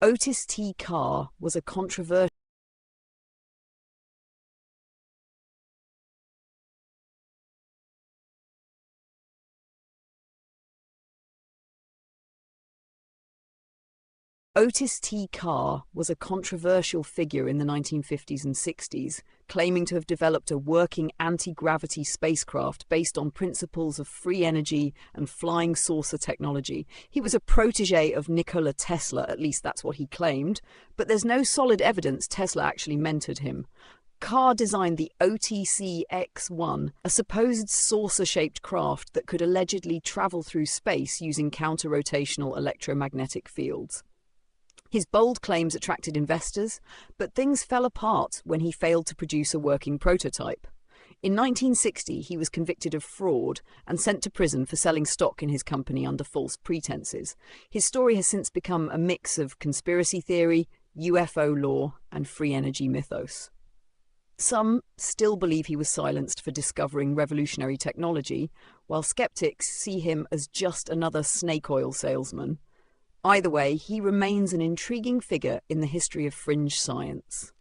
Otis T. Carr was a controversial Otis T. Carr was a controversial figure in the 1950s and 60s, claiming to have developed a working anti-gravity spacecraft based on principles of free energy and flying saucer technology. He was a protege of Nikola Tesla, at least that's what he claimed, but there's no solid evidence Tesla actually mentored him. Carr designed the OTC-X1, a supposed saucer-shaped craft that could allegedly travel through space using counter-rotational electromagnetic fields. His bold claims attracted investors, but things fell apart when he failed to produce a working prototype. In 1960, he was convicted of fraud and sent to prison for selling stock in his company under false pretenses. His story has since become a mix of conspiracy theory, UFO lore, and free energy mythos. Some still believe he was silenced for discovering revolutionary technology, while skeptics see him as just another snake oil salesman. Either way, he remains an intriguing figure in the history of fringe science.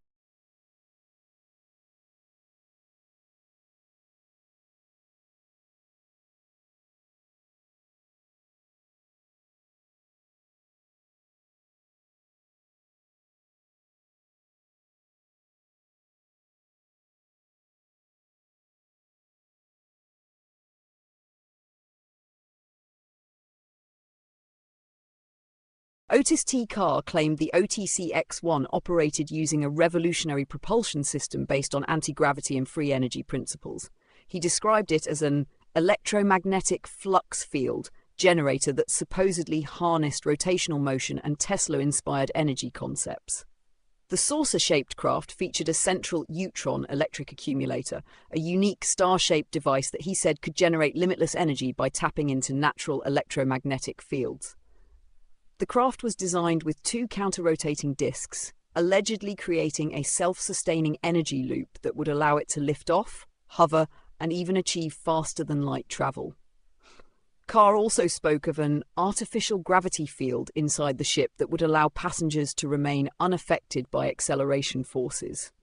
Otis T. Carr claimed the OTC-X1 operated using a revolutionary propulsion system based on anti-gravity and free energy principles. He described it as an electromagnetic flux field generator that supposedly harnessed rotational motion and Tesla-inspired energy concepts. The saucer-shaped craft featured a central neutron electric accumulator, a unique star-shaped device that he said could generate limitless energy by tapping into natural electromagnetic fields. The craft was designed with two counter-rotating disks, allegedly creating a self-sustaining energy loop that would allow it to lift off, hover, and even achieve faster-than-light travel. Carr also spoke of an artificial gravity field inside the ship that would allow passengers to remain unaffected by acceleration forces.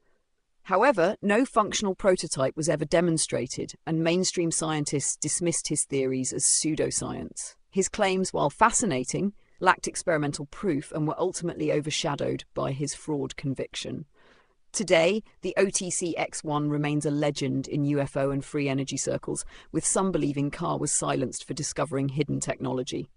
However, no functional prototype was ever demonstrated, and mainstream scientists dismissed his theories as pseudoscience. His claims, while fascinating, lacked experimental proof and were ultimately overshadowed by his fraud conviction. Today, the OTC-X1 remains a legend in UFO and free energy circles, with some believing Carr was silenced for discovering hidden technology.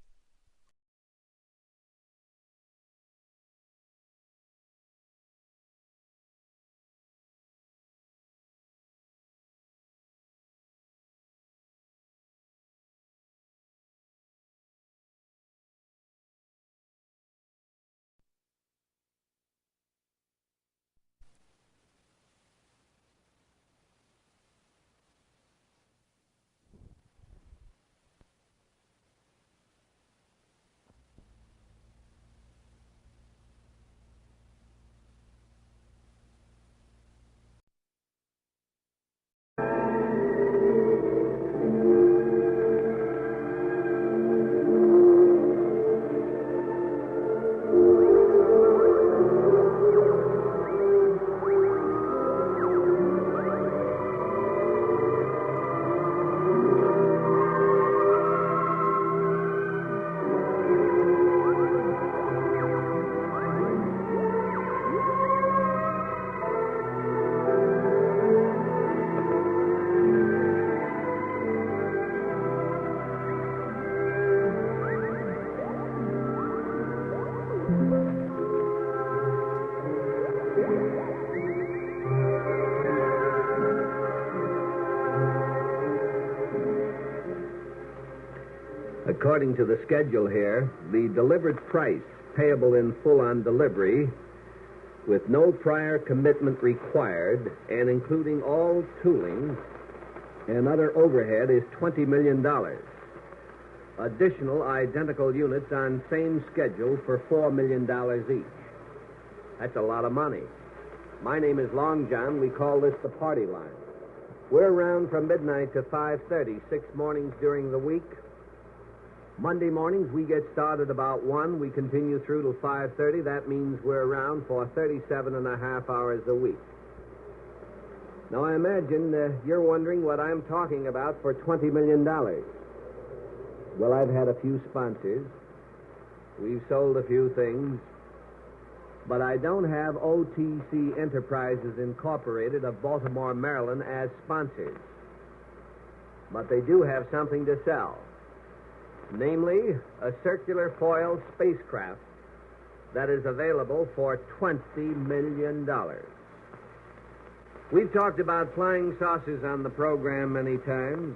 According to the schedule here, the delivered price payable in full on delivery with no prior commitment required and including all tooling and other overhead is $20 million. Additional identical units on same schedule for $4 million each. That's a lot of money. My name is Long John. We call this the party line. We're around from midnight to 5:30, 6 mornings during the week, Monday mornings, we get started about 1. We continue through till 5:30. That means we're around for 37 and a half hours a week. Now, I imagine you're wondering what I'm talking about for $20 million. Well, I've had a few sponsors. We've sold a few things. But I don't have OTC Enterprises Incorporated of Baltimore, Maryland as sponsors. But they do have something to sell. Namely, a circular foil spacecraft that is available for $20 million. We've talked about flying saucers on the program many times.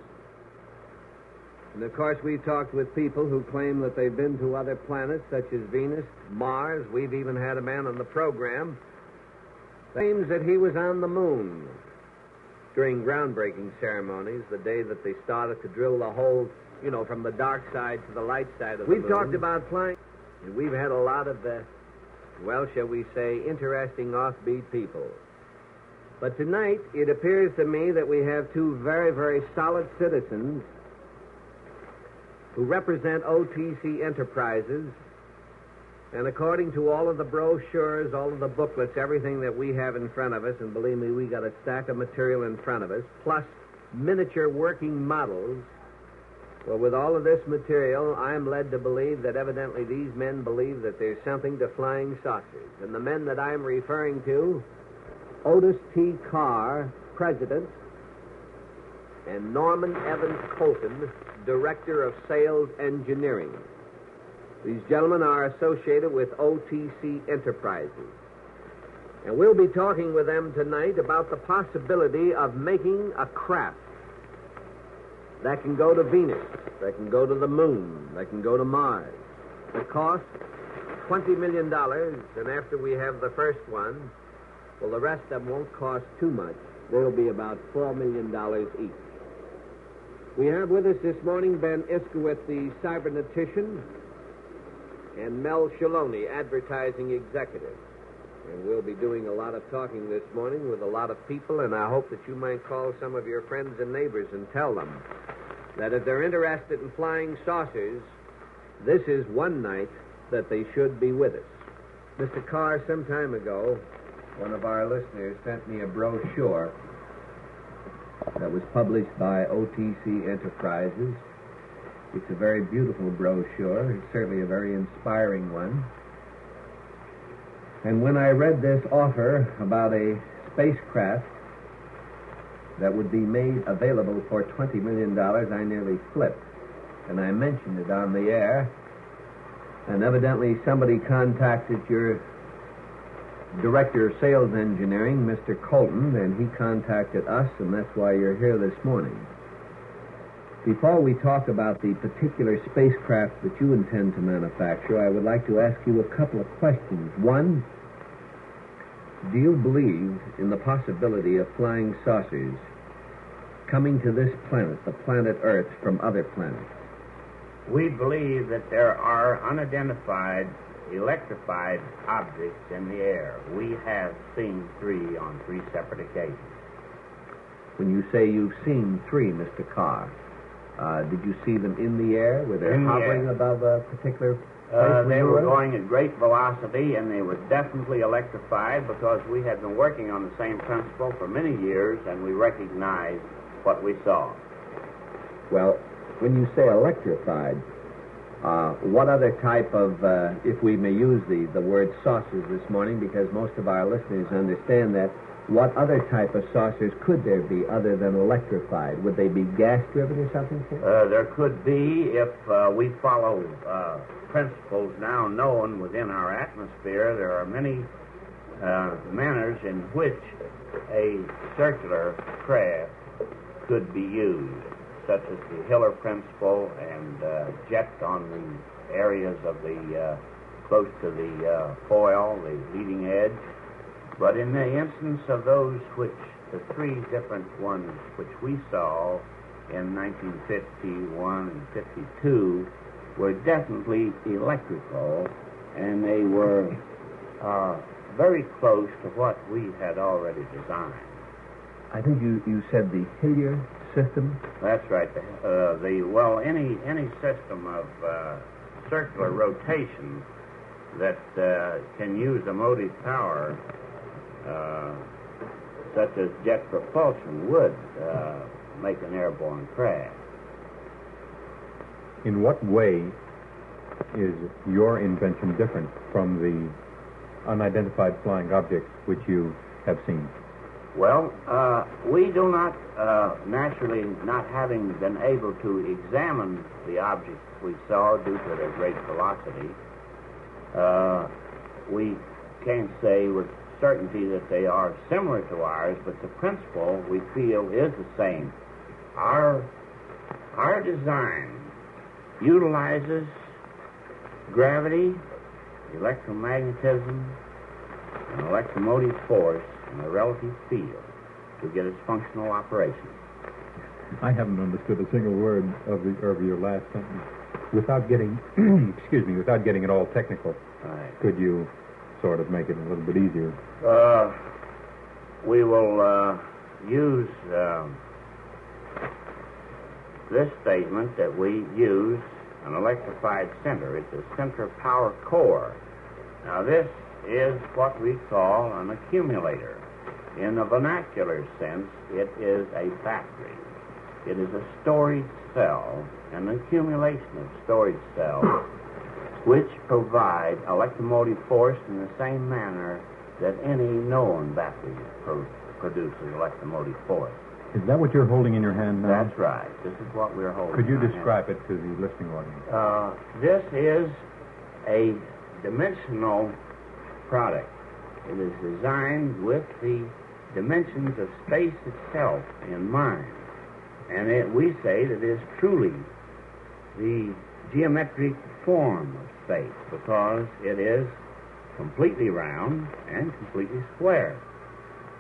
And, of course, we've talked with people who claim that they've been to other planets, such as Venus, Mars. We've even had a man on the program that claims that he was on the moon during groundbreaking ceremonies, the day that they started to drill the hole, from the dark side to the light side of the moon. We've talked about flying, and we've had a lot of, shall we say, interesting offbeat people. But tonight, it appears to me that we have two very, very solid citizens who represent OTC Enterprises, and according to all of the brochures, all of the booklets, everything that we have in front of us, and believe me, we got a stack of material in front of us, plus miniature working models. Well, with all of this material, I'm led to believe that evidently these men believe that there's something to flying saucers. And the men that I'm referring to, Otis T. Carr, President, and Norman Evans Colton, Director of Sales Engineering. These gentlemen are associated with OTC Enterprises. And we'll be talking with them tonight about the possibility of making a craft that can go to Venus, that can go to the moon, that can go to Mars. The cost, $20 million, and after we have the first one, well, the rest of them won't cost too much. They'll be about $4 million each. We have with us this morning Ben Iskowitz, the cybernetician, and Mel Shaloney, advertising executive. And we'll be doing a lot of talking this morning with a lot of people, and I hope that you might call some of your friends and neighbors and tell them that if they're interested in flying saucers, this is one night that they should be with us. Mr. Carr, some time ago, one of our listeners sent me a brochure that was published by OTC Enterprises. It's a very beautiful brochure. It's certainly a very inspiring one. And when I read this offer about a spacecraft that would be made available for $20 million, I nearly flipped. And I mentioned it on the air. And evidently somebody contacted your Director of Sales Engineering, Mr. Colton, and he contacted us, and that's why you're here this morning. Before we talk about the particular spacecraft that you intend to manufacture, I would like to ask you a couple of questions. One, do you believe in the possibility of flying saucers coming to this planet, the planet Earth, from other planets? We believe that there are unidentified electrified objects in the air. We have seen 3 on 3 separate occasions. When you say you've seen 3, Mr. Carr, did you see them in the air? Were they hovering above a particular place? They were going at great velocity, and they were definitely electrified because we had been working on the same principle for many years, and we recognized what we saw. Well, when you say electrified, what other type of, if we may use the word saucers this morning, because most of our listeners understand that, what other type of saucers could there be other than electrified? Would they be gas-driven or something, sir? There could be if we follow principles now known within our atmosphere. There are many manners in which a circular craft could be used, such as the Hiller principle and jet on the areas of the close to the foil, the leading edge. But in the instance of those the 3 different ones which we saw in 1951 and 52 were definitely electrical, and they were very close to what we had already designed. I think you said the Hillier system? That's right. Any system of circular rotation that can use a motive power, such as jet propulsion, would make an airborne crash. In what way is your invention different from the unidentified flying objects which you have seen? Well, we do not, naturally, not having been able to examine the objects we saw due to their great velocity, we can't say with certainty that they are similar to ours, but the principle we feel is the same. Our design utilizes gravity, electromagnetism, and electromotive force in a relative field to get its functional operation. I haven't understood a single word of your last sentence. Without getting, without getting it all technical, Right. could you sort of make it a little bit easier? We will use this statement that we use an electrified center. It's a center power core. Now, this is what we call an accumulator. In a vernacular sense, it is a battery. It is a storage cell, an accumulation of storage cells, which provide electromotive force in the same manner that any known battery produces electromotive force. Is that what you're holding in your hand now? That's right. This is what we're holding. Could you in our describe hand. it to the listening audience? This is a dimensional product. It is designed with the dimensions of space itself in mind. And we say that it is truly the geometric form of space because it is completely round and completely square.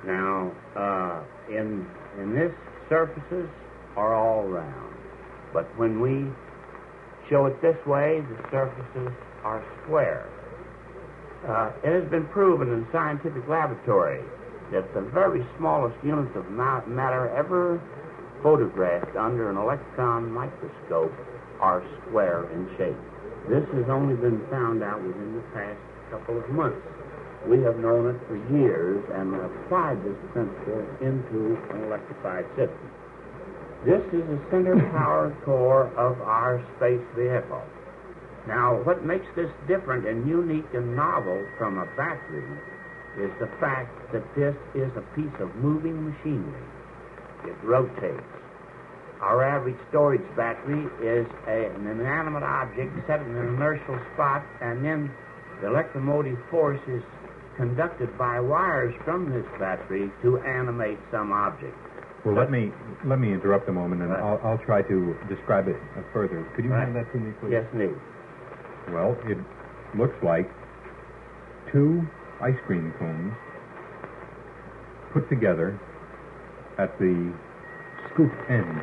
Now, in this, surfaces are all round. But when we show it this way, the surfaces are square. It has been proven in scientific laboratory that the very smallest units of matter ever photographed under an electron microscope are square in shape. This has only been found out within the past couple of months. We have known it for years and applied this principle into an electrified system. This is the center power core of our space vehicle. Now, what makes this different and unique and novel from a battery is the fact that this is a piece of moving machinery. It rotates. Our average storage battery is an inanimate object set in an inertial spot, and then the electromotive force is conducted by wires from this battery to animate some object. Well, let me interrupt a moment, and Right. I'll try to describe it further. Could you Right. hand that to me, please? Yes, indeed. Well, it looks like two ice cream cones put together at the scoop end,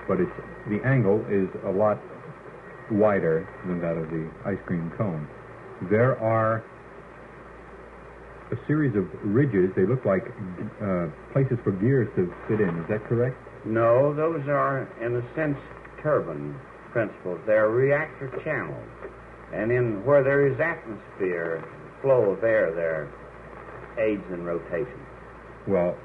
but the angle is a lot wider than that of the ice cream cone. There are a series of ridges. They look like places for gears to fit in. Is that correct? No, those are, in a sense, turbine principles. They're reactor channels. And where there is atmosphere, flow of air there aids in rotation. Well,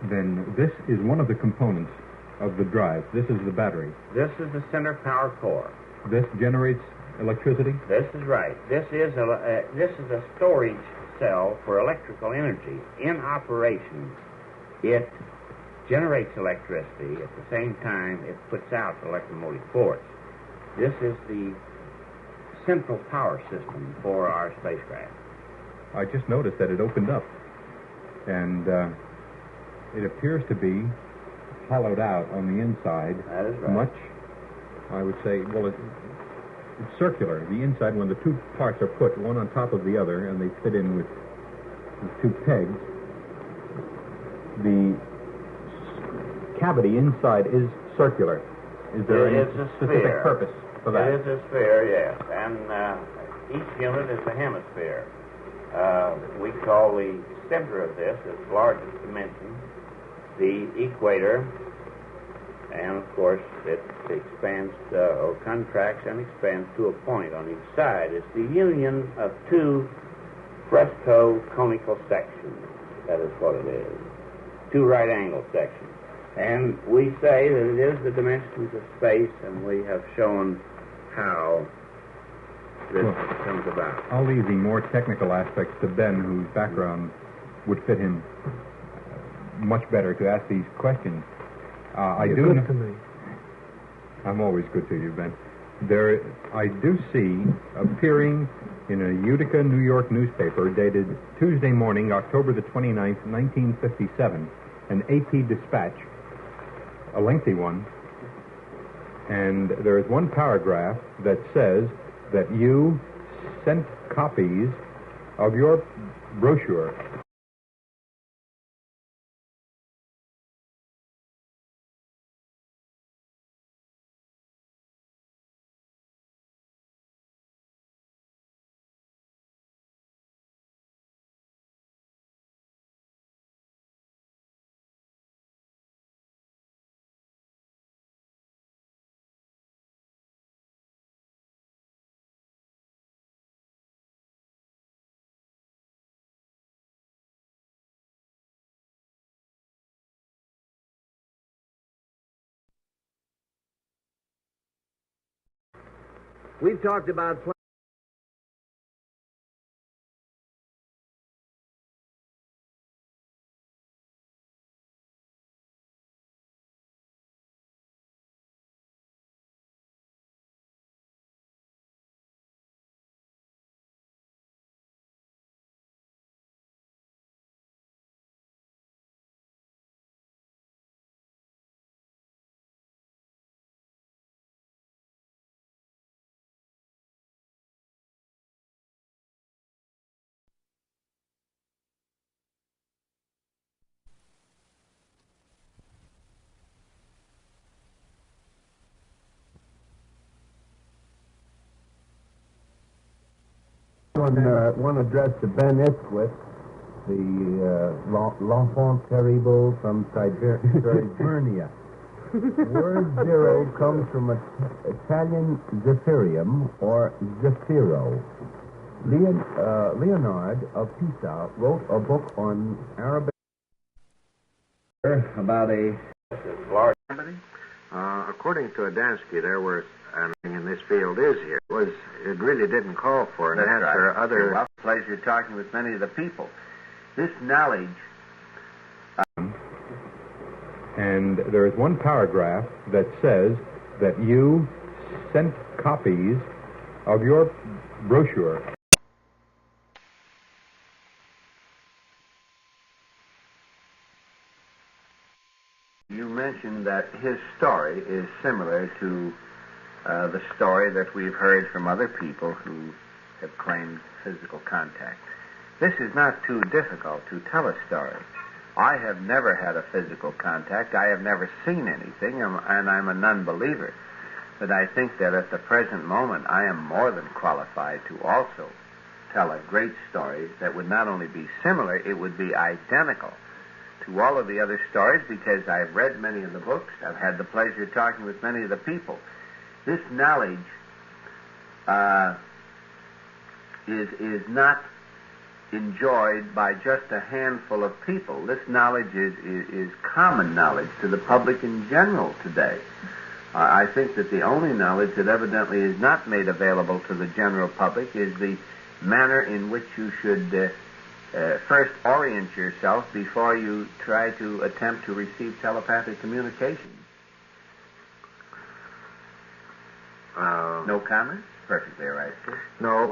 then this is one of the components of the drive. This is the battery. This is the center power core. This generates electricity? This is right. This is a storage cell for electrical energy. In operation, it generates electricity. At the same time, it puts out electromotive force. This is the central power system for our spacecraft. I just noticed that it opened up, and it appears to be hollowed out on the inside. That is right. Much, I would say, well, it's circular. The inside, when the two parts are put one on top of the other, and they fit in with two pegs, the cavity inside is circular. Is there any It's a specific sphere. purpose for that? It is a sphere, yes. And each unit is a hemisphere. We call the center of this is the largest dimension, the equator, and of course it expands or contracts and expands to a point on each side. It's the union of two fresco conical sections. That is what it is. Two right-angle sections. And we say that it is the dimensions of space, and we have shown how this comes about. I'll leave the more technical aspects to Ben, whose background would fit him much better to ask these questions. You're good to me. I'm always good to you, Ben. I do see appearing in a Utica, New York newspaper dated Tuesday morning, October the 29th, 1957, an AP dispatch, a lengthy one, and there is one paragraph that says that you sent copies of your brochure. We've talked about One addressed to Ben Isquith, the l'enfant terrible from Siberia. Word zero comes from Italian Zephyrium or Zephyro. Leonard of Pisa wrote a book on Arabic about a Large. According to Adamski, there were, in this field is here, it really didn't call for an answer. Right. Other Pleasure talking with many of the people. This knowledge. And there is one paragraph that says that you sent copies of your brochure. You mentioned that his story is similar to the story that we've heard from other people who have claimed physical contact. This is not too difficult to tell a story. I have never had a physical contact. I have never seen anything, and I'm a non-believer. But I think that at the present moment, I am more than qualified to also tell a great story that would not only be similar, it would be identical to all of the other stories, because I've read many of the books. I've had the pleasure of talking with many of the people. This knowledge is not enjoyed by just a handful of people. This knowledge is common knowledge to the public in general today. I think that the only knowledge that evidently is not made available to the general public is the manner in which you should first orient yourself before you try to attempt to receive telepathic communication. No comment? Perfectly all right, sir. No,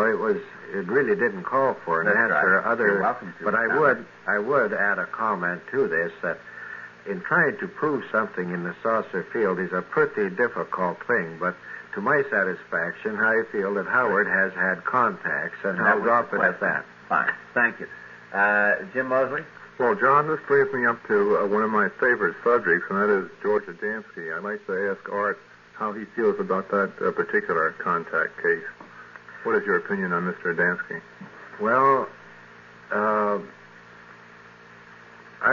it really didn't call for an answer. Right. You're welcome to. But I would add a comment to this, that in trying to prove something in the saucer field is a pretty difficult thing, but to my satisfaction, I feel that Howard has had contacts, and I'll drop it at that. Fine. Thank you. Jim Mosley? Well, John, this brings me up to one of my favorite subjects, and that is George Adamski. I'd like to ask Art how he feels about that particular contact case. What is your opinion on Mr. Adamski? Well, I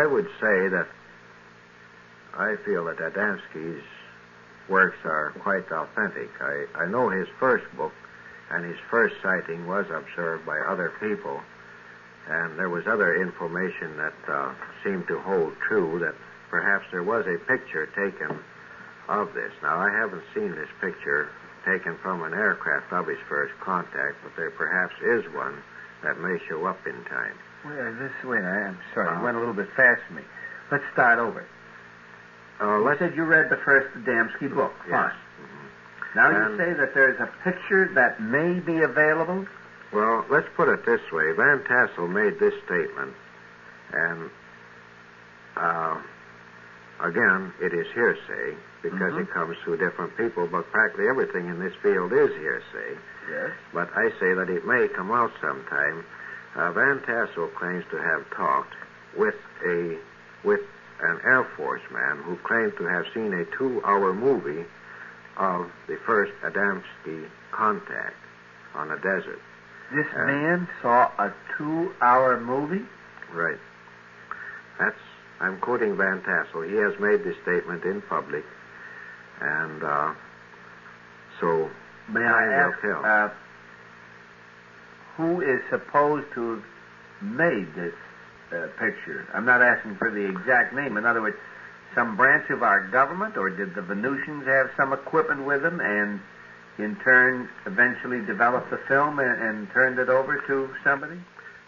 would say that I feel that Adamski's works are quite authentic. I know his first book and his first sighting was observed by other people, and there was other information that seemed to hold true, that perhaps there was a picture taken of this. Now, I haven't seen this picture taken from an aircraft of his first contact, but there perhaps is one that may show up in time. Wait, I'm sorry. It went a little bit fast for me. Let's start over. You said you read the first Adamski book. Yes. Mm-hmm. Now you say that there's a picture that may be available? Well, let's put it this way. Van Tassel made this statement, and again, it is hearsay because it comes through different people, but practically everything in this field is hearsay. Yes. But I say that it may come out sometime. Van Tassel claims to have talked with an Air Force man who claimed to have seen a 2-hour movie of the first Adamski contact on a desert. This man saw a 2-hour movie? Right. I'm quoting Van Tassel. He has made this statement in public, and so may I ask, who is supposed to have made this picture? I'm not asking for the exact name. In other words, some branch of our government, or did the Venusians have some equipment with them and in turn eventually developed the film and turned it over to somebody?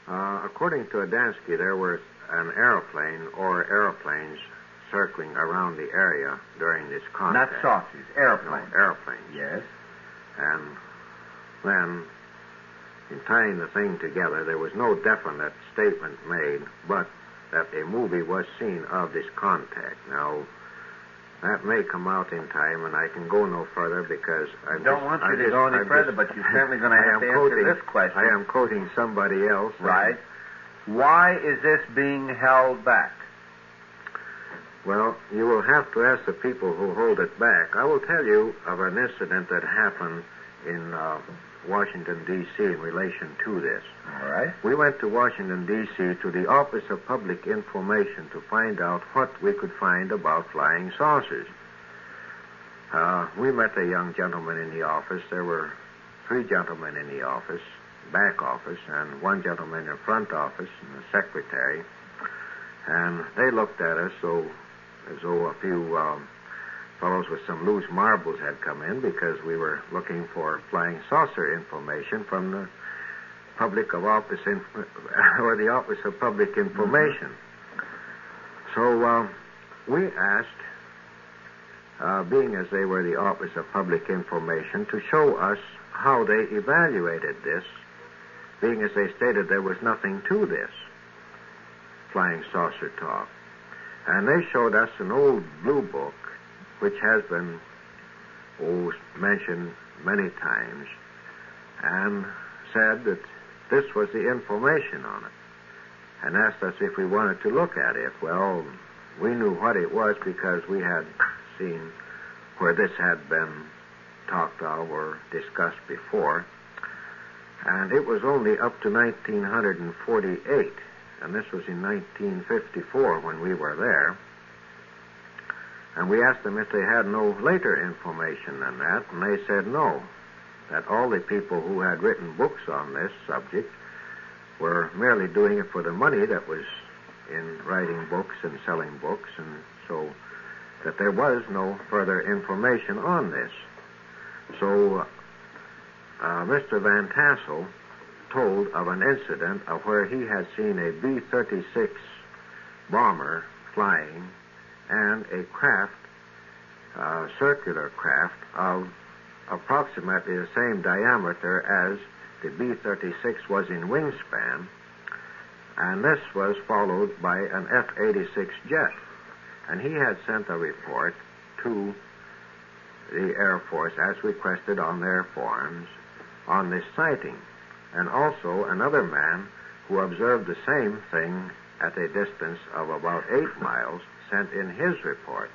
According to Adamski, there was an aeroplane or aeroplanes circling around the area during this contact. Not saucers, airplanes. No, airplanes. Yes. And then, in tying the thing together, there was no definite statement made, but that a movie was seen of this contact. Now, that may come out in time, and I can go no further because I don't want you to go any further, but you're certainly going to have to answer this question. I am quoting somebody else. Right. Why is this being held back? Well, you will have to ask the people who hold it back. I will tell you of an incident that happened in Washington, D.C. in relation to this. All right. We went to Washington, D.C. to the Office of Public Information to find out what we could find about flying saucers. We met a young gentleman in the office. There were 3 gentlemen in the office, back office, and 1 gentleman in the front office, and the secretary. And they looked at us as though a few fellows with some loose marbles had come in, because we were looking for flying saucer information from the or the Office of Public Information. So we asked, being as they were the Office of Public Information, to show us how they evaluated this, being as they stated there was nothing to this flying saucer talk. And they showed us an old blue book, which has been mentioned many times, and said that this was the information on it, and asked us if we wanted to look at it. Well, we knew what it was because we had seen where this had been talked of or discussed before, and it was only up to 1948, and this was in 1954 when we were there. And we asked them if they had no later information than that, and they said no, that all the people who had written books on this subject were merely doing it for the money that was in writing books and selling books, and so that there was no further information on this. So Mr. Van Tassel told of an incident of where he had seen a B-36 bomber flying and a craft, circular craft, of approximately the same diameter as the B-36 was in wingspan, and this was followed by an F-86 jet. And he had sent a report to the Air Force, as requested on their forms, on this sighting. And also another man who observed the same thing at a distance of about 8 miles sent in his report.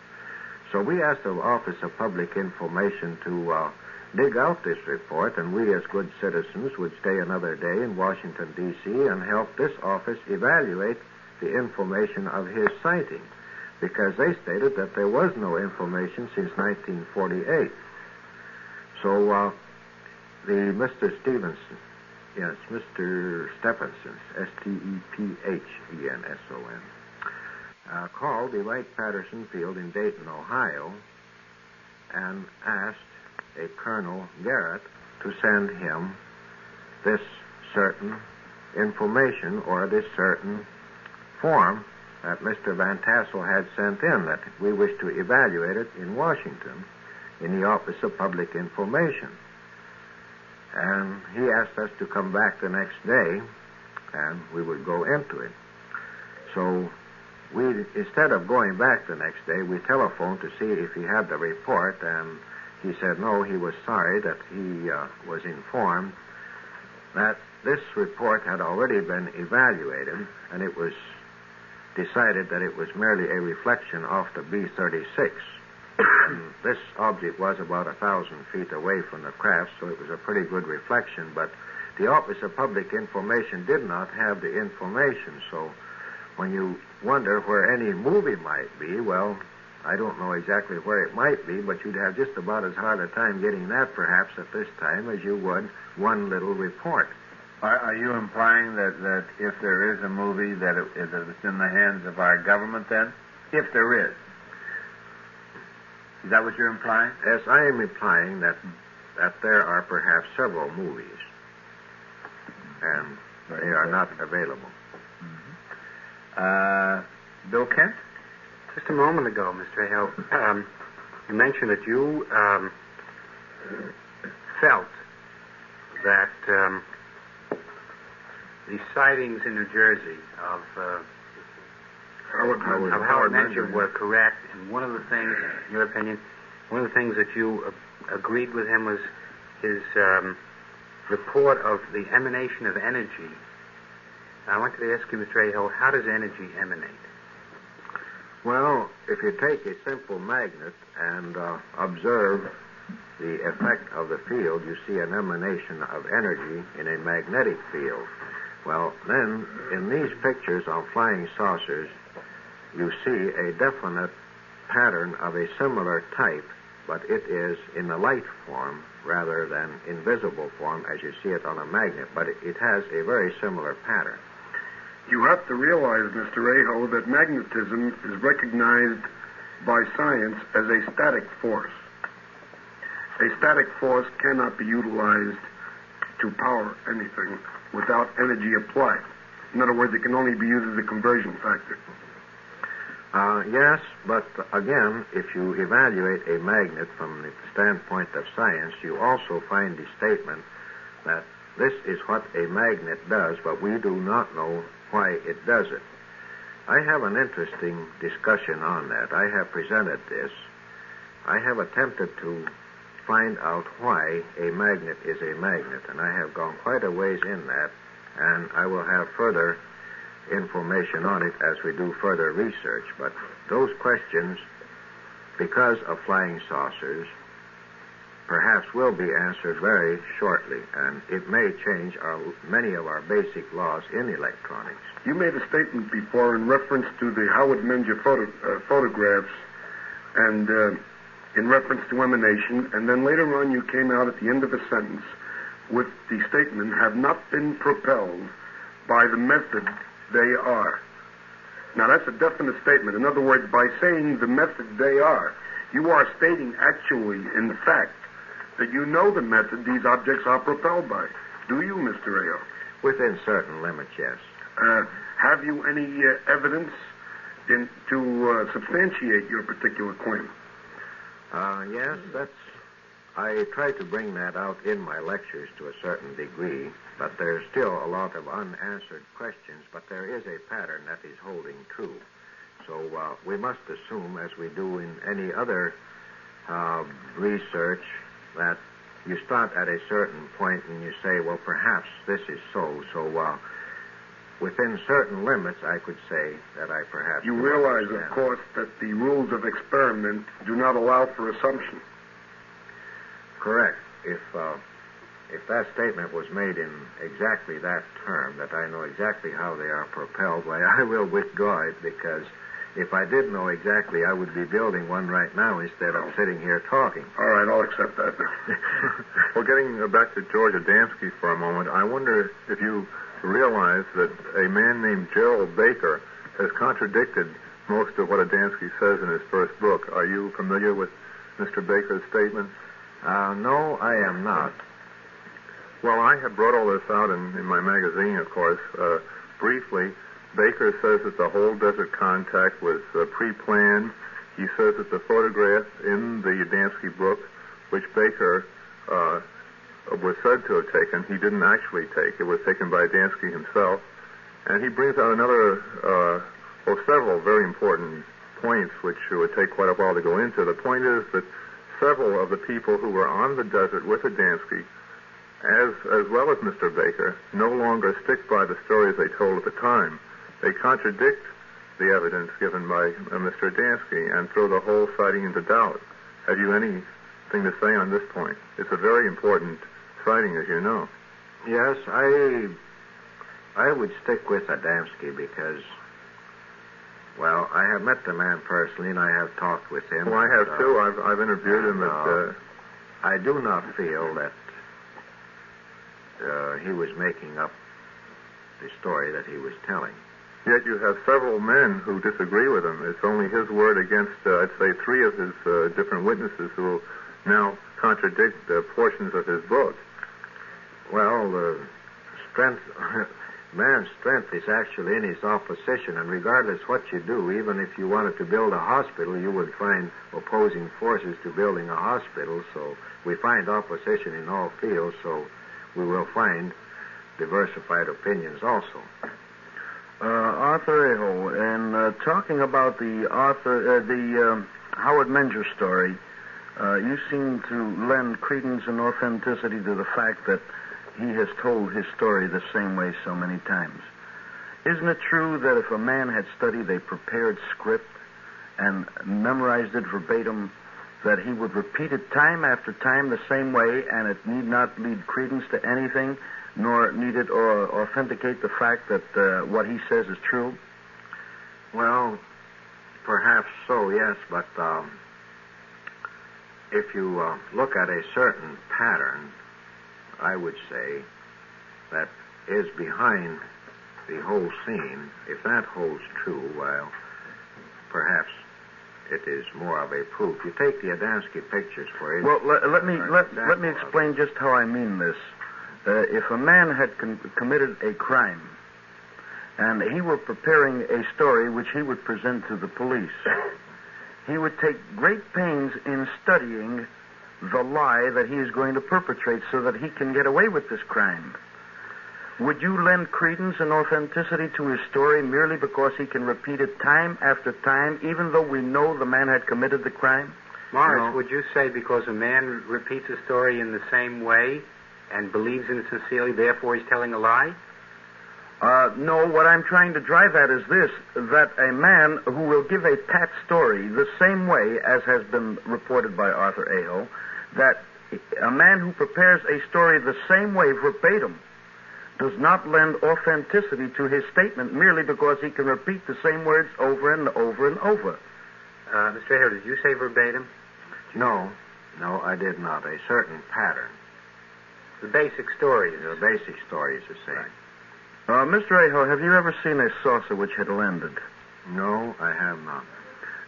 So we asked the Office of Public Information to dig out this report, and we as good citizens would stay another day in Washington, D.C., and help this office evaluate the information of his sighting, because they stated that there was no information since 1948. So the Mr. Stevenson, yes, Mr. Stephenson, Stephenson, called the Wright-Patterson Field in Dayton, Ohio, and asked a Colonel Garrett to send him this certain information or this certain form that Mr. Van Tassel had sent in, that we wish to evaluate it in Washington in the Office of Public Information. And he asked us to come back the next day, and we would go into it. So we, instead of going back the next day, we telephoned to see if he had the report, and he said no, he was sorry that he was informed that this report had already been evaluated, and it was decided that it was merely a reflection off the B-36. This object was about 1,000 feet away from the craft, so it was a pretty good reflection, but the Office of Public Information did not have the information, so when you wonder where any movie might be, well, I don't know exactly where it might be, but you'd have just about as hard a time getting that, perhaps, at this time as you would one little report. Are you implying that if there is a movie that it's in the hands of our government then? If there is. Is that what you're implying? Yes, I am implying that there are perhaps several movies, and they are not available. Bill Kent? Just a moment ago, Mr. Hale, you mentioned that you felt that the sightings in New Jersey of Howard Mencher were correct, and one of the things, in your opinion, one of the things that you agreed with him was his report of the emanation of energy. I wanted to ask you, Mr. Hale, how does energy emanate? Well, if you take a simple magnet and observe the effect of the field, you see an emanation of energy in a magnetic field. Well, then, in these pictures on flying saucers, you see a definite pattern of a similar type, but it is in the light form rather than in visible form as you see it on a magnet, but it has a very similar pattern. You have to realize, Mr. Aho, that magnetism is recognized by science as a static force. A static force cannot be utilized to power anything without energy applied. In other words, it can only be used as a conversion factor. Yes, but again, if you evaluate a magnet from the standpoint of science, you also find the statement that this is what a magnet does, but we do not know why it does it. I have an interesting discussion on that. I have presented this. I have attempted to find out why a magnet is a magnet, and I have gone quite a ways in that, and I will have further information on it as we do further research. But those questions, because of flying saucers, perhaps will be answered very shortly, and it may change many of our basic laws in electronics. You made a statement before in reference to the Howard Mencher photographs and in reference to emanation, and then later on you came out at the end of a sentence with the statement, have not been propelled by the method they are. Now, that's a definite statement. In other words, by saying the method they are, you are stating actually, in fact, that you know the method these objects are propelled by. Do you, Mr. Ayo? Within certain limits, yes. Have you any evidence to substantiate your particular claim? Yes, I try to bring that out in my lectures to a certain degree, but there's still a lot of unanswered questions, but there is a pattern that is holding true. So we must assume, as we do in any other research, that you start at a certain point and you say, well, perhaps this is so. So within certain limits, I could say that I perhaps... You realize, of course, that the rules of experiment do not allow for assumption. Correct. if that statement was made in exactly that term, that I know exactly how they are propelled, why, I will withdraw it, because if I did know exactly, I would be building one right now instead of sitting here talking. All right, I'll accept that. Well, getting back to George Adamski for a moment, I wonder if you realize that a man named Gerald Baker has contradicted most of what Adamski says in his first book. Are you familiar with Mr. Baker's statements? No, I am not. Well, I have brought all this out in my magazine, of course. Briefly, Baker says that the whole desert contact was pre-planned. He says that the photograph in the Adamski book, which Baker was said to have taken, he didn't actually take. It was taken by Adamski himself. And he brings out several very important points, which would take quite a while to go into. The point is that several of the people who were on the desert with Adamski, as well as Mr. Baker, no longer stick by the stories they told at the time. They contradict the evidence given by Mr. Adamski and throw the whole sighting into doubt. Have you anything to say on this point? It's a very important sighting, as you know. Yes, I would stick with Adamski because, well, I have met the man personally and I have talked with him. Well, I have too. I've interviewed him. I do not feel that he was making up the story that he was telling. Yet you have several men who disagree with him. It's only his word against, I'd say, three of his different witnesses who now contradict portions of his book. Well, man's strength is actually in his opposition, and regardless what you do, even if you wanted to build a hospital, you would find opposing forces to building a hospital. So we find opposition in all fields, so we will find diversified opinions also. Arthur Aho, in talking about the Howard Menger story, you seem to lend credence and authenticity to the fact that he has told his story the same way so many times. Isn't it true that if a man had studied a prepared script and memorized it verbatim, that he would repeat it time after time the same way, and it need not lead credence to anything, nor need it or authenticate the fact that what he says is true? Well, perhaps so, yes, but if you look at a certain pattern, I would say, that is behind the whole scene, if that holds true, well, perhaps it is more of a proof. You take the Adamski pictures, for instance. Well, let me explain just how I mean this. If a man had committed a crime and he were preparing a story which he would present to the police, he would take great pains in studying the lie that he is going to perpetrate so that he can get away with this crime. Would you lend credence and authenticity to his story merely because he can repeat it time after time, even though we know the man had committed the crime? Morris, would you say because a man repeats a story in the same way and believes in it sincerely, therefore he's telling a lie? No, what I'm trying to drive at is this, that a man who will give a pat story the same way as has been reported by Arthur Aho, that a man who prepares a story the same way verbatim does not lend authenticity to his statement merely because he can repeat the same words over and over and over. Mr. Aho, did you say verbatim? No, I did not. A certain pattern. The basic story. The basic story is the same. Right. Mr. Aho, have you ever seen a saucer which had landed? No, I have not.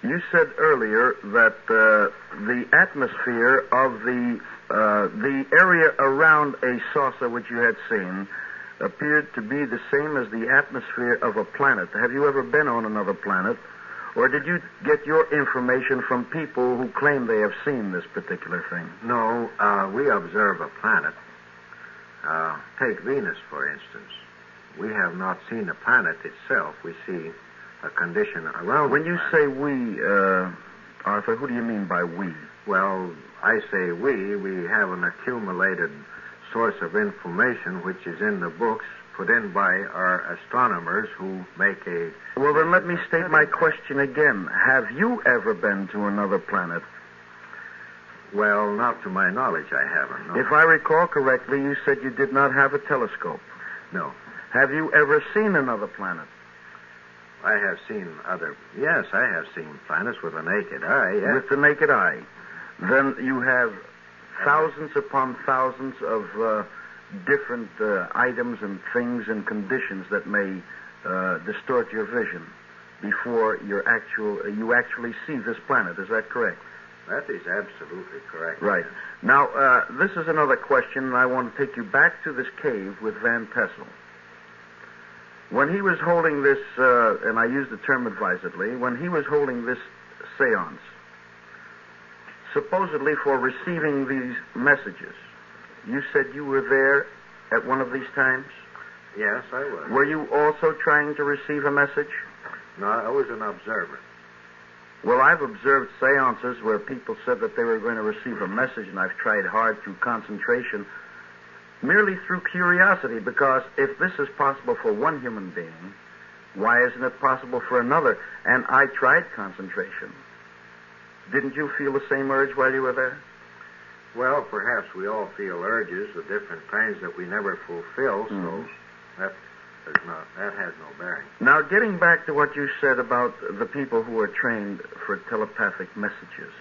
You said earlier that the atmosphere of the area around a saucer which you had seen appeared to be the same as the atmosphere of a planet. Have you ever been on another planet? Or did you get your information from people who claim they have seen this particular thing? No, we observe a planet. Take Venus, for instance. We have not seen the planet itself. We see a condition around When the you planet. say we, Arthur, who do you mean by we? Well, I say we have an accumulated source of information which is in the books put in by our astronomers who make a... Well, then let me state my question again. Have you ever been to another planet? Well, not to my knowledge, I haven't. No. If I recall correctly, you said you did not have a telescope. No. Have you ever seen another planet? I have seen other... Yes, I have seen planets with the naked eye, yes. With the naked eye. Then you have thousands upon thousands of different items and things and conditions that may distort your vision before you actually see this planet. Is that correct? That is absolutely correct. Right. Now, this is another question, and I want to take you back to this cave with Van Tassel. When he was holding this, and I use the term advisedly, when he was holding this seance, supposedly for receiving these messages, you said you were there at one of these times? Yes, I was. Were you also trying to receive a message? No, I was an observer. Well, I've observed seances where people said that they were going to receive a message, and I've tried hard through concentration, merely through curiosity, because if this is possible for one human being, why isn't it possible for another? And I tried concentration. Didn't you feel the same urge while you were there? Well, perhaps we all feel urges of different kinds that we never fulfill, so that has no bearing. Now, getting back to what you said about the people who are trained for telepathic messages,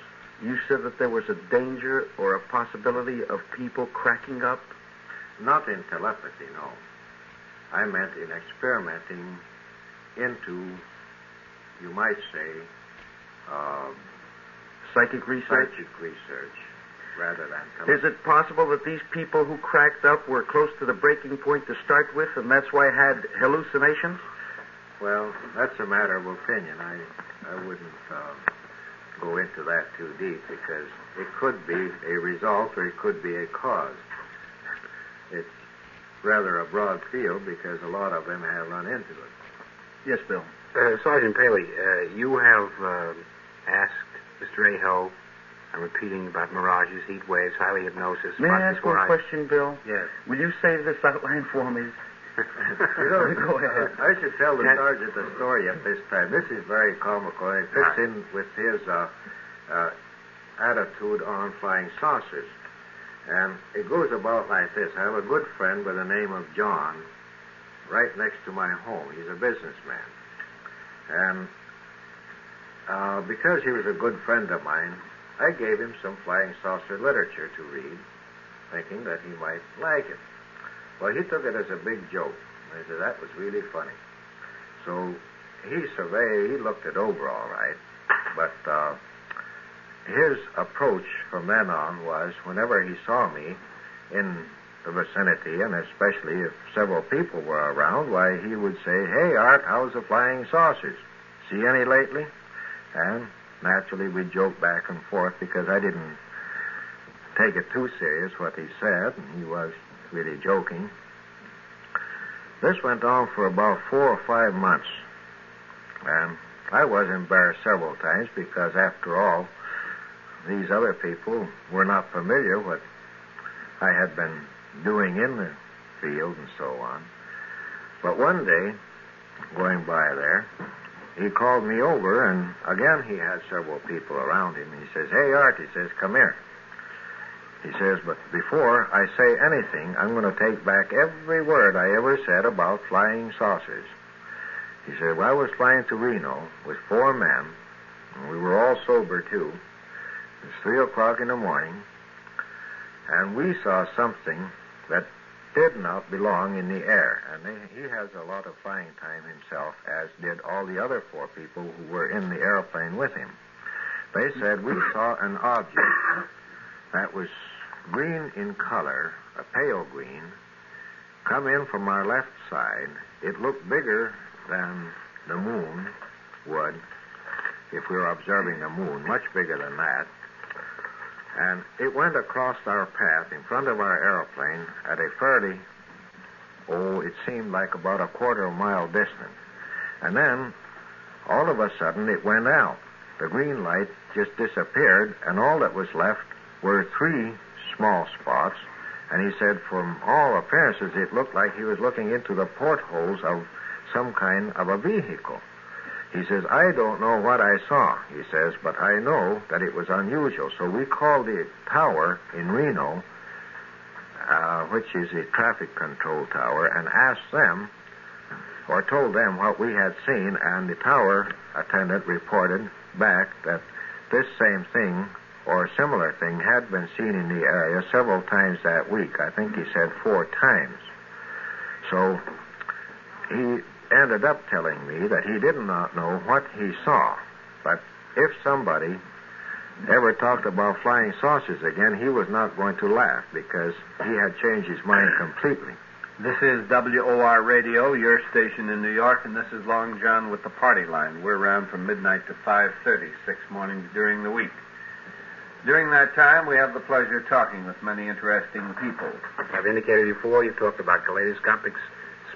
you said that there was a danger or a possibility of people cracking up? Not in telepathy, no. I meant in experimenting into, you might say, psychic research? Psychic research, rather than telepathy. Is it possible that these people who cracked up were close to the breaking point to start with, and that's why had hallucinations? Well, that's a matter of opinion. I wouldn't go into that too deep, because it could be a result or it could be a cause. It's rather a broad field because a lot of them have run into it. Yes, Bill. Sergeant Paley, you have asked Mr. Aho, I'm repeating, about mirages, heat waves, highly hypnosis. May I ask one question, Bill? Yes. Will you save this outline for me? Go ahead. I should tell the sergeant the story at this time. This is very comical, and it fits in with his attitude on flying saucers. And it goes about like this. I have a good friend by the name of John right next to my home. He's a businessman. And because he was a good friend of mine, I gave him some flying saucer literature to read, thinking that he might like it. Well, he took it as a big joke. He said that was really funny. So he looked it over all right, but his approach from then on was whenever he saw me in the vicinity, and especially if several people were around, why, he would say, "Hey, Art, how's the flying saucers? See any lately?" And naturally we'd joke back and forth because I didn't take it too serious what he said, and he was really joking. This went on for about 4 or 5 months, and I was embarrassed several times because, after all, these other people were not familiar what I had been doing in the field and so on. But one day, going by there, he called me over, and again he had several people around him. He says, "Hey, Art," he says, "come here." He says, "But before I say anything, I'm going to take back every word I ever said about flying saucers." He said, "Well, I was flying to Reno with 4 men, and we were all sober, too. It was 3 o'clock in the morning, and we saw something that did not belong in the air." And he has a lot of flying time himself, as did all the other 4 people who were in the airplane with him. They said, "We saw an object that was green in color, a pale green, come in from our left side. It looked bigger than the moon would if we were observing the moon, much bigger than that. And it went across our path in front of our airplane at a fairly, it seemed like about a quarter of a mile distant. And then, all of a sudden, it went out. The green light just disappeared, and all that was left were 3 small spots. And he said, from all appearances, it looked like he was looking into the portholes of some kind of a vehicle. He says, I don't know what I saw, he says, but I know that it was unusual. So we called the tower in Reno, which is a traffic control tower, and asked them, or told them what we had seen, and the tower attendant reported back that this same thing or similar thing had been seen in the area several times that week. I think he said 4 times. So he ended up telling me that he did not know what he saw, but if somebody ever talked about flying saucers again, he was not going to laugh because he had changed his mind completely. This is WOR Radio, your station in New York, and this is Long John with the Party Line. We're around from midnight to 5:30, 6 mornings during the week. During that time, we have the pleasure of talking with many interesting people. I've indicated before, you've talked about kaleidoscopic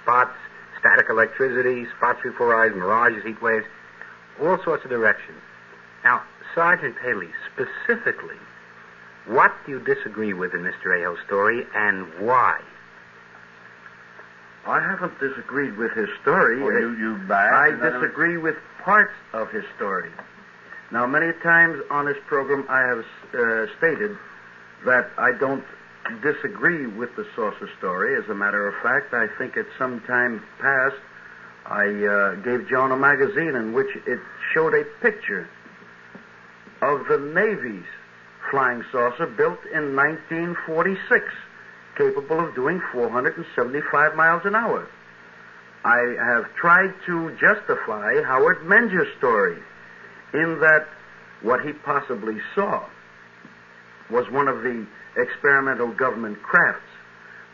spots, static electricity, spots before eyes, mirages, heat waves, all sorts of directions. Now, Sergeant Paley, specifically, what do you disagree with in Mr. Ayo's story, and why? I haven't disagreed with his story. I disagree with parts of his story. Now, many times on this program, I have stated that I don't disagree with the saucer story. As a matter of fact, I think at some time past, I gave John a magazine in which it showed a picture of the Navy's flying saucer built in 1946, capable of doing 475 miles an hour. I have tried to justify Howard Menger's story in that what he possibly saw was one of the experimental government crafts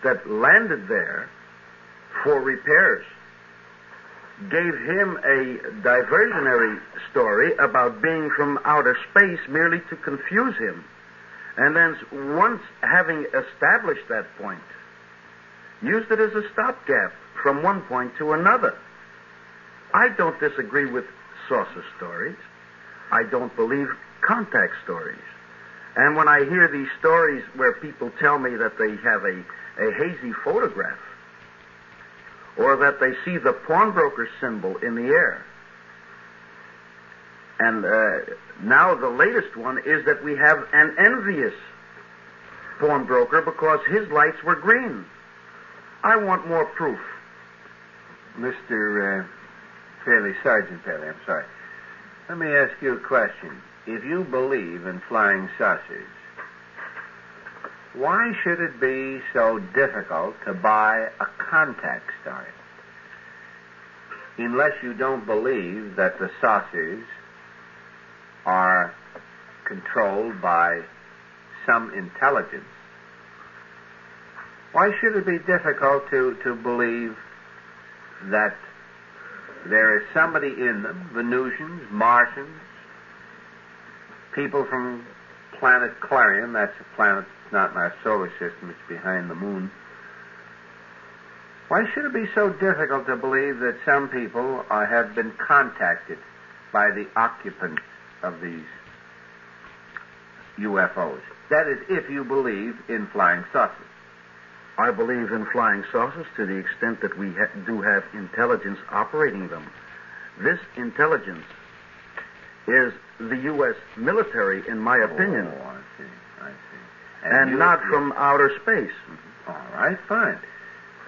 that landed there for repairs, gave him a diversionary story about being from outer space merely to confuse him. And then once having established that point, used it as a stopgap from one point to another. I don't disagree with saucer stories. I don't believe contact stories. And when I hear these stories where people tell me that they have a hazy photograph, or that they see the pawnbroker symbol in the air, and now the latest one is that we have an envious pawnbroker because his lights were green. I want more proof. Mr. Sergeant Paley, I'm sorry. Let me ask you a question. If you believe in flying saucers, why should it be so difficult to buy a contact story? Unless you don't believe that the saucers are controlled by some intelligence, why should it be difficult to believe that there is somebody in them, Venusians, Martians, people from planet Clarion, that's a planet that's not in our solar system, it's behind the moon. Why should it be so difficult to believe that some people have been contacted by the occupants of these UFOs? That is, if you believe in flying saucers. I believe in flying saucers to the extent that we do have intelligence operating them. This intelligence is the U.S. military, in my opinion. Oh, I see. And not from outer space. Mm-hmm. All right, fine.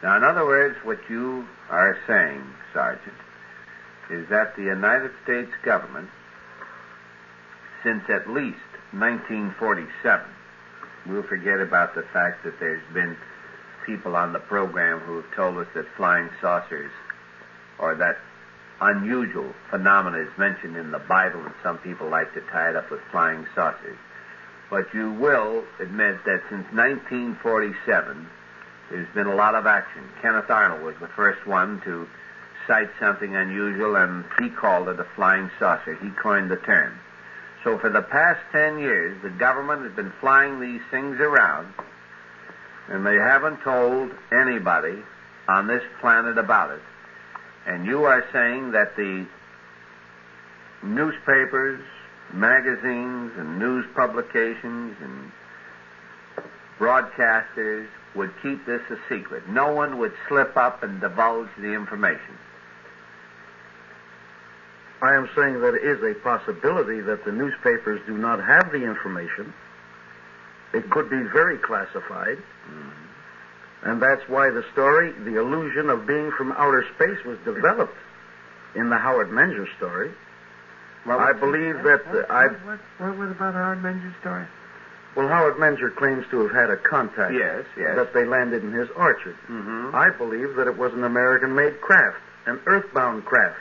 Now, in other words, what you are saying, Sergeant, is that the United States government, since at least 1947, we'll forget about the fact that there's been people on the program who have told us that flying saucers, or that unusual phenomena is mentioned in the Bible, and some people like to tie it up with flying saucers. But you will admit that since 1947, there's been a lot of action. Kenneth Arnold was the first one to cite something unusual, and he called it a flying saucer. He coined the term. So for the past 10 years, the government has been flying these things around, and they haven't told anybody on this planet about it. And you are saying that the newspapers, magazines, and news publications, and broadcasters would keep this a secret. No one would slip up and divulge the information. I am saying that it is a possibility that the newspapers do not have the information. It could be very classified. Mm-hmm. And that's why the story, the illusion of being from outer space, was developed in the Howard Menger story. Well, I believe that... What was about Howard Menger's story? Well, Howard Menger claims to have had a contact. Yes. That they landed in his orchard. Mm-hmm. I believe that it was an American-made craft, an earthbound craft.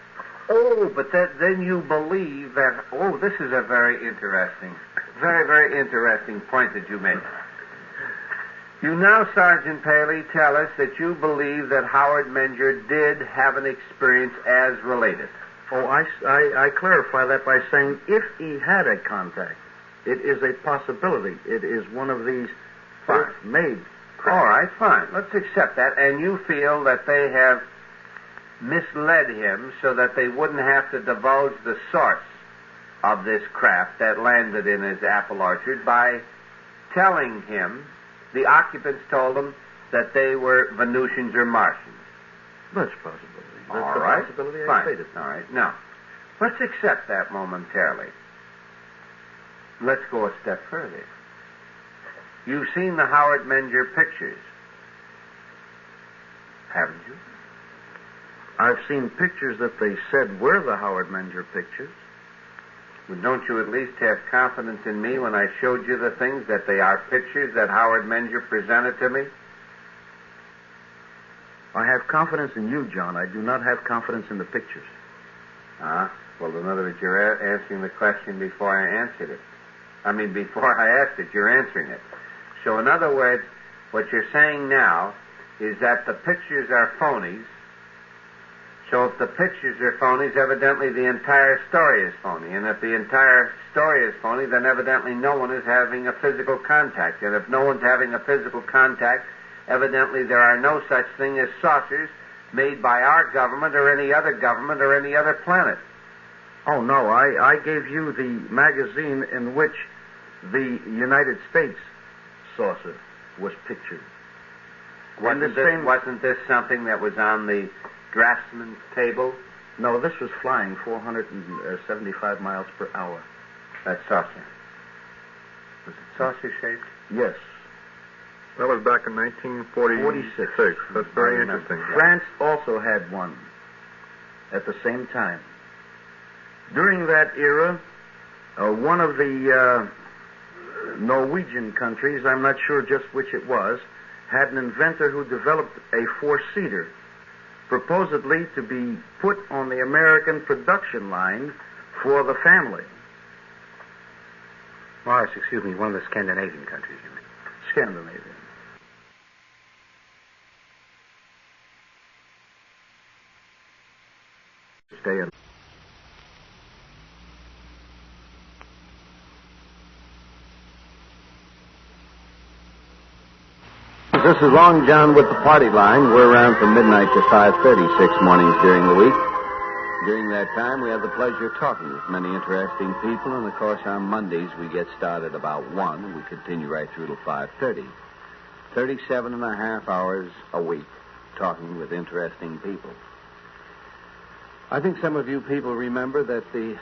Oh, but then you believe that... Oh, this is a very interesting, very, very interesting point that you make. You now, Sergeant Paley, tell us that you believe that Howard Menger did have an experience as related. Oh, I clarify that by saying if he had a contact, it is a possibility. It is one of these earth-made craft. All right, fine. Let's accept that. And you feel that they have misled him so that they wouldn't have to divulge the source of this craft that landed in his apple orchard by telling him, the occupants told him, that they were Venusians or Martians. That's a possibility. That's All the right. possibility I Fine. stated. All right. Now, let's accept that momentarily. Let's go a step further. You've seen the Howard Menger pictures, haven't you? I've seen pictures that they said were the Howard Menger pictures. Well, don't you at least have confidence in me when I showed you the things that they are pictures that Howard Menger presented to me? I have confidence in you, John. I do not have confidence in the pictures. Well, in other words, you're answering the question before I answered it. I mean, before I asked it, you're answering it. So, in other words, what you're saying now is that the pictures are phonies. So if the pictures are phonies, evidently the entire story is phony. And if the entire story is phony, then evidently no one is having a physical contact. And if no one's having a physical contact, evidently there are no such thing as saucers made by our government or any other planet. Oh, no. I gave you the magazine in which the United States saucer was pictured. Wasn't this something that was on the draftsman's table? No, this was flying 475 miles per hour. That saucer. Was it saucer-shaped? Yes. That was back in 1946. That's very interesting. France also had one at the same time. During that era, one of the Norwegian countries, I'm not sure just which it was, had an inventor who developed a four-seater, supposedly to be put on the American production line for the family. Morris, excuse me, one of the Scandinavian countries, you mean? Scandinavian. Stay in. This is Long John with the party line. We're around from midnight to 5:30 6 mornings during the week. During that time, we have the pleasure of talking with many interesting people, and of course on Mondays we get started about 1 and we continue right through till 5:30. 37 and a half hours a week talking with interesting people. I think some of you people remember that the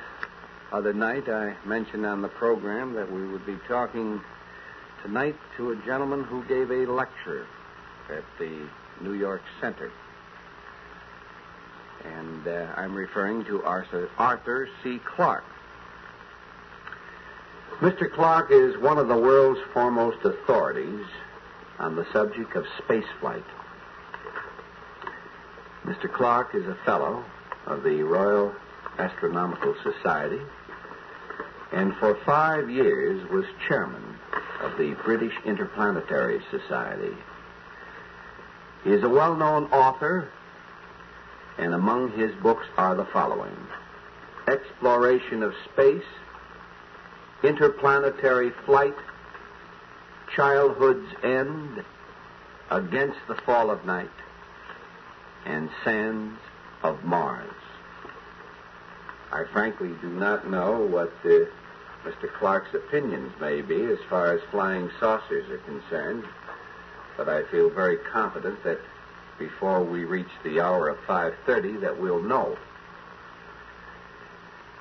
other night I mentioned on the program that we would be talking tonight to a gentleman who gave a lecture at the New York Center. And I'm referring to Arthur C. Clarke. Mr. Clarke is one of the world's foremost authorities on the subject of spaceflight. Mr. Clarke is a fellow of the Royal Astronomical Society, and for 5 years was chairman of the British Interplanetary Society. He is a well-known author, and among his books are the following: Exploration of Space, Interplanetary Flight, Childhood's End, Against the Fall of Night, and Sands of Mars. I frankly do not know what Mr. Clarke's opinions may be as far as flying saucers are concerned, but I feel very confident that before we reach the hour of 5:30 that we'll know.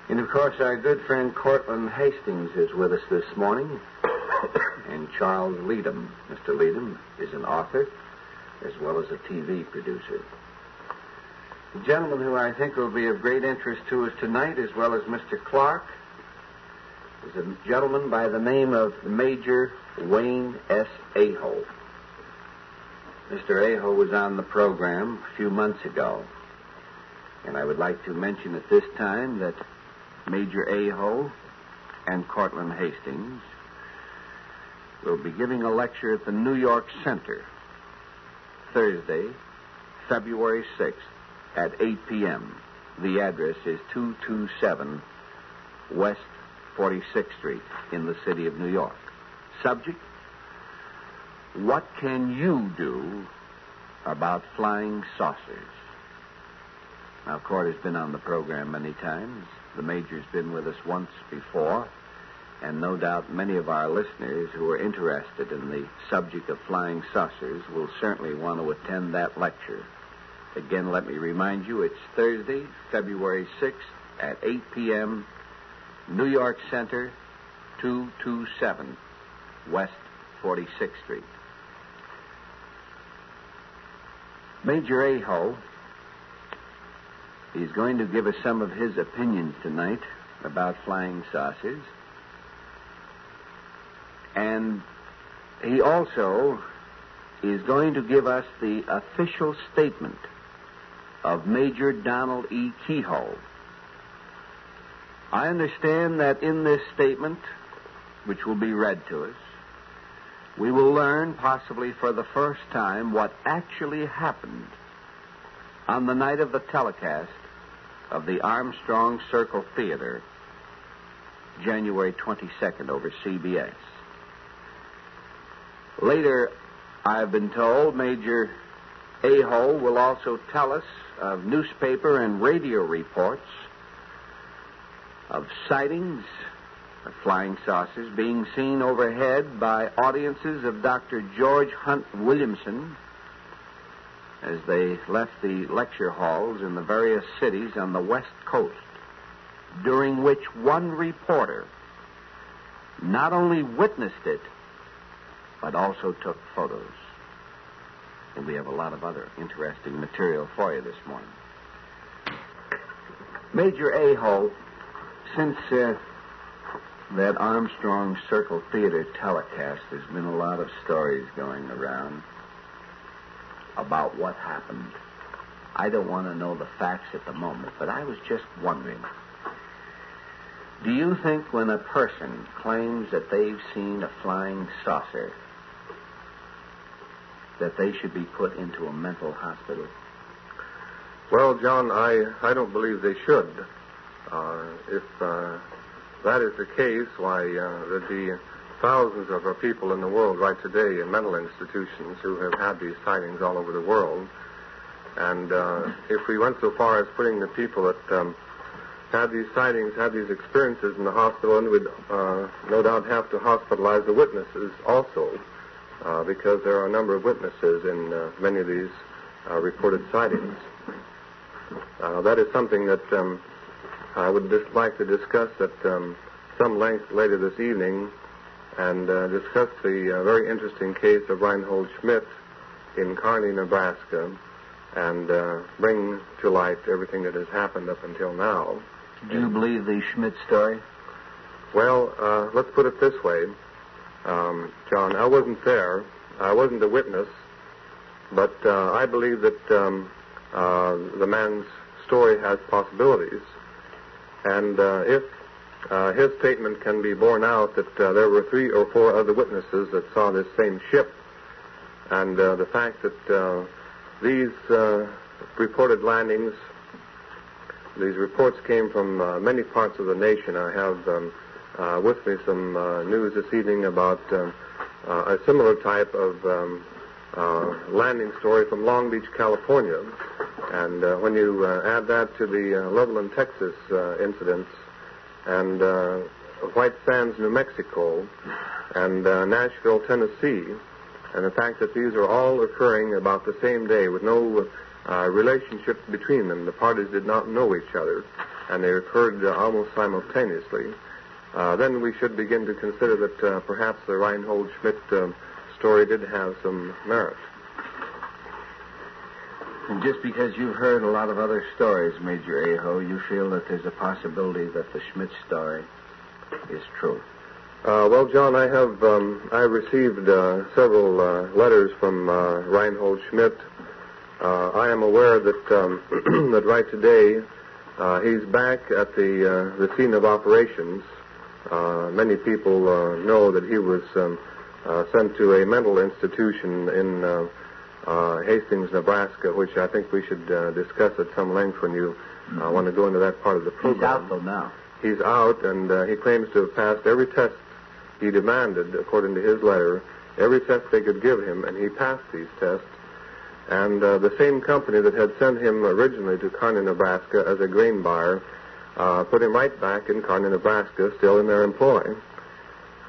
And, of course, our good friend Cortland Hastings is with us this morning. And Charles Leadham. Mr. Leadham is an author as well as a TV producer. The gentleman who I think will be of great interest to us tonight, as well as Mr. Clark, is a gentleman by the name of Major Wayne S. Aho. Mr. Aho was on the program a few months ago, and I would like to mention at this time that Major Aho and Cortland Hastings will be giving a lecture at the New York Center Thursday, February 6th at 8 p.m. The address is 227 West 46th Street in the city of New York. Subject: what can you do about flying saucers? Now, Court has been on the program many times. The Major's been with us once before, and no doubt many of our listeners who are interested in the subject of flying saucers will certainly want to attend that lecture. Again, let me remind you, it's Thursday, February 6th at 8 p.m., New York Center, 227 West 46th Street. Major Aho is going to give us some of his opinions tonight about flying saucers. And he also is going to give us the official statement of Major Donald E. Kehoe. I understand that in this statement, which will be read to us, we will learn, possibly for the first time, what actually happened on the night of the telecast of the Armstrong Circle Theater, January 22nd, over CBS. Later, I've been told, Major Aho will also tell us of newspaper and radio reports of sightings of flying saucers being seen overhead by audiences of Dr. George Hunt Williamson as they left the lecture halls in the various cities on the West Coast, during which one reporter not only witnessed it, but also took photos. And we have a lot of other interesting material for you this morning. Major Aho, since that Armstrong Circle Theater telecast, there's been a lot of stories going around about what happened. I don't want to know the facts at the moment, but I was just wondering, do you think when a person claims that they've seen a flying saucer, that they should be put into a mental hospital? Well, John, I don't believe they should. If that is the case, why, there'd be thousands of our people in the world right today in mental institutions who have had these sightings all over the world. And if we went so far as putting the people that had these sightings, had these experiences in the hospital, and we'd no doubt have to hospitalize the witnesses also, because there are a number of witnesses in many of these reported sightings. That is something that I would just like to discuss at some length later this evening, and discuss the very interesting case of Reinhold Schmidt in Kearney, Nebraska, and bring to light everything that has happened up until now. Do you believe the Schmidt story? Well, let's put it this way, John. I wasn't there. I wasn't a witness, but I believe that the man's story has possibilities. And if his statement can be borne out that there were 3 or 4 other witnesses that saw this same ship, and the fact that these reported landings, these reports came from many parts of the nation. I have with me some news this evening about a similar type of landing story from Long Beach, California. And when you add that to the Loveland, Texas incidents, and White Sands, New Mexico, and Nashville, Tennessee, and the fact that these are all occurring about the same day with no relationships between them. The parties did not know each other, and they occurred almost simultaneously. Then we should begin to consider that perhaps the Reinhold Schmidt story did have some merit. And just because you've heard a lot of other stories, Major Aho, you feel that there's a possibility that the Schmidt story is true? Well, John, I have received several letters from Reinhold Schmidt. I am aware that that right today he's back at the scene of operations. Many people know that he was sent to a mental institution in Hastings, Nebraska, which I think we should discuss at some length when you want to go into that part of the program. He's out, though, now. He's out, and he claims to have passed every test he demanded, according to his letter, every test they could give him, and he passed these tests. And the same company that had sent him originally to Kearney, Nebraska as a grain buyer put him right back in Kearney, Nebraska, still in their employ.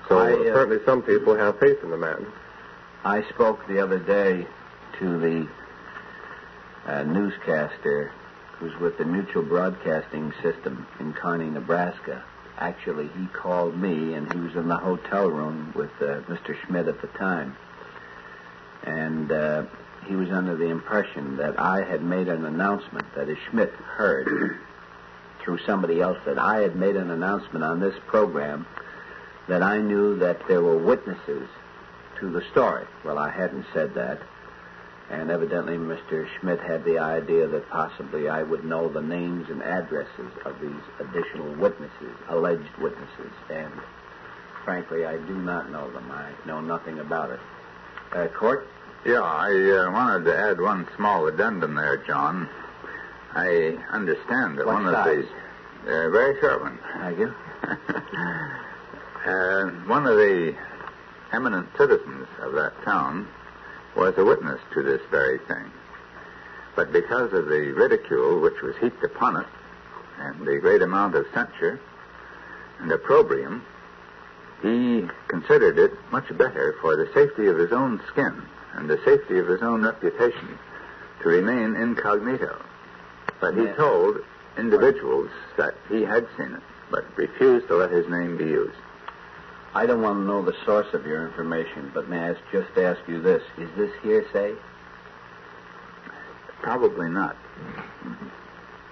So certainly some people have faith in the man. I spoke the other day to the newscaster who's with the Mutual Broadcasting System in Kearney, Nebraska. Actually, he called me, and he was in the hotel room with Mr. Schmidt at the time. And he was under the impression that I had made an announcement that, as Schmidt heard through somebody else, that I had made an announcement on this program that I knew that there were witnesses to the story. Well, I hadn't said that. And evidently Mr. Schmidt had the idea that possibly I would know the names and addresses of these additional witnesses, alleged witnesses. And frankly, I do not know them. I know nothing about it. Court? Yeah, I wanted to add one small addendum there, John. I understand that What one size? of the... very short one. Thank you. One of the eminent citizens of that town was a witness to this very thing. But because of the ridicule which was heaped upon it, and the great amount of censure and opprobrium, he considered it much better for the safety of his own skin and the safety of his own reputation to remain incognito. But he told individuals that he had seen it, but refused to let his name be used. I don't want to know the source of your information, but may I just ask you this. Is this hearsay? Probably not.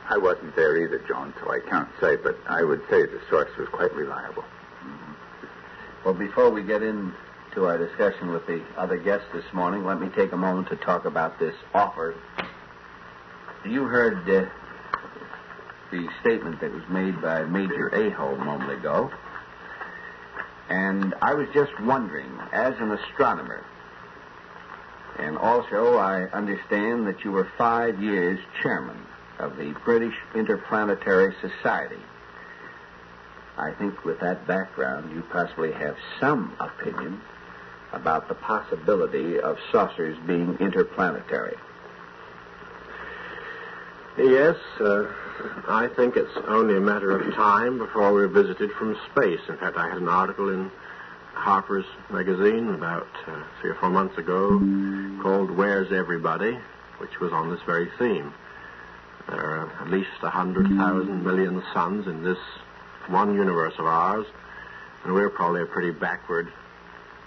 I wasn't there either, John, so I can't say, but I would say the source was quite reliable. Well, before we get into our discussion with the other guests this morning, let me take a moment to talk about this offer. You heard the statement that was made by Major Aho a moment ago. And I was just wondering, as an astronomer, and also I understand that you were 5 years chairman of the British Interplanetary Society. I think with that background, you possibly have some opinion about the possibility of saucers being interplanetary. Yes, I think it's only a matter of time before we're visited from space. In fact, I had an article in Harper's Magazine about 3 or 4 months ago called Where's Everybody, which was on this very theme. There are at least 100,000 million suns in this one universe of ours, and we're probably a pretty backward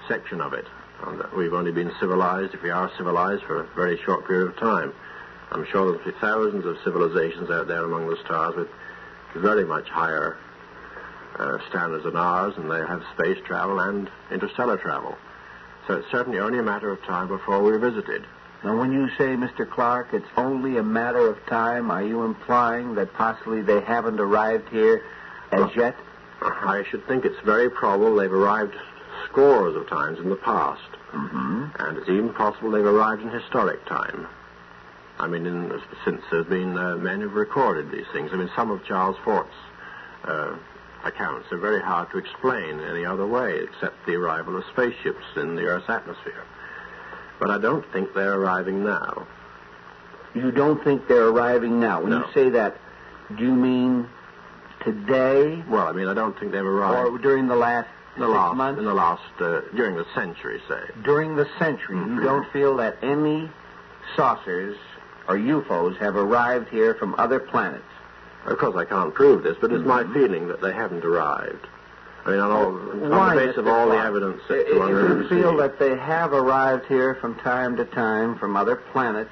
section of it. And we've only been civilized, if we are civilized, for a very short period of time. I'm sure there'll be thousands of civilizations out there among the stars with very much higher standards than ours, and they have space travel and interstellar travel. So it's certainly only a matter of time before we're visited. Now, when you say, Mr. Clark, it's only a matter of time, are you implying that possibly they haven't arrived here as yet? I should think it's very probable they've arrived scores of times in the past. Mm-hmm. And it's even possible they've arrived in historic time. I mean, since there's been men who've recorded these things. I mean, some of Charles Fort's accounts are very hard to explain any other way except the arrival of spaceships in the Earth's atmosphere. But I don't think they're arriving now. You don't think they're arriving now? When No. you say that, do you mean today? Well, I mean, I don't think they've arrived. Or during the last 6 months? In the last, during the century, say. During the century. You don't feel that any saucers or UFOs have arrived here from other planets? Of course, I can't prove this, but it's my feeling that they haven't arrived. I mean, on the basis of all the evidence that If you feel that they have arrived here from time to time from other planets,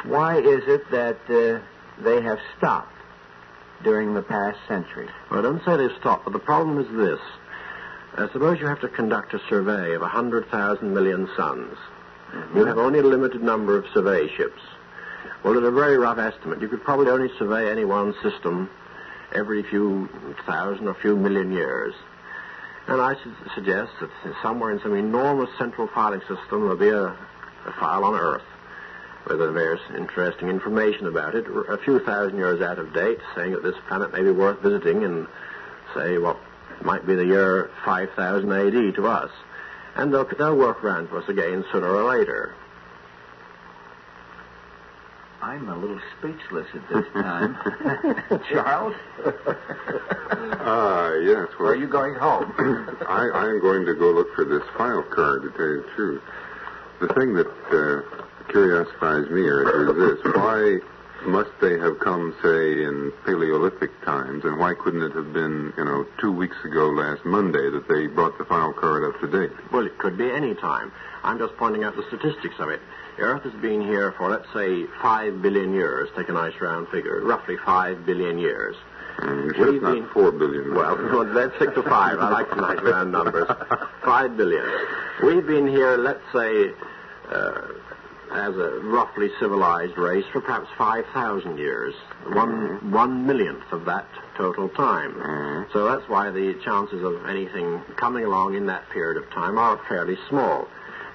why is it that they have stopped during the past century? Well, I don't say they've stopped, but the problem is this. Suppose you have to conduct a survey of 100,000 million suns. You have only a limited number of survey ships. Well, at a very rough estimate, you could probably only survey any one system every few thousand or few million years. And I suggest that somewhere in some enormous central filing system there'll be a file on Earth with various interesting information about it, a few thousand years out of date, saying that this planet may be worth visiting in, say, what might be the year 5000 AD to us. And they'll work around to us again sooner or later. I'm a little speechless at this time. Charles? Yes. Well, are you going home? I am going to go look for this file card, to tell you the truth. The thing that curiosifies me is this. Why must they have come, say, in Paleolithic times, and why couldn't it have been, 2 weeks ago last Monday that they brought the file card up to date? Well, it could be any time. I'm just pointing out the statistics of it. The Earth has been here for, let's say, 5 billion years. Take a nice round figure. Roughly 5 billion years. It's not 4 billion. Well, let's stick to 5. I like the nice round numbers. 5 billion. We've been here, let's say, as a roughly civilized race for perhaps 5,000 years. 1 millionth of that total time. So that's why the chances of anything coming along in that period of time are fairly small.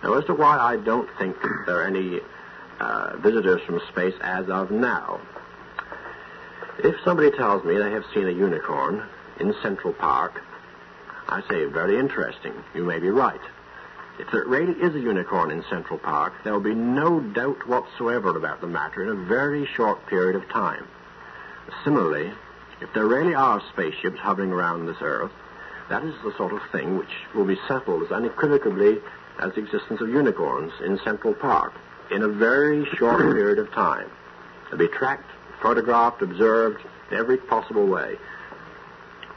Now, as to why I don't think there are any visitors from space as of now, if somebody tells me they have seen a unicorn in Central Park, I say, very interesting. You may be right. If there really is a unicorn in Central Park, there will be no doubt whatsoever about the matter in a very short period of time. Similarly, if there really are spaceships hovering around this Earth, that is the sort of thing which will be settled as unequivocally as the existence of unicorns in Central Park in a very short period of time. They'll be tracked, photographed, observed in every possible way.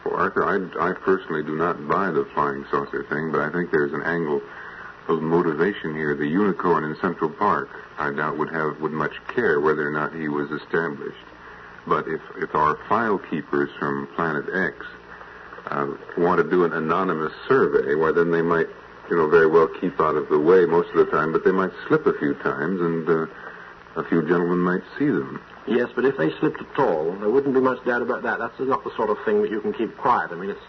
Well, Arthur, I personally do not buy the flying saucer thing, but I think there's an angle of motivation here. The unicorn in Central Park, I doubt would much care whether or not he was established. But if our file keepers from Planet X want to do an anonymous survey, why then they might, very well keep out of the way most of the time, but they might slip a few times, and a few gentlemen might see them. Yes, but if they slipped at all, there wouldn't be much doubt about that. That's not the sort of thing that you can keep quiet. I mean, it's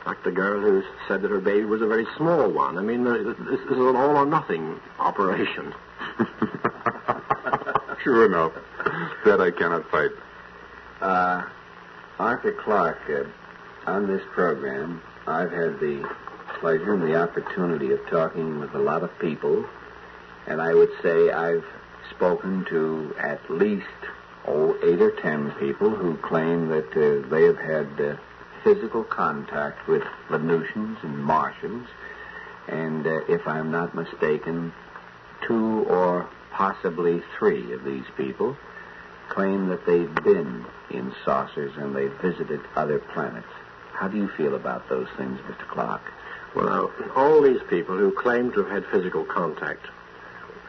like the girl who said that her baby was a very small one. I mean, this is an all-or-nothing operation. True enough. That I cannot fight. Arthur Clarke, on this program, I've had the pleasure and the opportunity of talking with a lot of people, and I would say I've spoken to at least 8 or 10 people who claim that they have had physical contact with Venusians and Martians, and if I'm not mistaken, 2 or possibly 3 of these people claim that they've been in saucers and they've visited other planets. How do you feel about those things, Mr. Clarke? Well, all these people who claim to have had physical contact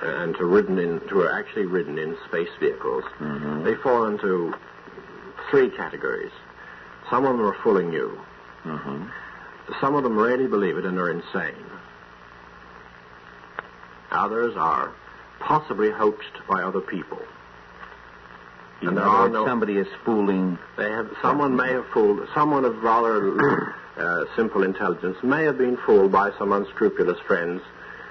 and to have actually ridden in space vehicles, they fall into 3 categories. Some of them are fooling you. Some of them really believe it and are insane. Others are possibly hoaxed by other people. And there are somebody is fooling. Someone may have fooled. Someone of rather simple intelligence may have been fooled by some unscrupulous friends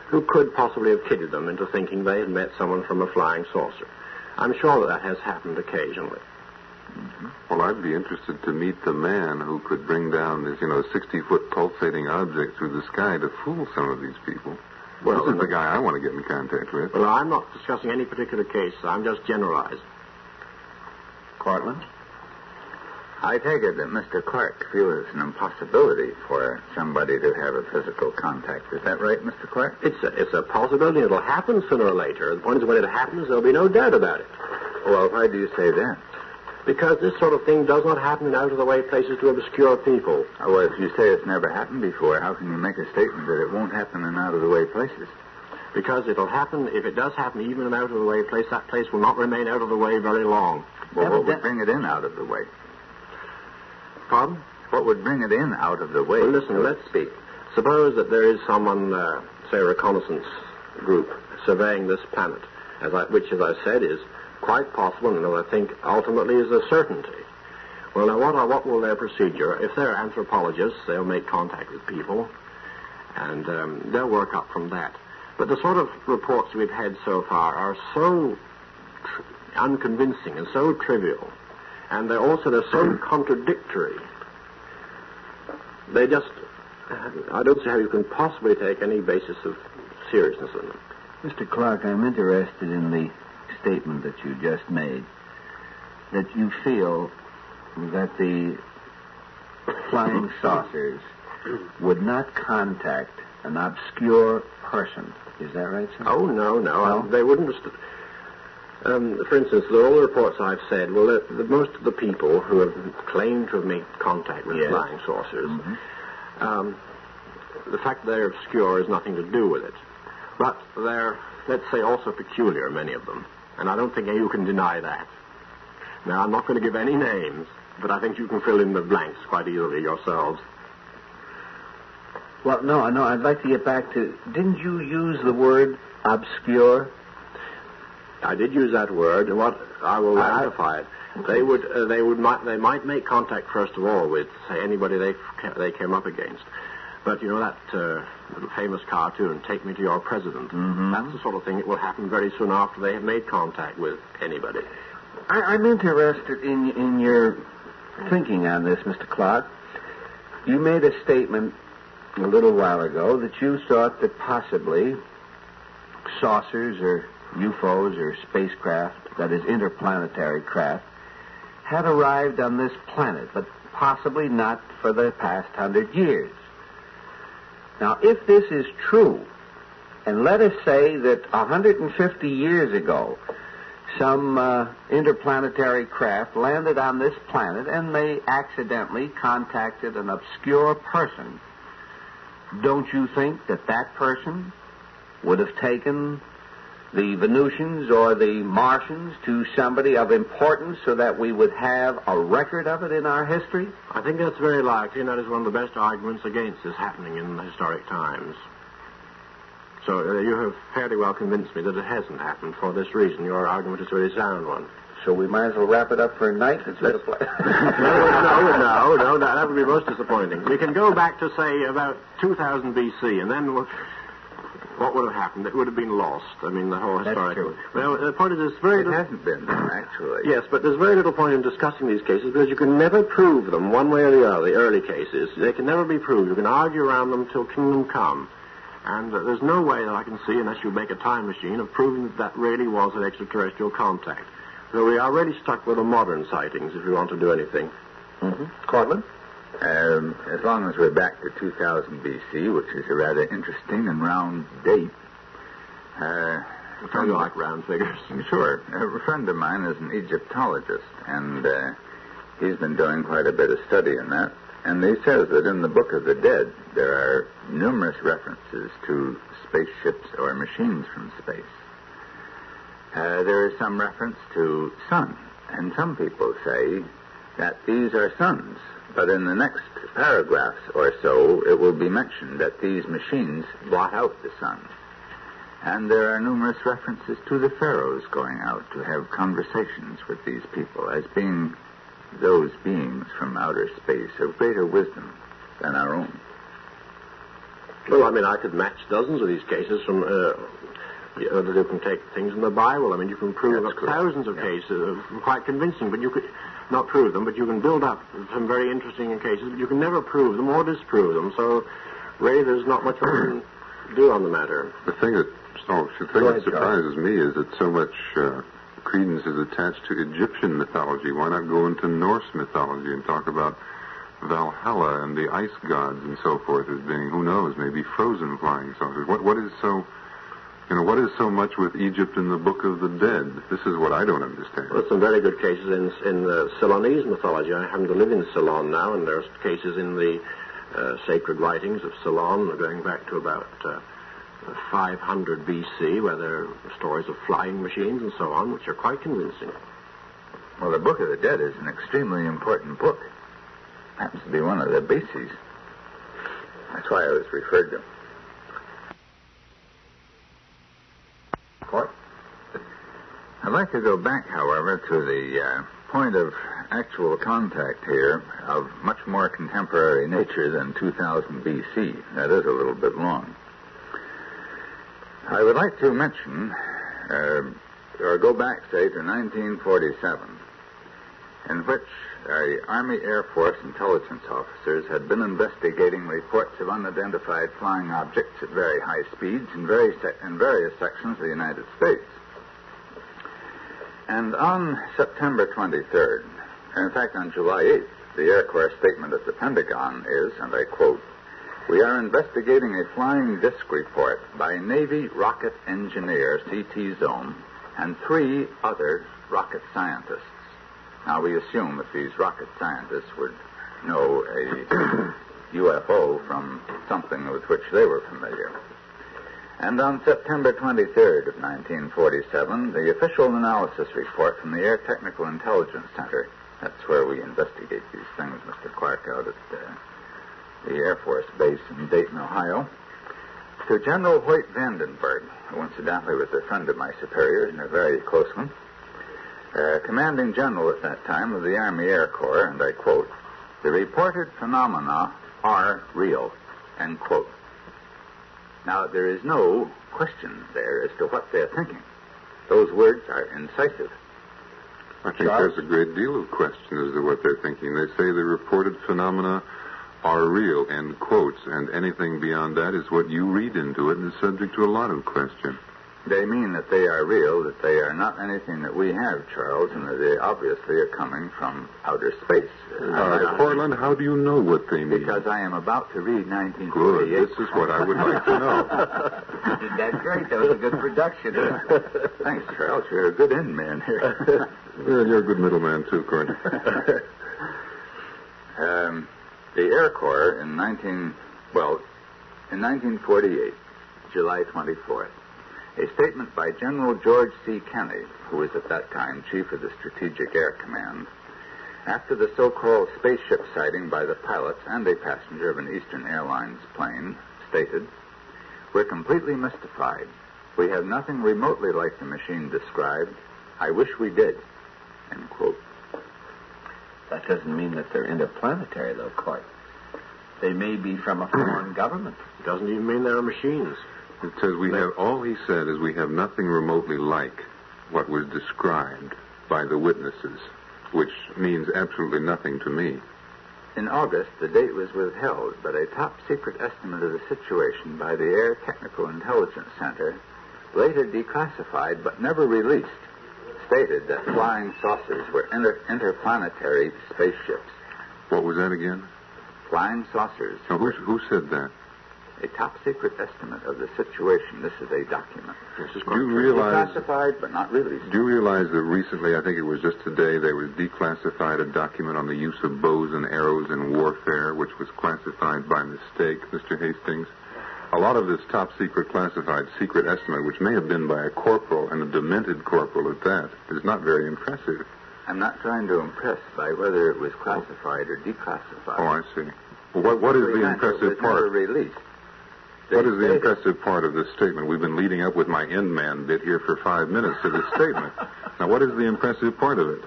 who could possibly have kidded them into thinking they had met someone from a flying saucer. I'm sure that has happened occasionally. Well, I'd be interested to meet the man who could bring down this, 60-foot pulsating object through the sky to fool some of these people. Well, this is the guy I want to get in contact with. Well, I'm not discussing any particular case. I'm just generalizing. Cortlandt? I take it that Mr. Clark feels it's an impossibility for somebody to have a physical contact. Is that right, Mr. Clark? It's a possibility. It'll happen sooner or later. The point is, when it happens, there'll be no doubt about it. Well, why do you say that? Because this sort of thing does not happen in out-of-the-way places to obscure people. Well, if you say it's never happened before, how can you make a statement that it won't happen in out-of-the-way places? Because it'll happen, if it does happen even in an out-of-the-way place, that place will not remain out of the way very long. Well, what would bring it in out of the way? Pardon? What would bring it in out of the way? Well, listen, let's speak. Suppose that there is someone, say a reconnaissance group, surveying this planet, which, as I said, is quite possible, and I think ultimately is a certainty. Well, now, what will their procedure? If they're anthropologists, they'll make contact with people, and they'll work up from that. But the sort of reports we've had so far are so unconvincing and so trivial, and they're so contradictory. I don't see how you can possibly take any basis of seriousness in them. Mr. Clark, I'm interested in the statement that you just made, that you feel that the flying saucers would not contact an obscure person. Is that right, sir? Oh, no. They wouldn't. For instance, all the reports I've said, well, most of the people who have claimed to have made contact with flying saucers, the fact that they're obscure has nothing to do with it. But they're, let's say, also peculiar, many of them. And I don't think you can deny that. Now, I'm not going to give any names, but I think you can fill in the blanks quite easily yourselves. Well, no, I'd like to get back to, didn't you use the word obscure? I did use that word, and what I will amplify it. They might make contact first of all with, say, anybody they came up against. But you know that little famous cartoon, "Take Me to Your President." Mm-hmm. That's the sort of thing that will happen very soon after they have made contact with anybody. I'm interested in your thinking on this, Mr. Clark. You made a statement a little while ago that you thought that possibly saucers or UFOs or spacecraft, that is interplanetary craft, had arrived on this planet, but possibly not for the past 100 years. Now, if this is true, and let us say that 150 years ago, some interplanetary craft landed on this planet and they accidentally contacted an obscure person, don't you think that that person would have taken the Venusians or the Martians to somebody of importance so that we would have a record of it in our history? I think that's very likely, and that is one of the best arguments against this happening in historic times. So you have fairly well convinced me that it hasn't happened for this reason. Your argument is a very sound one. So we might as well wrap it up for a night instead of play. No, that would be most disappointing. We can go back to, say, about 2000 B.C., and then what would have happened? It would have been lost. I mean, the whole historic... That's true. Well, the point is, it hasn't been, actually. Yes, but there's very little point in discussing these cases because you can never prove them one way or the other, the early cases. They can never be proved. You can argue around them till kingdom come. And there's no way that I can see, unless you make a time machine, of proving that really was an extraterrestrial contact. So we are really stuck with the modern sightings if we want to do anything. Mm-hmm. Cortland? As long as we're back to 2000 B.C., which is a rather interesting and round date. You like round figures? Sure. A friend of mine is an Egyptologist, and he's been doing quite a bit of study in that. And he says that in the Book of the Dead, there are numerous references to spaceships or machines from space. There is some reference to sun, and some people say that these are suns. But in the next paragraphs or so, it will be mentioned that these machines blot out the sun. And there are numerous references to the pharaohs going out to have conversations with these people as being those beings from outer space of greater wisdom than our own. Well, I mean, I could match dozens of these cases from... you can take things in the Bible. I mean, you can prove up thousands of cases, quite convincing, but you could not prove them, but you can build up some very interesting cases, but you can never prove them or disprove them. So, really, there's not much we can do on the matter. The thing that surprises me is that so much credence is attached to Egyptian mythology. Why not go into Norse mythology and talk about Valhalla and the ice gods and so forth as being, who knows, maybe frozen flying saucers? What is so much with Egypt in the Book of the Dead? This is what I don't understand. Well, some very good cases in Ceylonese mythology. I happen to live in Ceylon now, and there's cases in the sacred writings of Ceylon going back to about 500 B.C., where there are stories of flying machines and so on, which are quite convincing. Well, the Book of the Dead is an extremely important book. Happens to be one of the bases. That's why I was referred to. Court? I'd like to go back, however, to the point of actual contact here of much more contemporary nature than 2000 B.C. That is a little bit long. I would like to mention, or go back, say, to 1947, in which Army Air Force intelligence officers had been investigating reports of unidentified flying objects at very high speeds in various sections of the United States. And on September 23rd, in fact on July 8th, the Air Corps statement at the Pentagon is, and I quote, "We are investigating a flying disc report by Navy rocket engineer C.T. Zone and 3 other rocket scientists." Now, we assume that these rocket scientists would know a UFO from something with which they were familiar. And on September 23rd of 1947, the official analysis report from the Air Technical Intelligence Center, that's where we investigate these things, Mr. Clark, out at the Air Force Base in Dayton, Ohio, to General Hoyt Vandenberg, who incidentally was a friend of my superior and a very close one, commanding general at that time of the Army Air Corps, and I quote, "The reported phenomena are real," end quote. Now, there is no question there as to what they're thinking. Those words are incisive. I think there's a great deal of question as to what they're thinking. They say the reported phenomena are real, end quotes, and anything beyond that is what you read into it and is subject to a lot of question. They mean that they are real, that they are not anything that we have, Charles, and that they obviously are coming from outer space. Portland, how do you know what they mean? Because I am about to read 1948. Good. This is what I would like to know. You did that great. That was a good production. Thanks, Charles. You're a good end man here. You're a good middleman, too, Courtney. The Air Corps in 1948, July 24th, a statement by General George C. Kenney, who was at that time chief of the Strategic Air Command, after the so-called spaceship sighting by the pilots and a passenger of an Eastern Airlines plane, stated, "We're completely mystified. We have nothing remotely like the machine described. I wish we did," end quote. That doesn't mean that they're interplanetary, though, Clark. They may be from a foreign government. It doesn't even mean they're machines. It says all he said is we have nothing remotely like what was described by the witnesses, which means absolutely nothing to me. In August, the date was withheld, but a top-secret estimate of the situation by the Air Technical Intelligence Center, later declassified but never released, stated that flying saucers were interplanetary spaceships. What was that again? Flying saucers. Now, who said that? A top-secret estimate of the situation. This is a document. Do you realize... Declassified, but not released. Do you realize that recently, I think it was just today, they was declassified a document on the use of bows and arrows in warfare, which was classified by mistake, Mr. Hastings? A lot of this top-secret classified secret estimate, which may have been by a corporal, and a demented corporal at that, is not very impressive. I'm not trying to impress by whether it was classified or declassified. Oh, I see. Well, what is the impressive part? Never released. What is the impressive part of this statement? We've been leading up with my end man bit here for 5 minutes to this statement. Now, what is the impressive part of it?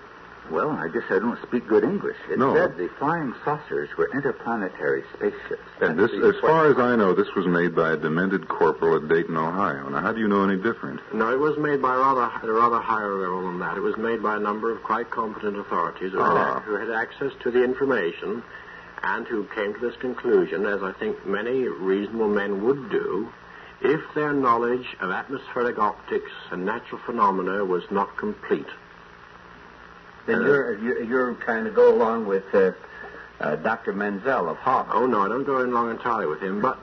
Well, I guess I don't speak good English. It said the flying saucers were interplanetary spaceships. And this, as far as I know, this was made by a demented corporal at Dayton, Ohio. Now, how do you know any different? No, it was made by a rather higher level than that. It was made by a number of quite competent authorities who had access to the information and who came to this conclusion, as I think many reasonable men would do, if their knowledge of atmospheric optics and natural phenomena was not complete. Then you're kind of go along with Dr. Menzel of Harvard. Oh, no, I don't go along entirely with him, but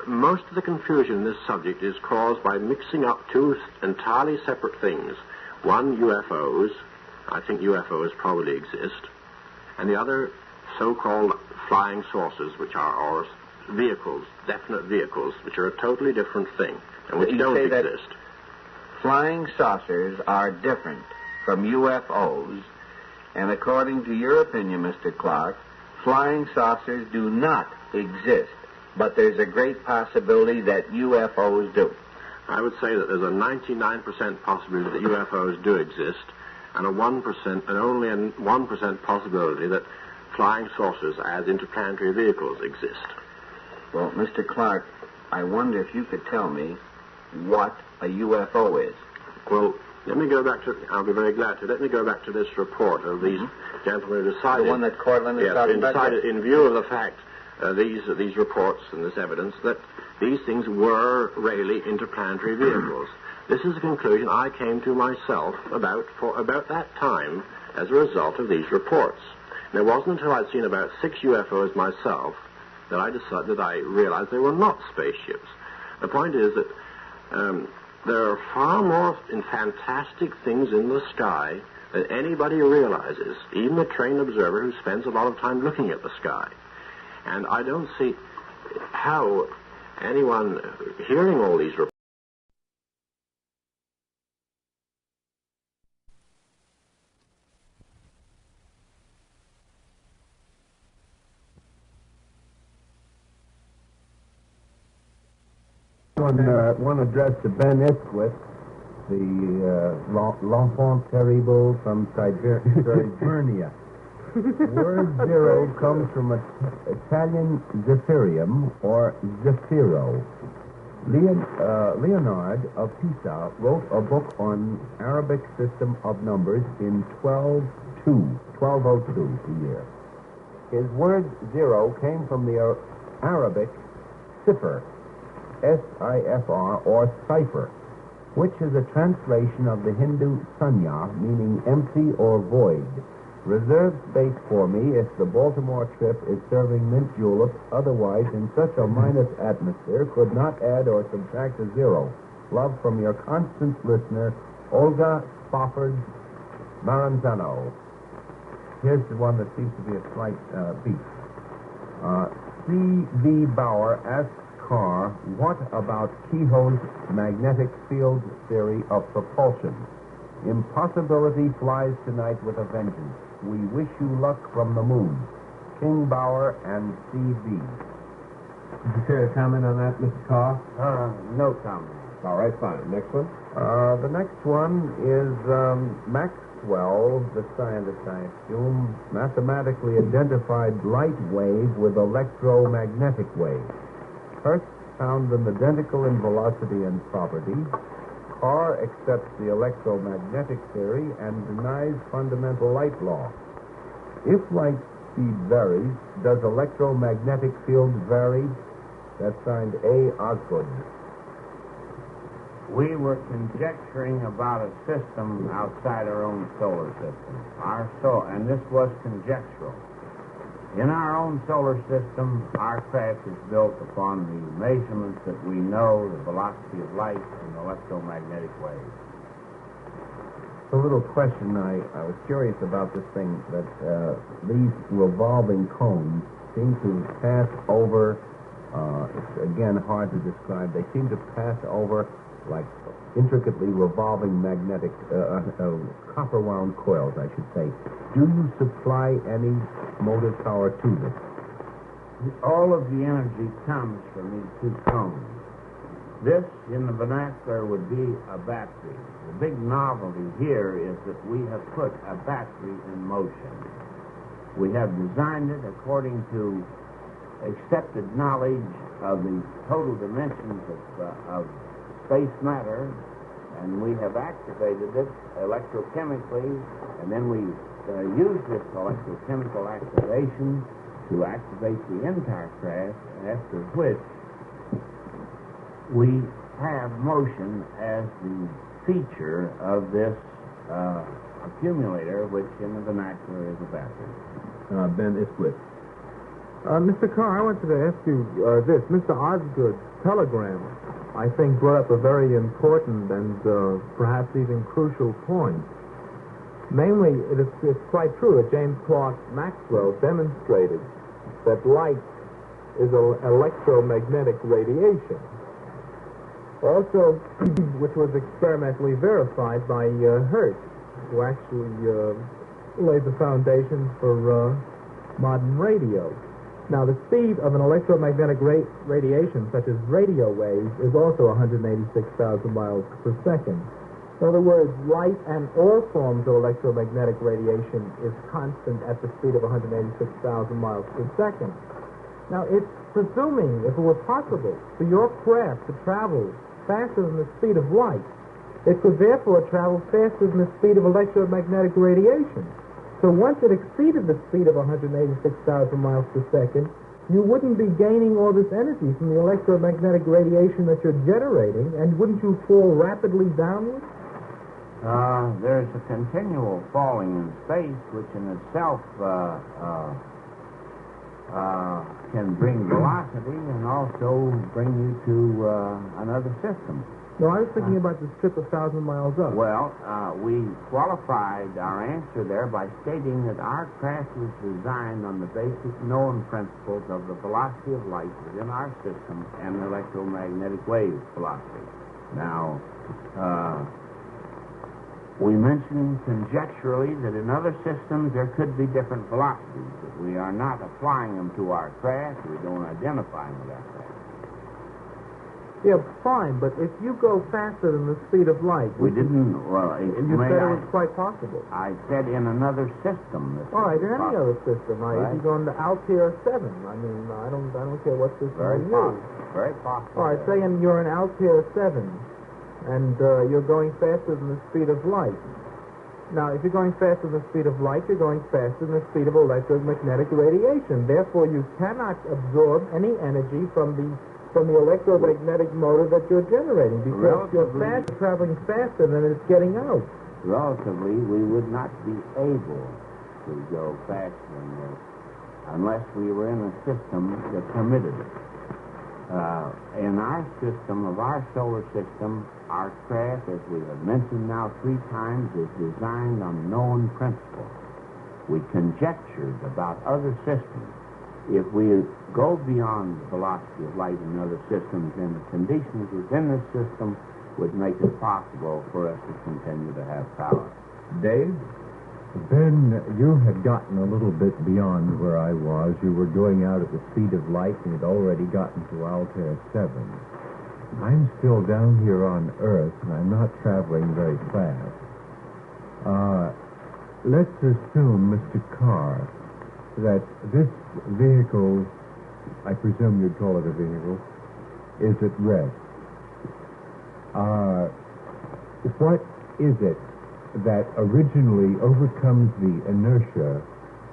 most of the confusion in this subject is caused by mixing up two entirely separate things. One, UFOs. I think UFOs probably exist. And the other, so-called flying saucers, which are or vehicles, definite vehicles, which are a totally different thing, and which don't exist. Flying saucers are different from UFOs, and according to your opinion, Mr. Clark, flying saucers do not exist, but there's a great possibility that UFOs do. I would say that there's a 99% possibility that UFOs do exist, and only a 1% possibility that flying saucers as interplanetary vehicles exist. Well, Mr. Clark, I wonder if you could tell me what a UFO is. Well, let me go back to, I'll be very glad to, let me go back to this report of these gentlemen who decided... The one that Cortland is talking about? Decided, in view of the fact, these reports and this evidence, that these things were really interplanetary vehicles. This is a conclusion I came to myself about that time as a result of these reports. And it wasn't until I'd seen about 6 UFOs myself that I realized they were not spaceships. The point is that there are far more fantastic things in the sky than anybody realizes, even a trained observer who spends a lot of time looking at the sky. And I don't see how anyone hearing all these reports one addressed to Ben Isquith, the l'enfant terrible from Siberia. Word zero comes from Italian zephyrium or zephyro. Leonard of Pisa wrote a book on Arabic system of numbers in 1202 the year. His word zero came from the Arabic cipher, S-I-F-R, or cipher, which is a translation of the Hindu sanya, meaning empty or void. Reserve space for me if the Baltimore trip is serving mint juleps, otherwise in such a minus atmosphere could not add or subtract a zero. Love from your constant listener, Olga Spofford Maranzano. Here's the one that seems to be a slight beat. C.V. Bauer asks Carr, what about Kehoe's magnetic field theory of propulsion? Impossibility flies tonight with a vengeance. We wish you luck from the moon. King Bauer and C.V. Did you care to comment on that, Mr. Carr? No comment. All right, fine. Next one? The next one is Maxwell, the scientist, I assume, mathematically identified light wave with electromagnetic wave. First found them identical in velocity and property. Carr accepts the electromagnetic theory and denies fundamental light law. If light speed varies, does electromagnetic field vary? That's signed A. Osgood. We were conjecturing about a system outside our own solar system. And this was conjectural. In our own solar system, our craft is built upon the measurements that we know, the velocity of light and electromagnetic waves. A little question, I was curious about this thing, that these revolving cones seem to pass over, it's again hard to describe, they seem to pass over like intricately revolving magnetic, copper wound coils, I should say. Do you supply any motive power to them? All of the energy comes from these two cones. This, in the vernacular, would be a battery. The big novelty here is that we have put a battery in motion. We have designed it according to accepted knowledge of the total dimensions of space matter, and we have activated it electrochemically, and then we use this electrochemical activation to activate the entire craft, after which We have motion as the feature of this accumulator, which in the vernacular is a battery. Ben Isquith. Mr. Carr, I wanted to ask you this. Mr. Osgood's telegram, I think, brought up a very important and perhaps even crucial point. Namely, it's quite true that James Clerk Maxwell demonstrated that light is electromagnetic radiation. Also, which was experimentally verified by Hertz, who actually laid the foundation for modern radio. Now, the speed of an electromagnetic radiation, such as radio waves, is also 186,000 miles per second. In other words, light and all forms of electromagnetic radiation is constant at the speed of 186,000 miles per second. Now, it's presuming, if it were possible, for your craft to travel faster than the speed of light, it could therefore travel faster than the speed of electromagnetic radiation. So once it exceeded the speed of 186,000 miles per second, you wouldn't be gaining all this energy from the electromagnetic radiation that you're generating, and wouldn't you fall rapidly downward? There's a continual falling in space, which in itself can bring velocity and also bring you to another system. No, I was thinking about this trip 1,000 miles up. Well, we qualified our answer there by stating that our craft was designed on the basic known principles of the velocity of light within our system and electromagnetic wave velocity. Now, we mentioned conjecturally that in other systems there could be different velocities, but we are not applying them to our craft. We don't identify them with our craft. Yeah, fine, but if you go faster than the speed of light... We didn't... Well, you said it was quite possible. I said in another system. All right, in any other system. Right. If you go into Altair 7, I mean, I don't care what system you use. Very possible. All right, say you're in Altair 7, and you're going faster than the speed of light. Now, if you're going faster than the speed of light, you're going faster than the speed of electromagnetic radiation. Therefore, you cannot absorb any energy from the electromagnetic motor that you're generating, because you're traveling faster than it's getting out. Relatively, we would not be able to go faster than this unless we were in a system that permitted it. In our system, of our solar system, our craft, as we have mentioned now 3 times, is designed on known principles. We conjectured about other systems. If we go beyond the velocity of light in other systems, then the conditions within this system would make it possible for us to continue to have power. Dave? Ben, you had gotten a little bit beyond where I was. You were going out at the speed of light and had already gotten to Altair 7. I'm still down here on Earth, and I'm not traveling very fast. Let's assume, Mr. Carr, that this vehicle, I presume you'd call it a vehicle, is at rest. What is it that originally overcomes the inertia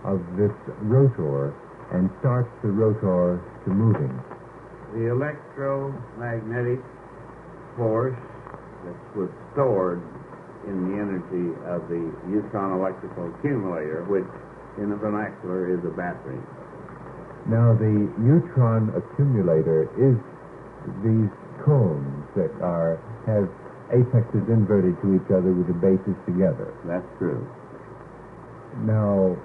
of this rotor and starts the rotor to moving? The electromagnetic force that was stored in the energy of the neutron electrical accumulator, which in the vernacular is a battery. Now, the neutron accumulator is these cones that have apexes inverted to each other with the bases together. That's true. Now,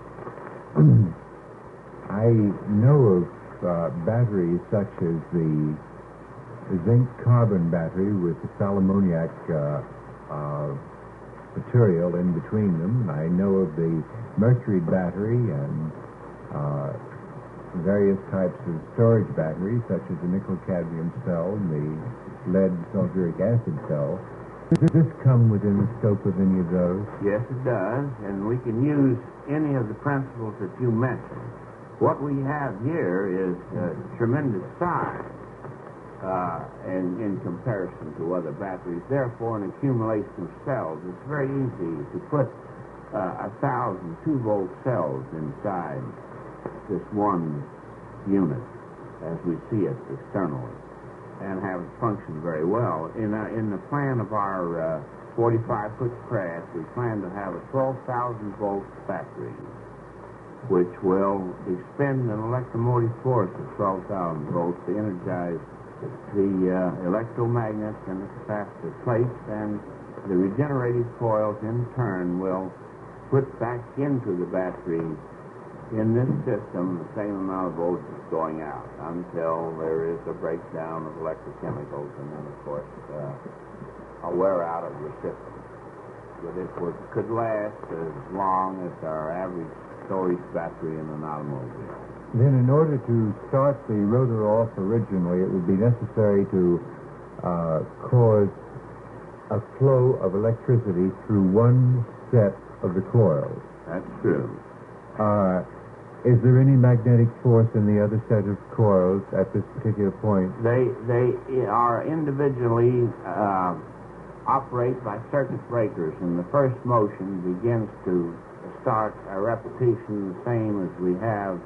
I know of batteries such as the zinc-carbon battery with the sal ammoniac material in between them. I know of the mercury battery and various types of storage batteries, such as the nickel-cadmium cell and the lead sulfuric acid cell. Does this come within the scope of any of those? Yes, it does, and we can use any of the principles that you mentioned. What we have here is tremendous size in comparison to other batteries. Therefore, an accumulation of cells, it's very easy to put 1,000 2-volt cells inside this one unit as we see it externally. and have it function very well. In the plan of our 45-foot craft, we plan to have a 12,000-volt battery, which will expend an electromotive force of 12,000 volts to energize the electromagnets and the capacitor plates, and the regenerated coils in turn will put back into the battery in this system the same amount of voltage going out until there is a breakdown of electrochemicals and then, of course, a wear out of your system. But it could last as long as our average storage battery in an automobile. Then in order to start the rotor off originally, it would be necessary to cause a flow of electricity through one set of the coils. That's true. Is there any magnetic force in the other set of coils at this particular point? They are individually operate by circuit breakers, and the first motion begins to start a repetition the same as we have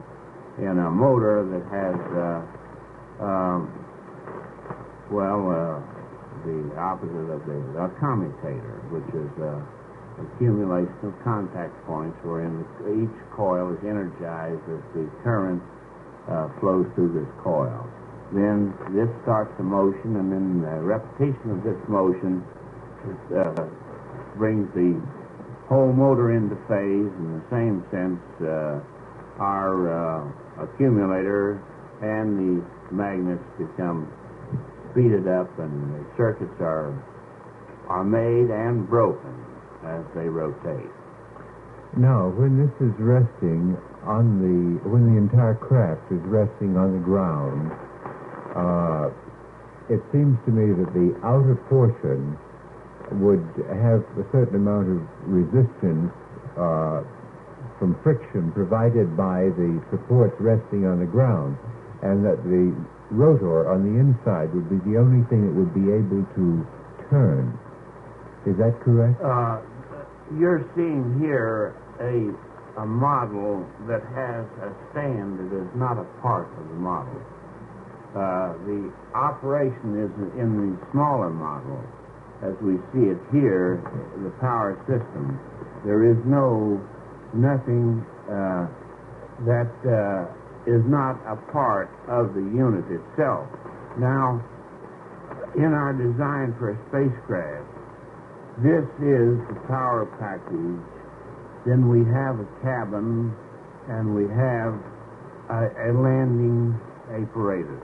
in a motor that has, the opposite of the commutator, which is accumulation of contact points wherein each coil is energized as the current flows through this coil. Then this starts the motion, and then the repetition of this motion brings the whole motor into phase. In the same sense, our accumulator and the magnets become speeded up, and the circuits are made and broken as they rotate. Now, when this is resting on when the entire craft is resting on the ground, it seems to me that the outer portion would have a certain amount of resistance from friction provided by the supports resting on the ground, and that the rotor on the inside would be the only thing that would be able to turn. Is that correct? You're seeing here a model that has a stand that is not a part of the model. The operation is in the smaller model. As we see it here, the power system, there is nothing that is not a part of the unit itself. Now, in our design for a spacecraft, this is the power package. Then we have a cabin, and we have a landing apparatus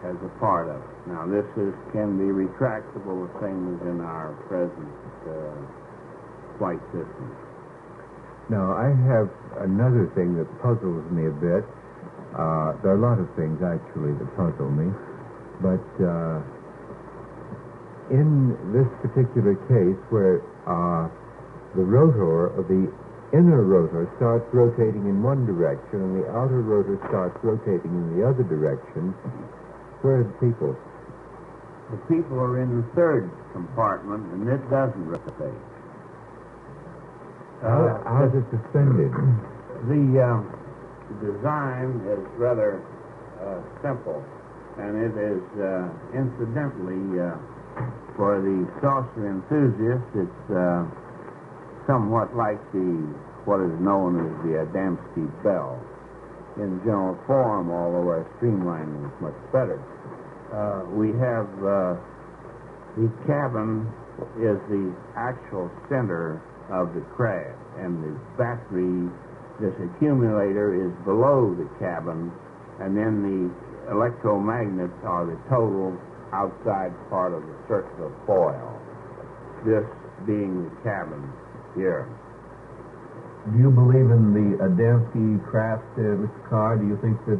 as a part of it. Now, this can be retractable, the same as in our present flight system. Now, I have another thing that puzzles me a bit. There are a lot of things, actually, that puzzle me. But in this particular case, where the rotor, the inner rotor, starts rotating in one direction and the outer rotor starts rotating in the other direction, where are the people? The people are in the third compartment, and it doesn't rotate. How is it suspended? The design is rather simple, and it is incidentally for the saucer enthusiast, it's somewhat like what is known as the Adamski bell in general form, although our streamlining is much better. We have the cabin is the actual center of the craft, and the battery, this accumulator, is below the cabin, and then the electromagnets are the total outside part of the circular coil, this being the cabin here. Do you believe in the Adamski craft, Mr. Carr? Do you think that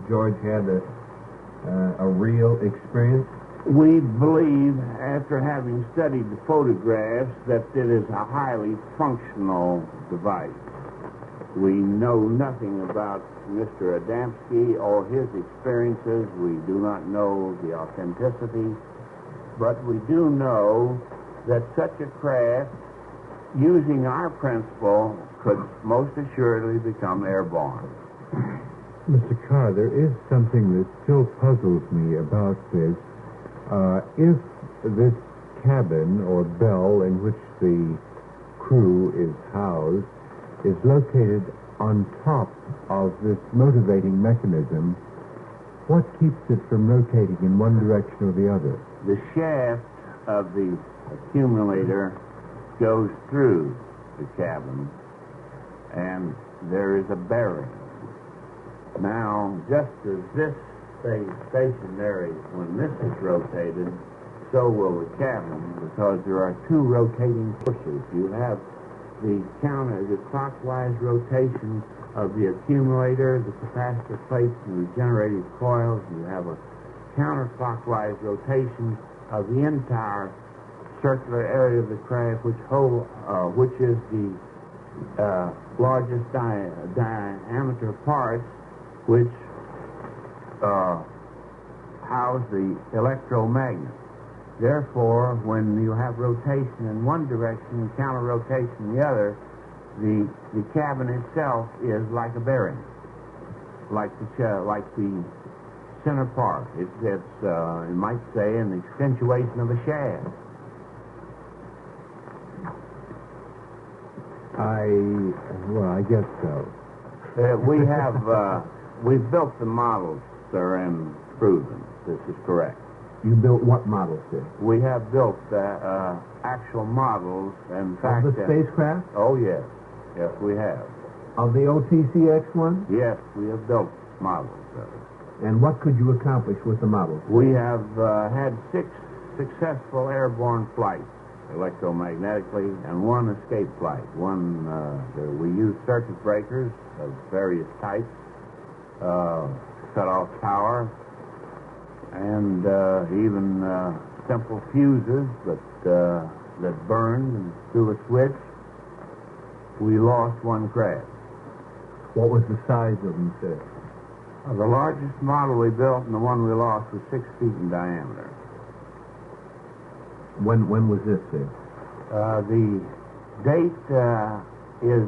George had a real experience? We believe, after having studied the photographs, that it is a highly functional device. We know nothing about Mr. Adamski or his experiences. We do not know the authenticity, but we do know that such a craft, using our principle, could most assuredly become airborne. Mr. Carr, there is something that still puzzles me about this. If this cabin or bell in which the crew is housed is located on top of this motivating mechanism, what keeps it from rotating in one direction or the other? The shaft of the accumulator goes through the cabin, and there is a bearing. Now, just as this stays stationary when this is rotated, so will the cabin, because there are two rotating forces. You have the clockwise rotation of the accumulator, the capacitor plates, and the generating coils. You have a counterclockwise rotation of the entire circular area of the craft, which is the largest diameter parts, which house the electromagnet. Therefore, when you have rotation in one direction and counter-rotation in the other, the cabin itself is like a bearing, like the center part. It's you might say, an accentuation of a shaft. I guess so. We've built the models, sir, and proved them. This is correct. You built what models, sir? We have built actual models, and in fact... Of the spacecraft? Oh, yes. Yes, we have. Of the OTCX-1? Yes, we have built models of it. And what could you accomplish with the models? We have had 6 successful airborne flights, electromagnetically, and 1 escape flight. We used circuit breakers of various types, cut off power, and even simple fuses that burned and through a switch. We lost 1 craft. What was the size of them, sir? The largest model we built and the one we lost was 6 feet in diameter. When was this, sir? The date is...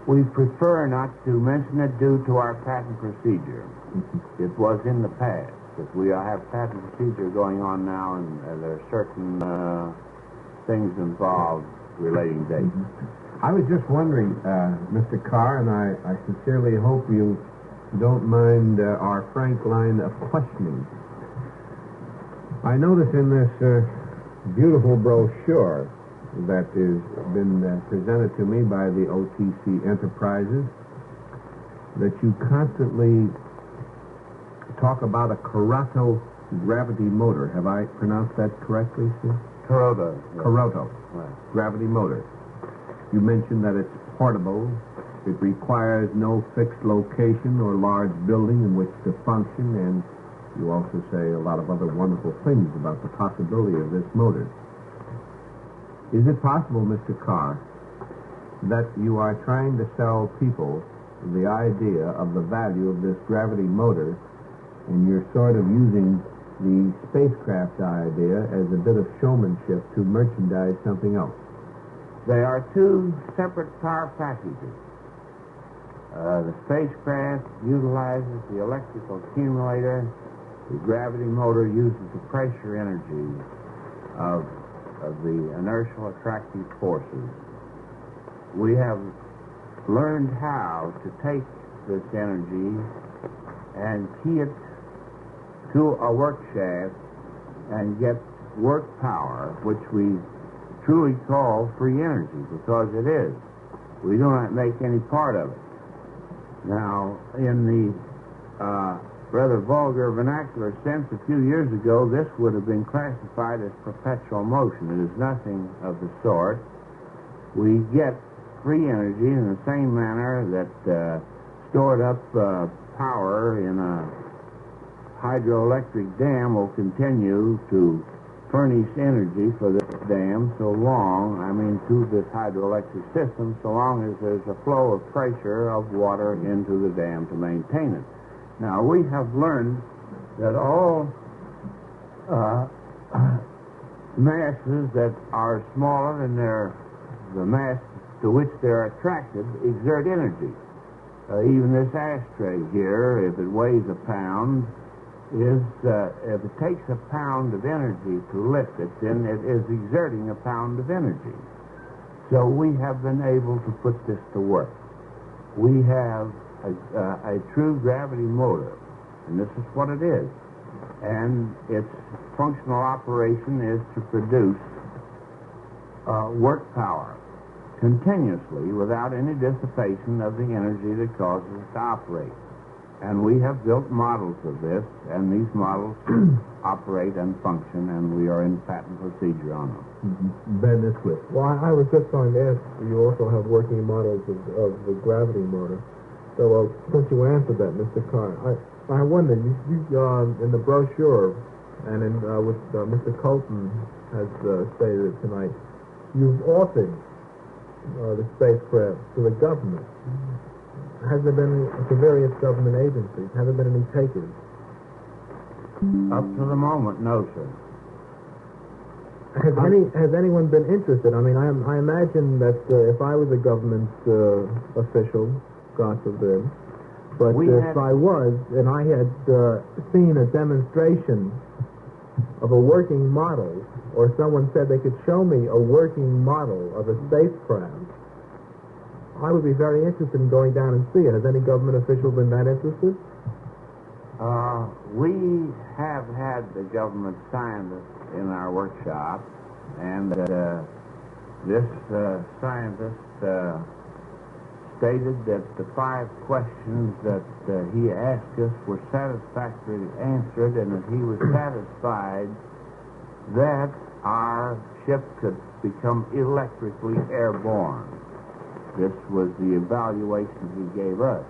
we prefer not to mention it due to our patent procedure. It was in the past, but we have patent procedure going on now, and there are certain things involved relating dates. I was just wondering, Mr. Carr, and I sincerely hope you don't mind our frank line of questioning. I notice in this beautiful brochure that has been presented to me by the OTC Enterprises that you constantly talk about a Corotto gravity motor. Have I pronounced that correctly, sir? Corotto. Yes. Corotto. Right. Gravity motor. You mentioned that it's portable. It requires no fixed location or large building in which to function, and you also say a lot of other wonderful things about the possibility of this motor. Is it possible, Mr. Carr, that you are trying to sell people the idea of the value of this gravity motor, and you're sort of using the spacecraft idea as a bit of showmanship to merchandise something else? They are 2 separate power packages. The spacecraft utilizes the electrical accumulator. The gravity motor uses the pressure energy of the inertial attractive forces. We have learned how to take this energy and key it to a work shaft and get work power, which we truly call free energy, because it is. We do not make any part of it. Now, in the rather vulgar vernacular sense, a few years ago, this would have been classified as perpetual motion. It is nothing of the sort. We get free energy in the same manner that stored up power in a hydroelectric dam will continue to furnish energy for this dam to this hydroelectric system, so long as there's a flow of pressure of water into the dam to maintain it. Now, we have learned that all masses that are smaller than the mass to which they're attracted exert energy. Even this ashtray here, if it weighs a pound, if it takes a pound of energy to lift it, then it is exerting a pound of energy. So we have been able to put this to work. We have a true gravity motor, and this is what it is. And its functional operation is to produce work power continuously without any dissipation of the energy that causes it to operate. And we have built models of this, and these models operate and function, and we are in patent procedure on them. Ben Isquith. Well, I was just going to ask, you also have working models of the gravity motor. So since you answered that, Mr. Carr, I wonder, you in the brochure, and in with Mr. Colton has stated tonight, you've authored the spacecraft to the government. Has there been, to various government agencies, have there been any takers? Up to the moment, no, sir. Has anyone been interested? I mean, I imagine that if I was a government official, God forbid, but if I was, and I had seen a demonstration of a working model, or someone said they could show me a working model of a spacecraft, I would be very interested in going down and see it. Has any government official been that interested? We have had the government scientist in our workshop, and this scientist stated that the 5 questions that he asked us were satisfactorily answered, and that he was satisfied that our ship could become electrically airborne. This was the evaluation he gave us.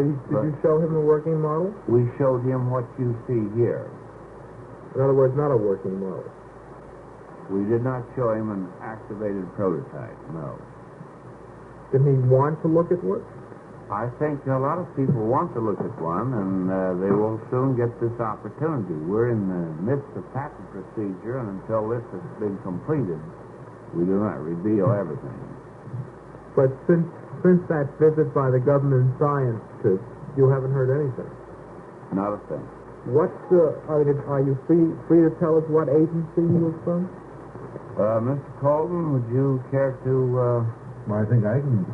Did you show him a working model? We showed him what you see here. In other words, not a working model. We did not show him an activated prototype, no. Did he want to look at one? I think a lot of people want to look at one, and they will soon get this opportunity. We're in the midst of patent procedure, and until this has been completed, we do not reveal everything. But since that visit by the government scientists, you haven't heard anything? Not a thing. What, are you free to tell us what agency he was from? Mr. Colton, would you care to... Well, I think I can...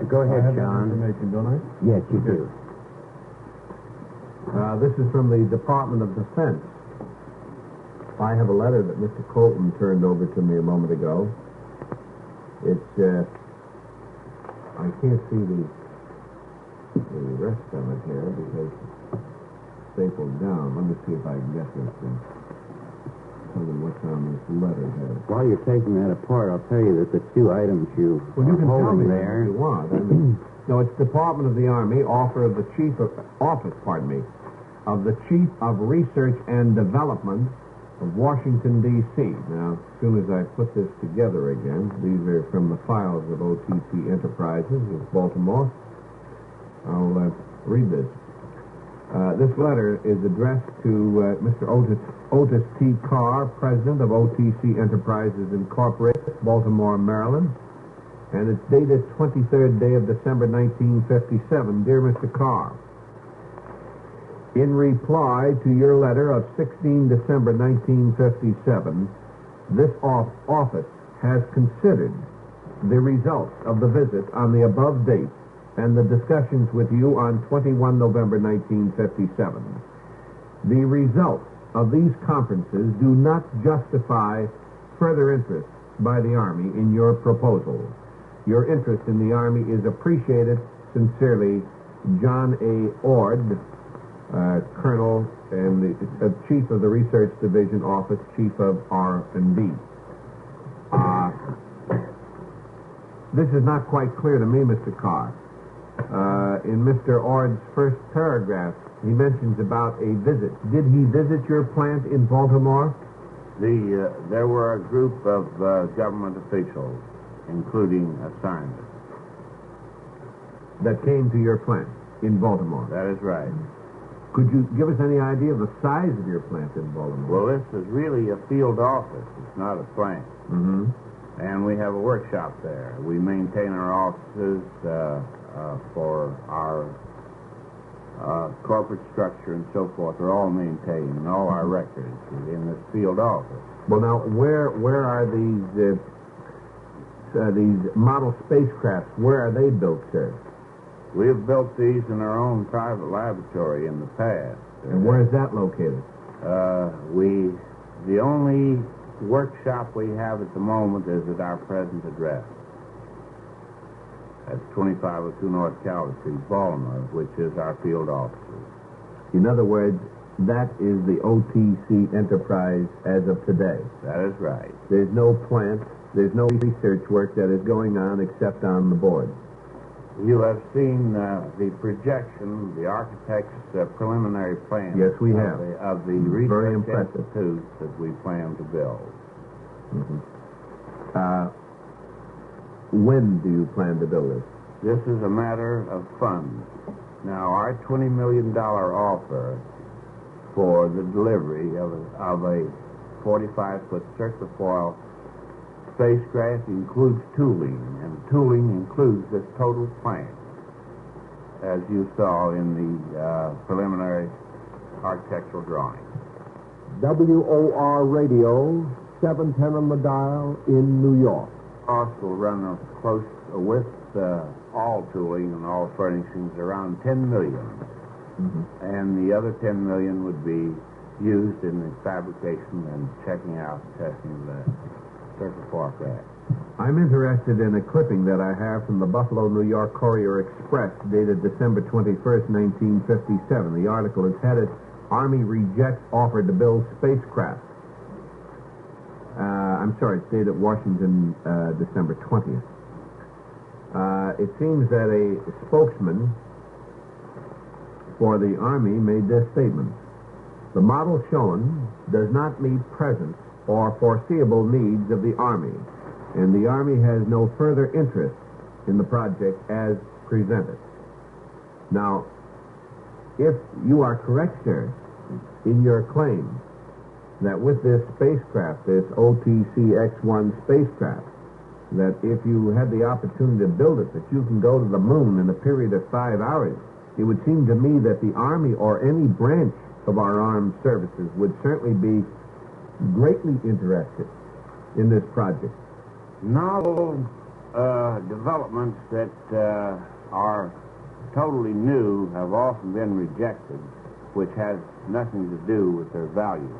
Go ahead, I have John. That information, don't I? Yes, you do. This is from the Department of Defense. I have a letter that Mr. Colton turned over to me a moment ago. It's, I can't see the rest of it here because it's stapled down. Let me see if I can get this and tell you what's on this letter here. While you're taking that apart, I'll tell you that the 2 items you Well, you can tell me there... if you want. I mean, no, it's Department of the Army, office of the Chief of Research and Development of Washington, D.C. Now, as soon as I put this together again, these are from the files of OTC Enterprises of Baltimore. I'll read this. This letter is addressed to Mr. Otis T. Carr, President of OTC Enterprises Incorporated, Baltimore, Maryland, and it's dated 23rd day of December, 1957. Dear Mr. Carr, in reply to your letter of 16 December 1957, this office has considered the results of the visit on the above date and the discussions with you on 21 November 1957. The results of these conferences do not justify further interest by the Army in your proposal. Your interest in the Army is appreciated. Sincerely, John A. Ord, Colonel and the Chief of the Research Division Office, Chief of R&D. This is not quite clear to me, Mr. Carr. In Mr. Ord's first paragraph, he mentions about a visit. Did he visit your plant in Baltimore? There were a group of government officials, including a scientist, that came to your plant in Baltimore. That is right. Could you give us any idea of the size of your plant in Baltimore? Well, this is really a field office. It's not a plant. Mm-hmm. And we have a workshop there. We maintain our offices for our corporate structure and so forth are all maintained, and all our records are in this field office. Well, now, where are these model spacecrafts? Where are they built, sir? We have built these in our own private laboratory in the past. And where is that located? The only workshop we have at the moment is at our present address. That's 2502 North Calvert Street, Baltimore, which is our field offices. In other words, that is the OTC enterprise as of today. That is right. There's no plant, there's no research work that is going on except on the board. You have seen the projection, the architect's preliminary plan. Yes, we have. Of the research institutes that we plan to build. When do you plan to build it? This is a matter of funds. Now, our $20 million offer for the delivery of a 45-foot circular foil spacecraft includes tooling, and tooling includes this total plant, as you saw in the preliminary architectural drawing. WOR Radio, 710 on the dial in New York. Cost will run close with all tooling and all furnishings around $10 million. And the other $10 million would be used in the fabrication and checking out and testing of the circular foil craft. I'm interested in a clipping that I have from the Buffalo, New York Courier Express dated December 21st, 1957. The article is headed, Army Rejects Offer to Build Spacecraft. I'm sorry, it's dated Washington, December 20th. It seems that a spokesman for the Army made this statement. The model shown does not meet present or foreseeable needs of the Army, and the Army has no further interest in the project as presented. Now, if you are correct, sir, in your claim that with this spacecraft, this OTC-X1 spacecraft, that if you had the opportunity to build it, that you can go to the moon in a period of 5 hours, it would seem to me that the Army or any branch of our armed services would certainly be greatly interested in this project. Novel developments that are totally new have often been rejected, which has nothing to do with their value.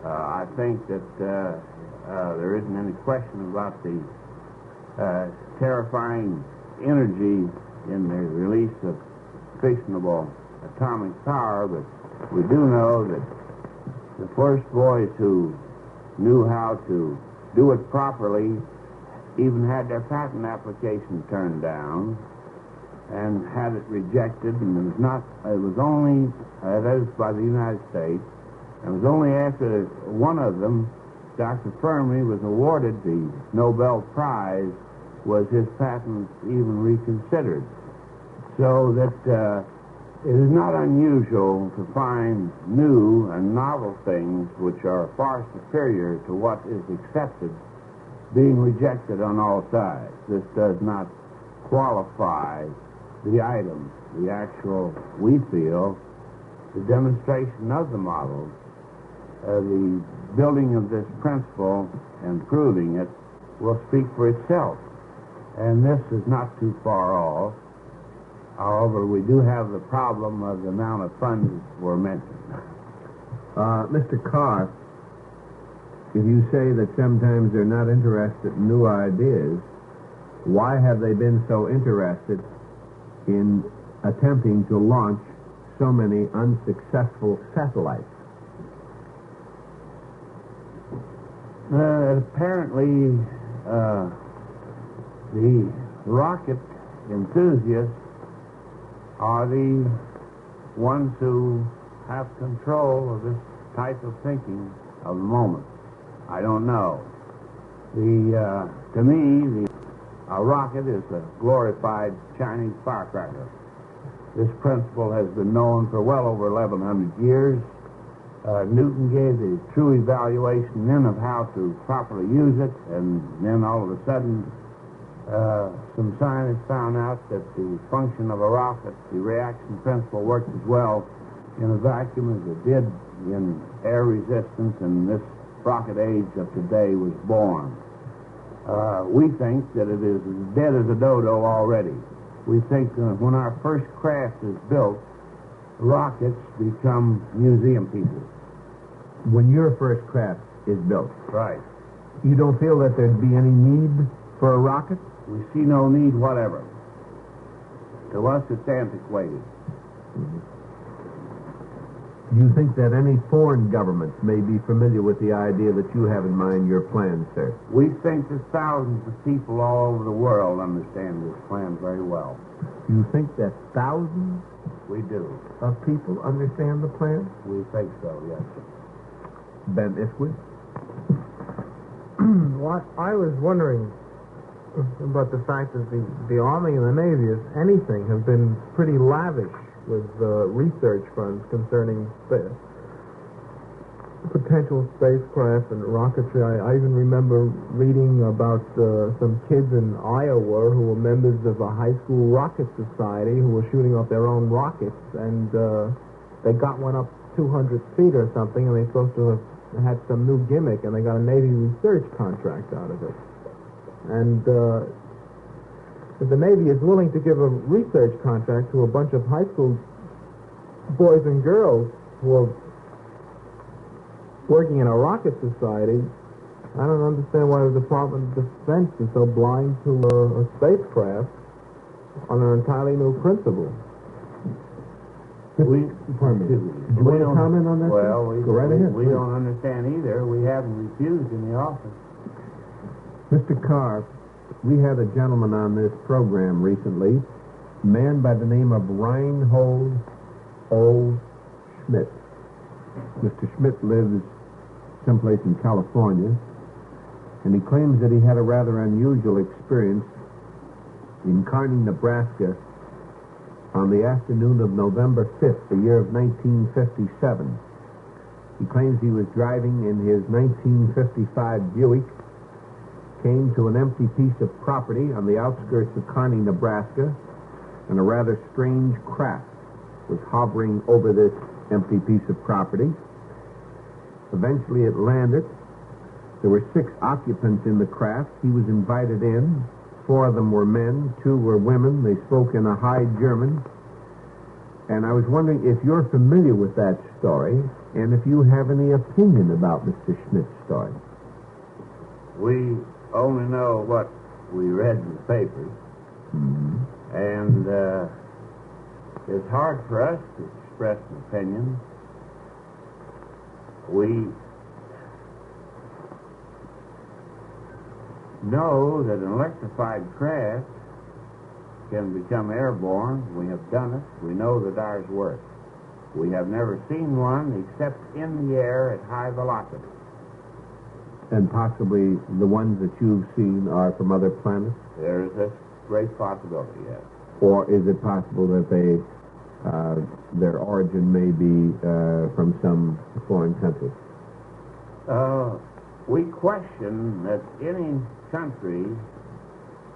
I think that there isn't any question about the terrifying energy in the release of fissionable atomic power, but we do know that the first boys who knew how to do it properly even had their patent application turned down and had it rejected, and it was only, that is by the United States, and it was only after one of them, Dr. Fermi, was awarded the Nobel Prize, was his patent even reconsidered. So that it is not unusual to find new and novel things which are far superior to what is accepted being rejected on all sides. This does not qualify the item, the actual, we feel, the demonstration of the models, the building of this principle and proving it will speak for itself. And this is not too far off. However, we do have the problem of the amount of funds were mentioned. Mr. Carr, if you say that sometimes they're not interested in new ideas, why have they been so interested in attempting to launch so many unsuccessful satellites? Apparently, the rocket enthusiasts are the ones who have control of this type of thinking of the moment. I don't know. To me, a rocket is a glorified Chinese firecracker. This principle has been known for well over 1,100 years, Newton gave the true evaluation then of how to properly use it, and then all of a sudden some scientists found out that the function of a rocket, the reaction principle, worked as well in a vacuum as it did in air resistance, and this rocket age of today was born. We think that it is as dead as a dodo already. We think when our first craft is built, rockets become museum pieces. When your first craft is built, Right. you don't feel that there'd be any need for a rocket? We see no need whatever. To us, it's antiquated. Do you think that any foreign governments may be familiar with the idea that you have in mind, your plan, sir? We think that thousands of people all over the world understand this plan very well. You think that thousands We do. of people understand the plan? We think so, yes. Ben Isquith? What I was wondering about the fact that the Army and the Navy, if anything, have been pretty lavish with research funds concerning potential spacecraft and rocketry. I even remember reading about some kids in Iowa who were members of a high school rocket society who were shooting off their own rockets, and they got one up 200 feet or something, and they're supposed to have had some new gimmick, and they got a Navy research contract out of it. And if the Navy is willing to give a research contract to a bunch of high school boys and girls who are working in a rocket society, I don't understand why the Department of Defense is so blind to a spacecraft on an entirely new principle. Pardon me. Do you want to comment on that? Well, Go right ahead. we don't understand either. We haven't refused in the office. Mr. Carr, we had a gentleman on this program recently, a man by the name of Reinhold O. Schmidt. Mr. Schmidt lives someplace in California, and he claims that he had a rather unusual experience in Kearney, Nebraska, on the afternoon of November 5th, the year of 1957. He claims he was driving in his 1955 Buick, came to an empty piece of property on the outskirts of Kearney, Nebraska, and a rather strange craft was hovering over this empty piece of property. Eventually it landed. There were 6 occupants in the craft. He was invited in. 4 of them were men, 2 were women. They spoke in a high German. And I was wondering if you're familiar with that story, and if you have any opinion about Mr. Schmidt's story. We only know what we read in the papers, and it's hard for us to express an opinion. We know that an electrified craft can become airborne. We have done it. We know that ours works. We have never seen one except in the air at high velocity. And possibly the ones that you've seen are from other planets? There is a great possibility, yes. Or is it possible that their origin may be from some foreign country? We question that any country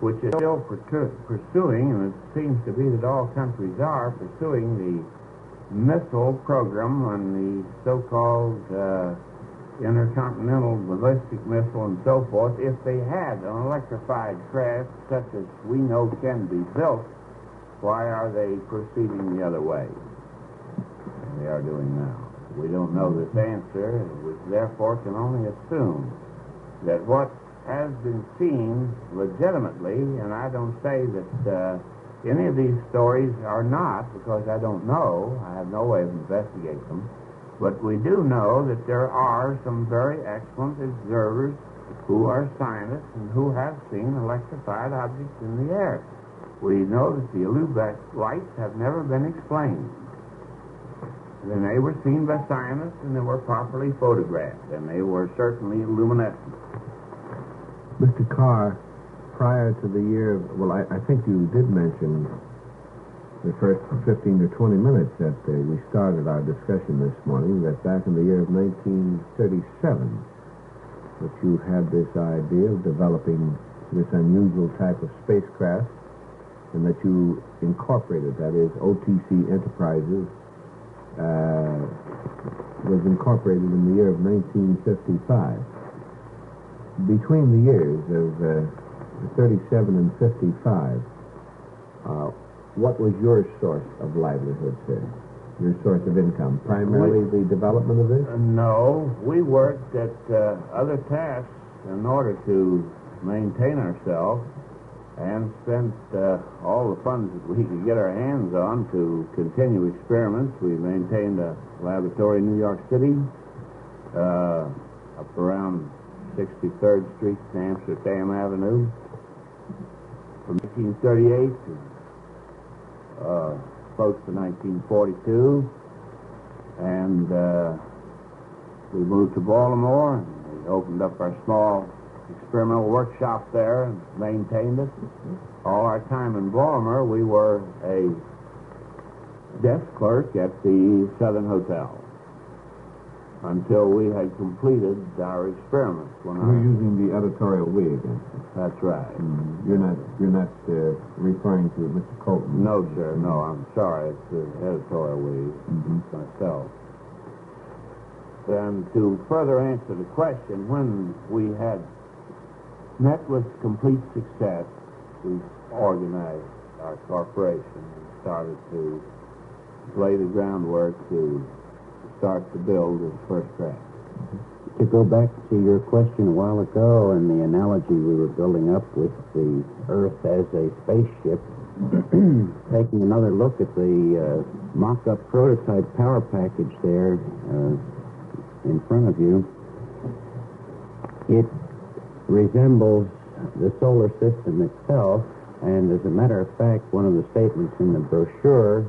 which is still pursuing, and it seems to be that all countries are pursuing the missile program and the so-called intercontinental ballistic missile and so forth, if they had an electrified craft such as we know can be built, why are they proceeding the other way? They are doing now. We don't know this answer, and we therefore can only assume that what has been seen legitimately, and I don't say that any of these stories are not, because I don't know. I have no way of investigating them. But we do know that there are some very excellent observers who are scientists and who have seen electrified objects in the air. We know that the Lübeck lights have never been explained. And they were seen by scientists and they were properly photographed, and they were certainly luminescent. Mr. Carr, prior to the year, well, I think you did mention the first 15 to 20 minutes that we started our discussion this morning, that back in the year of 1937, that you had this idea of developing this unusual type of spacecraft, and that you incorporated, that is, OTC Enterprises was incorporated in the year of 1955. Between the years of 37 and 55, what was your source of livelihood, sir? Your source of income? Primarily the development of this? No, we worked at other tasks in order to maintain ourselves, and spent all the funds that we could get our hands on to continue experiments. We maintained a laboratory in New York City, up around 63rd Street to Amsterdam Avenue, from 1938 to close to 1942, and we moved to Baltimore, and we opened up our small experimental workshop there and maintained it. All our time in Baltimore, we were a desk clerk at the Southern Hotel until we had completed our experiments. You're using the editorial we again. That's right. You're not referring to Mr. Colton? No, sir. No, I'm sorry. It's the editorial we. Myself. And to further answer the question, when we had met with complete success, we organized our corporation and started to lay the groundwork to start to build this first craft. To go back to your question a while ago and the analogy we were building up with the Earth as a spaceship, taking another look at the mock-up prototype power package there in front of you, it resembles the solar system itself, and as a matter of fact, one of the statements in the brochure,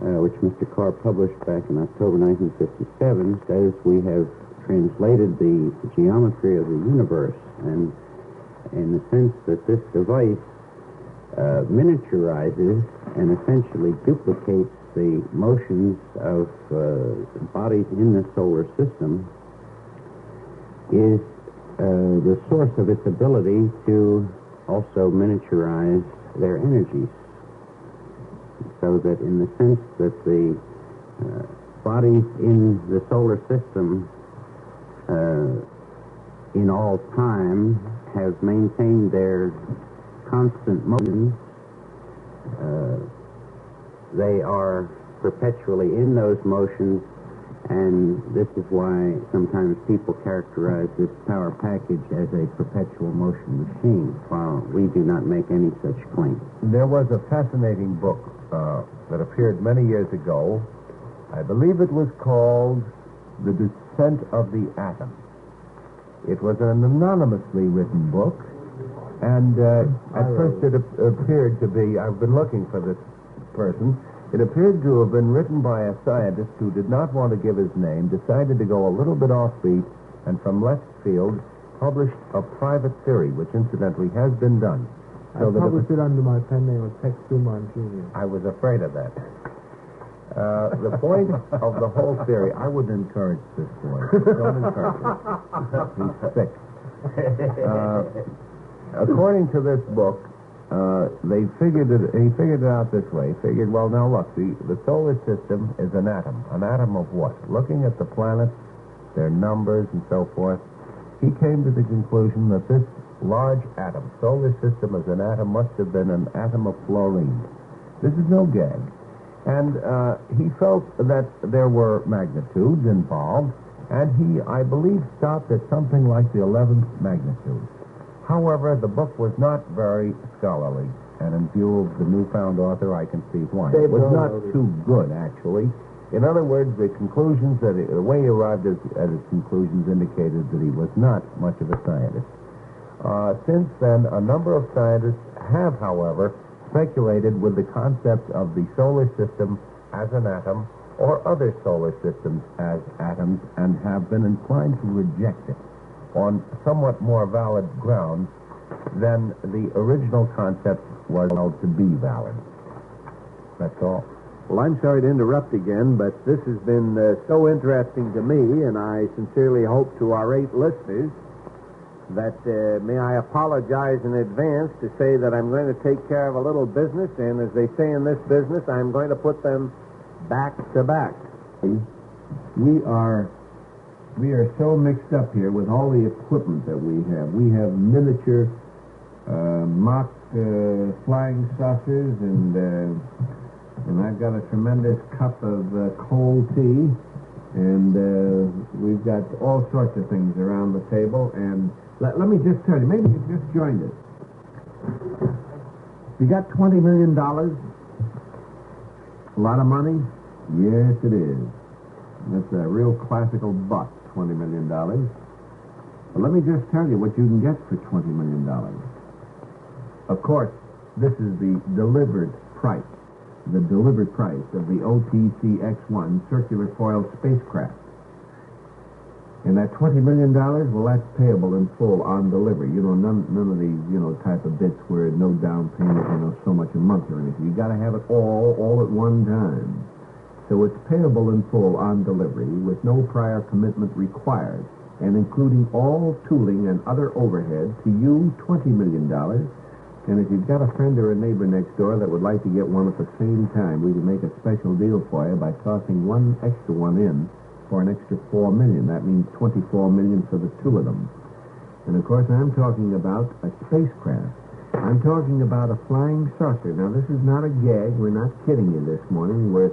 which Mr. Carr published back in October 1957, says we have translated the geometry of the universe, and in the sense that this device miniaturizes and essentially duplicates the motions of bodies in the solar system, is the source of its ability to also miniaturize their energies. So that in the sense that the bodies in the solar system in all time have maintained their constant motions, they are perpetually in those motions, and this is why sometimes people characterize this power package as a perpetual motion machine, while we do not make any such claim. There was a fascinating book that appeared many years ago. I believe it was called The Descent of the Atom. It was an anonymously written book, and at first it appeared to be, I've been looking for this person, it appeared to have been written by a scientist who did not want to give his name, decided to go a little bit offbeat, and from left field published a private theory, which incidentally has been done. So I published it under my pen name of Tex Dumont Jr. I was afraid of that. The point of the whole theory, I wouldn't encourage this boy. Don't encourage him. He's sick. According to this book, he figured it out this way. He figured, well, now look, the solar system is an atom. An atom of what? Looking at the planets, their numbers and so forth, he came to the conclusion that this large atom, solar system as an atom, must have been an atom of fluorine. This is no gag. And he felt that there were magnitudes involved, and he, I believe, stopped at something like the 11th magnitude. However, the book was not very scholarly, and in view of the newfound author, I can see why. It was not too good, actually. In other words, the conclusions the way he arrived at his conclusions indicated that he was not much of a scientist. Since then, a number of scientists have, however, speculated with the concept of the solar system as an atom or other solar systems as atoms, and have been inclined to reject it on somewhat more valid grounds than the original concept was held to be valid. all. Well, I'm sorry to interrupt again, but this has been so interesting to me, and I sincerely hope to our 8 listeners that may I apologize in advance to say that I'm going to take care of a little business, and as they say in this business, I'm going to put them back to back. We are so mixed up here with all the equipment that we have. We have miniature mock flying saucers, and I've got a tremendous cup of cold tea, and we've got all sorts of things around the table. And let me just tell you, maybe you just joined us. You got $20 million? A lot of money? Yes, it is. That's a real classical buck, $20 million. But let me just tell you what you can get for $20 million. Of course, this is the delivered price of the OTC-X1 circular foil spacecraft. And that $20 million, well, that's payable in full on delivery. You know, none of these, type of bits where no down payment, so much a month or anything. You got to have it all at one time. So it's payable in full on delivery with no prior commitment required, and including all tooling and other overhead to you, $20 million. And if you've got a friend or a neighbor next door that would like to get one at the same time, we can make a special deal for you by tossing one extra one in for an extra $4 million. That means $24 million for the two of them. And of course, I'm talking about a spacecraft. I'm talking about a flying saucer. Now, this is not a gag. We're not kidding you this morning. We're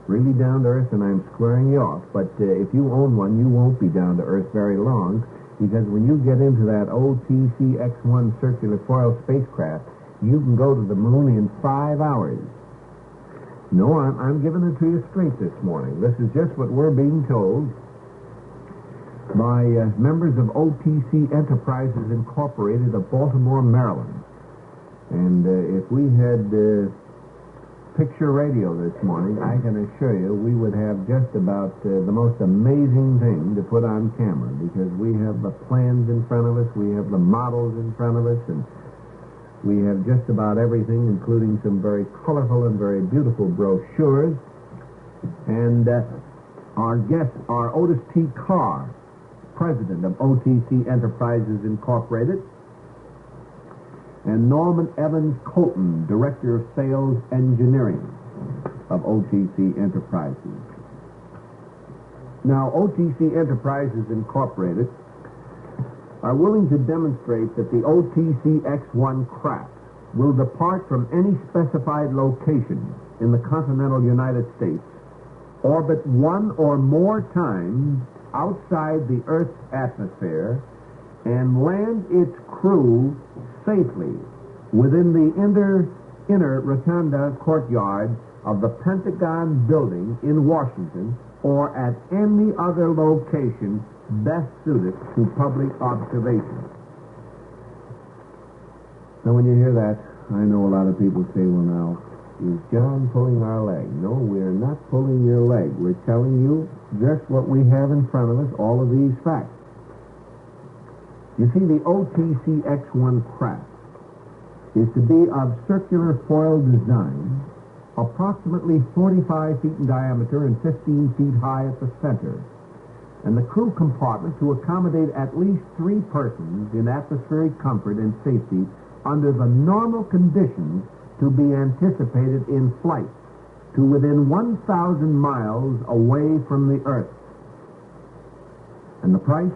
really down to earth, and I'm squaring you off. But if you own one, you won't be down to earth very long, because when you get into that OTC-X1 circular foil spacecraft, you can go to the moon in 5 hours. No, I'm giving it to you straight this morning. This is just what we're being told by members of OTC Enterprises Incorporated of Baltimore, Maryland. And if we had picture radio this morning, I can assure you we would have just about the most amazing thing to put on camera, because we have the plans in front of us, we have the models in front of us, and we have just about everything, including some very colorful and very beautiful brochures. And our guests are Otis T. Carr, president of OTC Enterprises Incorporated, and Norman Evans Colton, director of sales engineering of OTC Enterprises. Now, OTC Enterprises Incorporated are willing to demonstrate that the OTC-X1 craft will depart from any specified location in the continental United States, orbit one or more times outside the Earth's atmosphere, and land its crew safely within the inner rotunda courtyard of the Pentagon building in Washington, or at any other location best suited to public observation. Now, when you hear that, I know a lot of people say, well, now, is John pulling our leg? No, we're not pulling your leg. We're telling you just what we have in front of us, all of these facts. You see, the OTC-X1 craft is to be of circular foil design, approximately 45 feet in diameter and 15 feet high at the center, and the crew compartment to accommodate at least 3 persons in atmospheric comfort and safety under the normal conditions to be anticipated in flight to within 1,000 miles away from the Earth. And the price?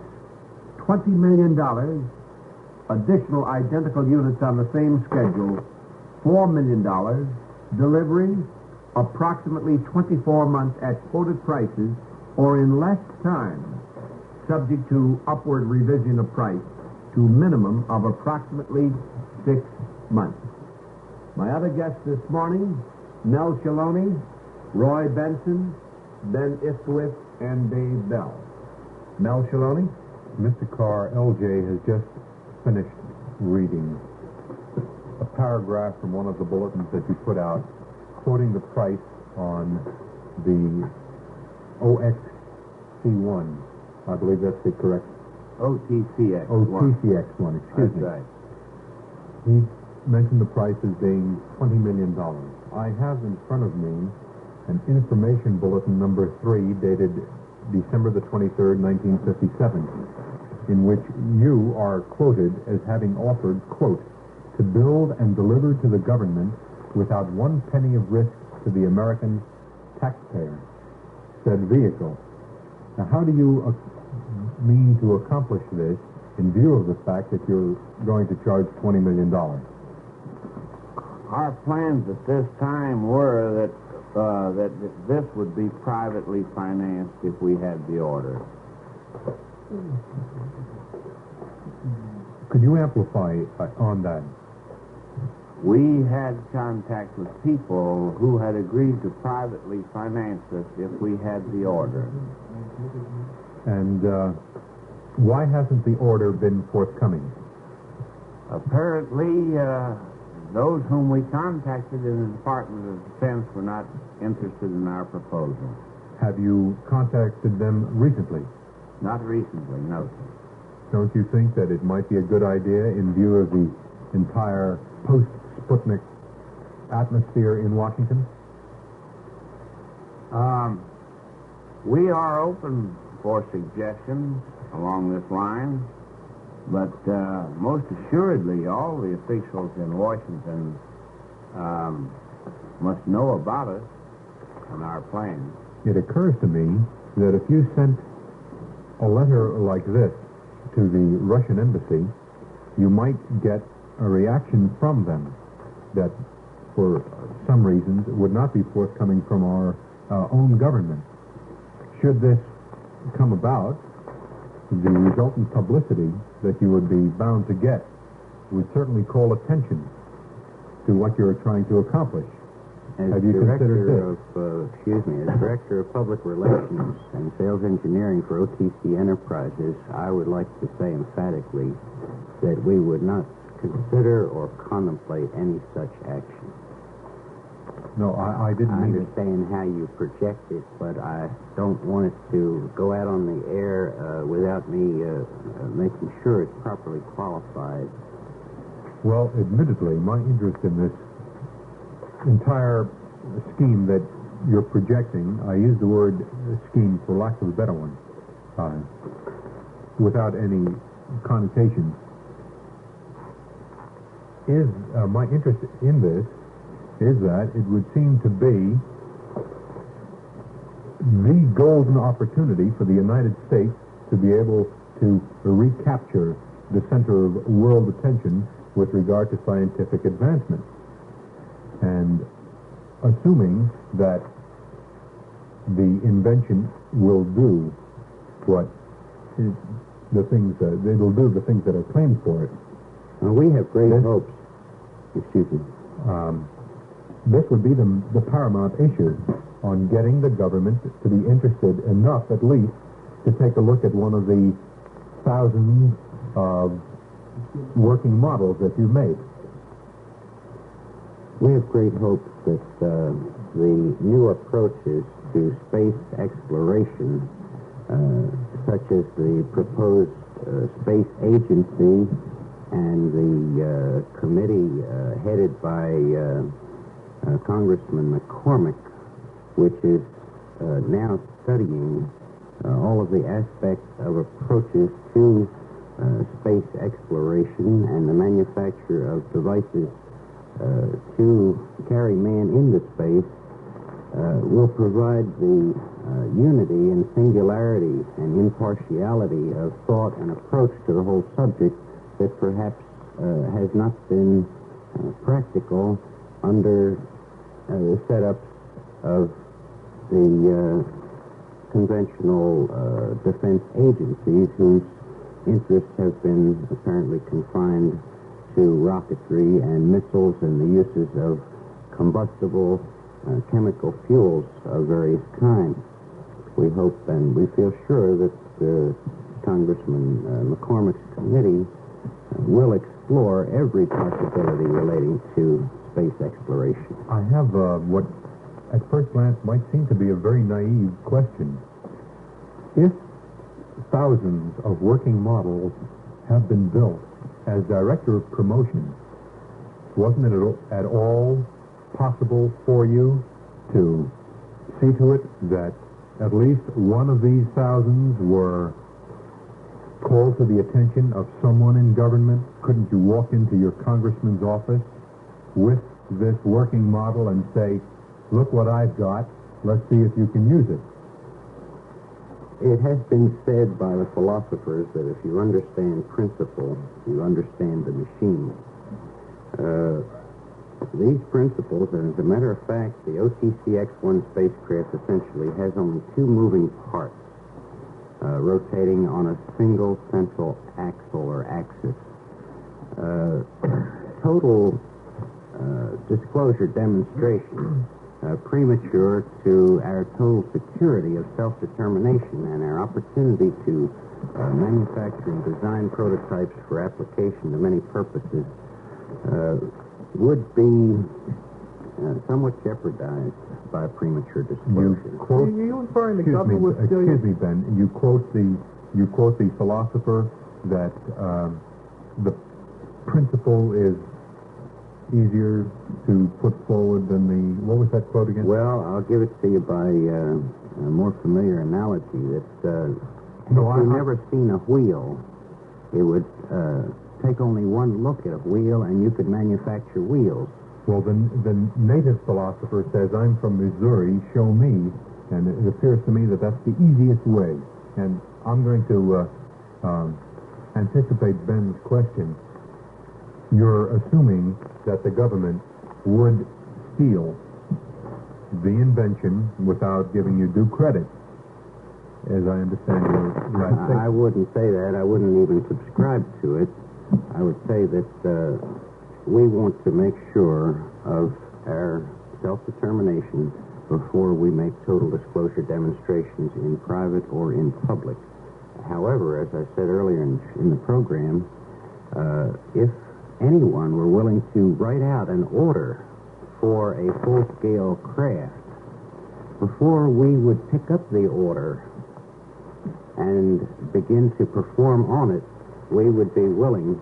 $20 million, additional identical units on the same schedule, $4 million, delivery, approximately 24 months at quoted prices, or in less time, subject to upward revision of price, to minimum of approximately 6 months. My other guests this morning, Nell Shaloni, Roy Benson, Ben Istwith, and Dave Bell. Nell Shaloni? Mr. Carr, LJ has just finished reading a paragraph from one of the bulletins that you put out, quoting the price on the OXC1. I believe that's the correct... OTCX1. OTCX1, excuse me. That's right. He mentioned the price as being $20 million. I have in front of me an information bulletin number 3 dated December the 23rd, 1957, in which you are quoted as having offered, quote, to build and deliver to the government without one penny of risk to the American taxpayer, said vehicle. Now, how do you mean to accomplish this in view of the fact that you're going to charge $20 million? Our plans at this time were that this would be privately financed if we had the order. Could you amplify on that? We had contact with people who had agreed to privately finance us if we had the order. And why hasn't the order been forthcoming? Apparently, those whom we contacted in the Department of Defense were not interested in our proposal. Have you contacted them recently? Not recently, no. Don't you think that it might be a good idea in view of the entire post-Sputnik atmosphere in Washington? We are open for suggestions along this line, but most assuredly all the officials in Washington must know about us and our plans. It occurs to me that if you sent a letter like this to the Russian embassy, you might get a reaction from them that, for some reasons, would not be forthcoming from our own government. Should this come about, the resultant publicity that you would be bound to get would certainly call attention to what you're trying to accomplish. As Director of Public Relations and Sales Engineering for OTC Enterprises, I would like to say emphatically that we would not consider or contemplate any such action. No, I didn't mean it. I understand how you project it, but I don't want it to go out on the air without me making sure it's properly qualified. Well, admittedly, my interest in this entire scheme that you're projecting, I use the word scheme for lack of a better one, without any connotation, is my interest in this is that it would seem to be the golden opportunity for the United States to be able to recapture the center of world attention with regard to scientific advancement. And assuming that the invention will do what the things it'll do the things that are claimed for it. We have great hopes. Excuse me. This would be the paramount issue on getting the government to be interested enough, at least, to take a look at one of the thousands of working models that you've made. We have great hopes that the new approaches to space exploration, such as the proposed space agency and the committee headed by Congressman McCormick, which is now studying all of the aspects of approaches to space exploration and the manufacture of devices to carry man into space, will provide the unity and singularity and impartiality of thought and approach to the whole subject that perhaps has not been practical under the setups of the conventional defense agencies whose interests have been apparently confined to rocketry and missiles and the uses of combustible chemical fuels of various kinds. We hope and we feel sure that Congressman McCormick's committee will explore every possibility relating to space exploration. I have what at first glance might seem to be a very naive question. If thousands of working models have been built as director of promotion, wasn't it at all possible for you to see to it that at least one of these thousands were called to the attention of someone in government? Couldn't you walk into your congressman's office with this working model and say, look what I've got, let's see if you can use it? It has been said by the philosophers that if you understand principle, you understand the machine. These principles, and as a matter of fact, the OTC-X1 spacecraft essentially has only two moving parts rotating on a single central axle or axis. Total disclosure demonstration premature to our total security of self-determination and our opportunity to manufacture and design prototypes for application to many purposes would be somewhat jeopardized by premature disclosure. Are you referring to government was still... Excuse me, Ben. You quote the philosopher that the principle is easier to put forward than the... What was that quote again? Well, I'll give it to you by a more familiar analogy. That if you've never seen a wheel, it would take only one look at a wheel and you could manufacture wheels. Well, the native philosopher says, I'm from Missouri, show me. And it appears to me that that's the easiest way. And I'm going to anticipate Ben's question. You're assuming that the government would steal the invention without giving you due credit, as I understand your last statement. I wouldn't say that. I wouldn't even subscribe to it. I would say that we want to make sure of our self-determination before we make total disclosure demonstrations in private or in public. However, as I said earlier in the program, if anyone were willing to write out an order for a full-scale craft, before we would pick up the order and begin to perform on it, we would be willing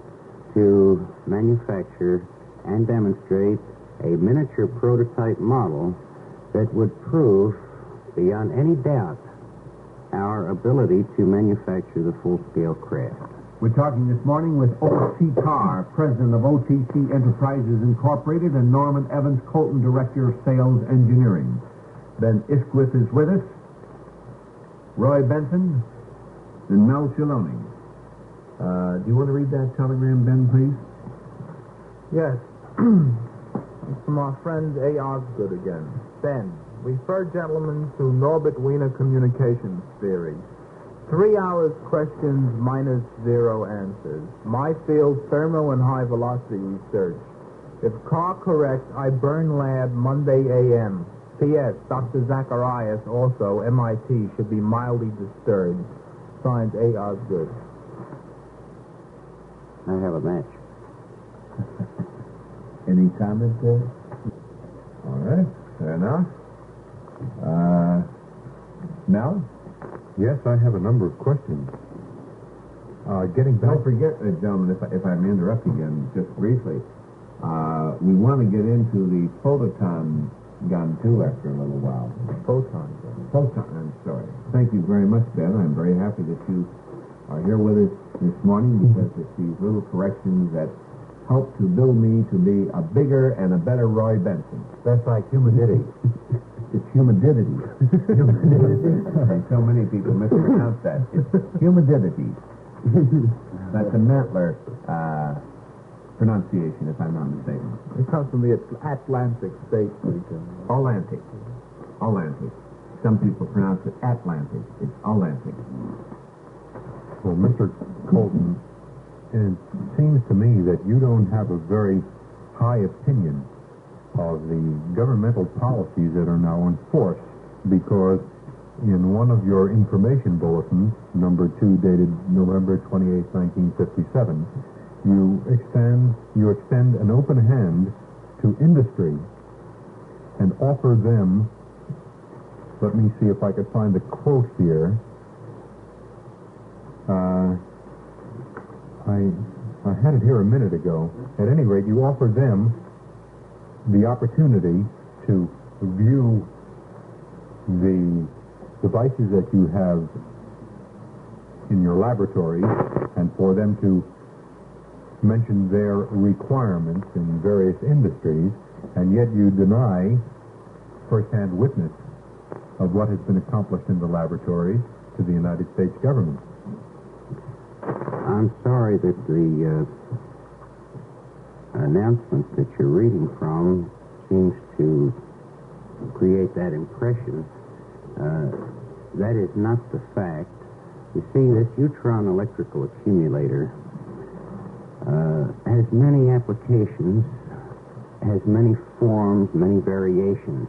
to manufacture and demonstrate a miniature prototype model that would prove beyond any doubt our ability to manufacture the full-scale craft. We're talking this morning with Otis C. Carr, president of OTC Enterprises Incorporated, and Norman Evans Colton, director of sales engineering. Ben Isquith is with us, Roy Benson, and Mel Chiloni. Do you want to read that telegram, Ben, please? Yes. It's from our friend A. Osgood again. Ben, refer gentlemen to Norbert Wiener communications theory. 3 hours questions minus 0 answers. My field, thermo and high velocity research. If Carr correct, I burn lab Monday a.m. P.S. Dr. Zacharias, also MIT, should be mildly disturbed. Signed A. Osgood. I have a match. Any comment there? All right, fair enough. Mel? Yes, I have a number of questions. Getting back... Don't forget, gentlemen, if I may interrupt again just briefly, we want to get into the photon gun, too, after a little while. Photon gun? I'm sorry. Thank you very much, Ben. I'm very happy that you are here with us this morning because it's these little corrections that help to build me to be a bigger and a better Roy Benson. That's like humidity. It's humidity. Humidity. And so many people mispronounce that. It's humidity. That's a Mantler pronunciation, if I'm not mistaken. It comes from the Atlantic States region. Atlantic. Atlantic. Some people pronounce it Atlantic. It's Atlantic. Well, Mr. Colton, it seems to me that you don't have a very high opinion of the governmental policies that are now enforced, because in one of your information bulletins, number 2, dated November 28, 1957, you extend an open hand to industry and offer them, let me see if I could find the quote here. I had it here a minute ago. At any rate, you offer them the opportunity to view the devices that you have in your laboratory and for them to mention their requirements in various industries, and yet you deny first-hand witness of what has been accomplished in the laboratory to the United States government. I'm sorry that the announcement that you're reading from seems to create that impression. That is not the fact. You see, this neutron electrical accumulator has many applications, has many forms, many variations.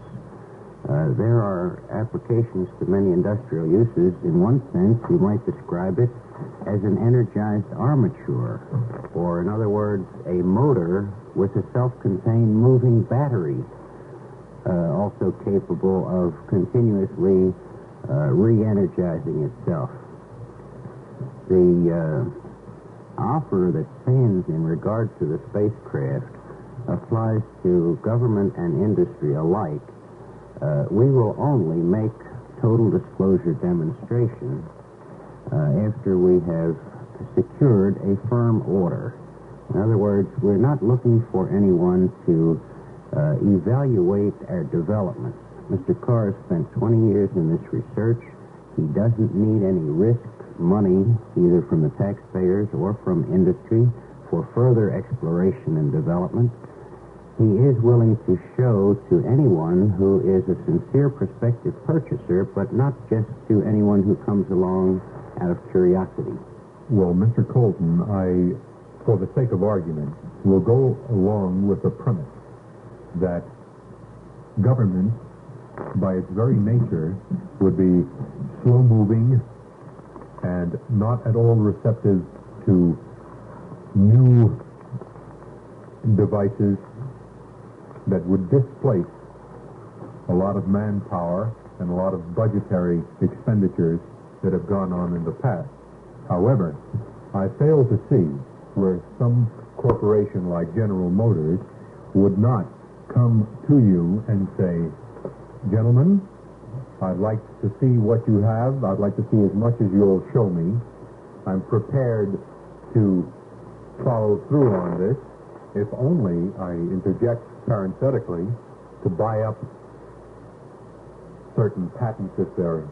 There are applications to many industrial uses. In one sense, you might describe it as an energized armature, or in other words, a motor with a self-contained moving battery, also capable of continuously re-energizing itself. The offer that stands in regard to the spacecraft applies to government and industry alike. We will only make total disclosure demonstration after we have secured a firm order. In other words, we're not looking for anyone to evaluate our developments. Mr. Carr spent 20 years in this research. He doesn't need any risk money, either from the taxpayers or from industry, for further exploration and development. He is willing to show to anyone who is a sincere prospective purchaser, but not just to anyone who comes along out of curiosity. Well, Mr. Colton, for the sake of argument, will go along with the premise that government, by its very nature, would be slow-moving and not at all receptive to new devices that would displace a lot of manpower and a lot of budgetary expenditures that have gone on in the past. However, I fail to see where some corporation like General Motors would not come to you and say, gentlemen, I'd like to see what you have. I'd like to see as much as you'll show me. I'm prepared to follow through on this, if only, I interject parenthetically, to buy up certain patents if there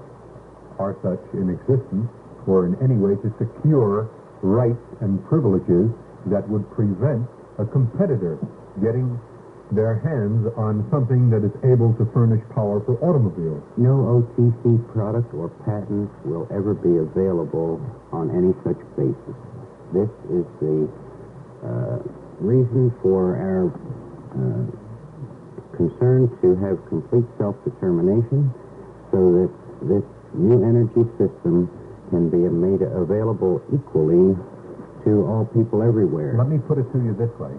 are such in existence, or in any way to secure rights and privileges that would prevent a competitor getting their hands on something that is able to furnish power for automobiles. No OTC product or patent will ever be available on any such basis. This is the reason for our concern to have complete self-determination, so that this new energy system can be made available equally to all people everywhere. Let me put it to you this way.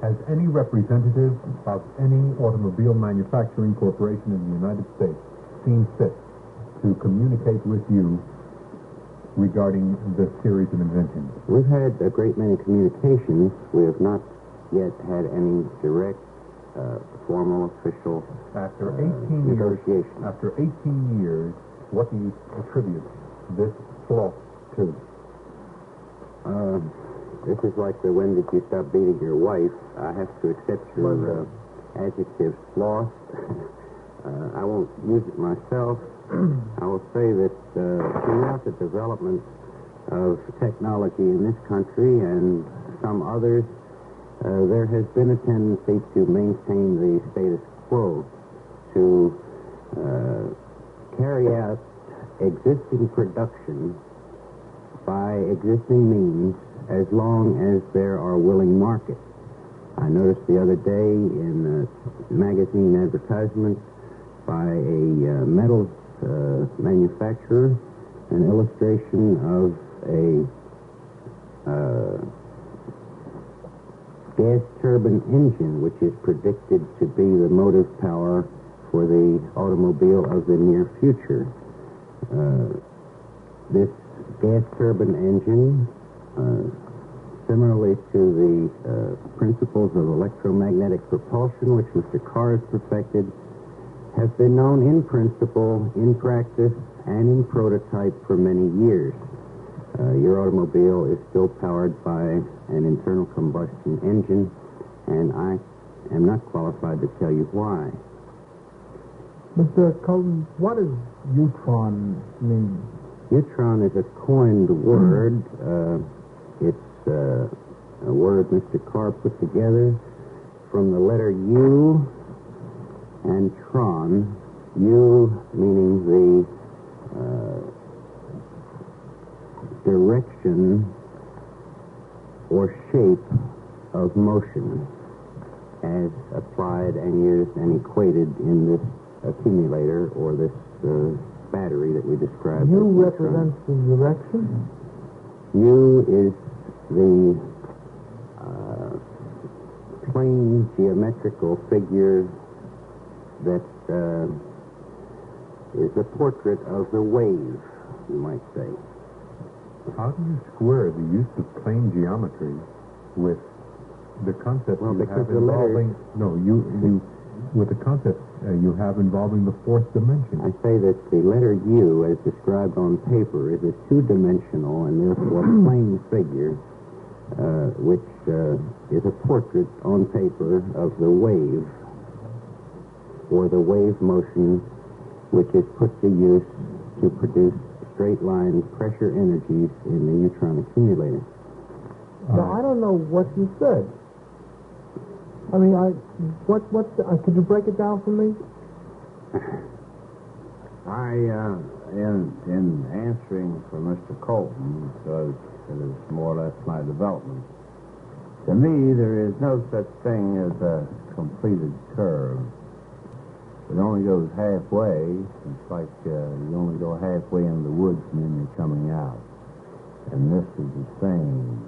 Has any representative of any automobile manufacturing corporation in the United States seen fit to communicate with you regarding this series of inventions? We've had a great many communications. We have not yet had any direct, formal, official After 18 negotiation. After 18 years, what do you attribute this flaw to? This is like the when did you stop beating your wife. I have to accept your adjective, sloth. I won't use it myself. I will say that throughout the development of technology in this country and some others, there has been a tendency to maintain the status quo, to carry out existing production by existing means as long as there are willing markets. I noticed the other day in a magazine advertisement by a metals manufacturer an illustration of a gas turbine engine, which is predicted to be the motive power for the automobile of the near future. This gas turbine engine similarly to the principles of electromagnetic propulsion, which Mr. Carr has perfected, have been known in principle, in practice, and in prototype for many years. Your automobile is still powered by an internal combustion engine, and I am not qualified to tell you why. Mr. Colton, what does Utron mean? Utron is a coined word. It's a word Mr. Carr put together from the letter U and Tron. U meaning the direction or shape of motion as applied and used and equated in this accumulator or this battery that we described. U represents the direction? U is the plane geometrical figure that is a portrait of the wave, you might say. How do you square the use of plane geometry with the concept you have involving... with the concept you have involving the fourth dimension? I say that the letter U, as described on paper, is a two-dimensional and therefore plane figure, which is a portrait on paper of the wave, or the wave motion, which is put to use to produce straight-line pressure energies in the neutron accumulator. Now, I don't know what you said. I mean, could you break it down for me? In answering for Mr. Colton, because it is more or less my development, to me, there is no such thing as a completed curve. It only goes halfway. It's like you only go halfway in the woods and then you're coming out. And this is the same.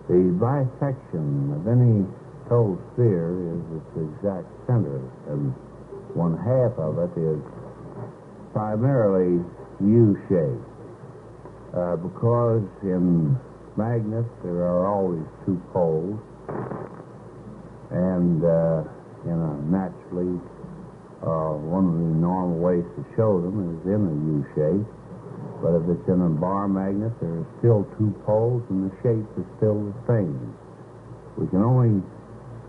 The bisection of any total sphere is its exact center, and one half of it is primarily U-shaped. Because in magnets there are always two poles, and naturally one of the normal ways to show them is in a U-shape. But if it's in a bar magnet, there are still two poles, and the shape is still the same. We can only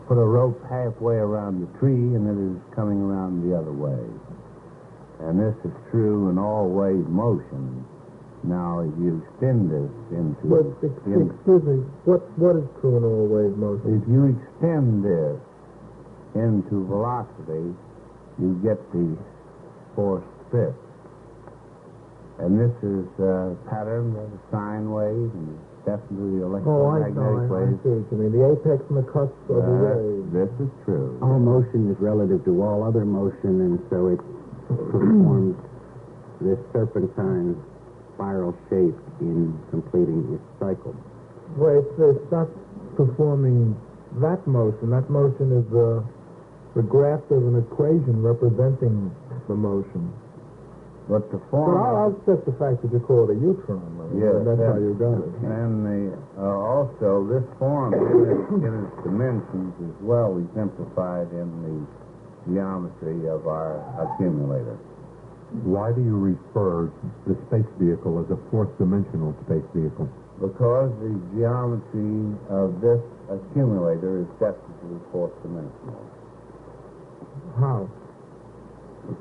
put a rope halfway around the tree, and it is coming around the other way. And this is true in all wave motion. Now, if you extend this into... excuse me, what is true in all wave motion? If you extend this into velocity, you get the force fifth. And this is a pattern of a sine wave, and definitely the electromagnetic wave. I see what you mean. The apex and the cusp of the wave. This is true. All motion is relative to all other motion, and so it performs this serpentine spiral shape in completing its cycle. Well, it's not performing that motion. That motion is the graph of an equation representing the motion. But the form... But I'll accept the fact that you call it a Utron. Yes, that's how you got it. And also, this form in its dimensions is well exemplified in the geometry of our accumulator. Why do you refer the space vehicle as a fourth-dimensional space vehicle? Because the geometry of this accumulator is definitely fourth-dimensional. How?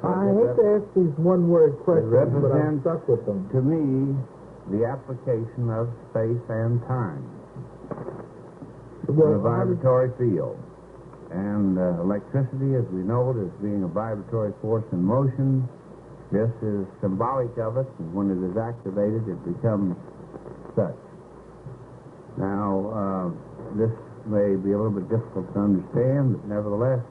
I hate to ask these one-word questions, but I'm stuck with them. To me, the application of space and time in a vibratory field. And electricity, as we know it, as being a vibratory force in motion, this is symbolic of it, and when it is activated, it becomes such. Now, this may be a little bit difficult to understand, but nevertheless,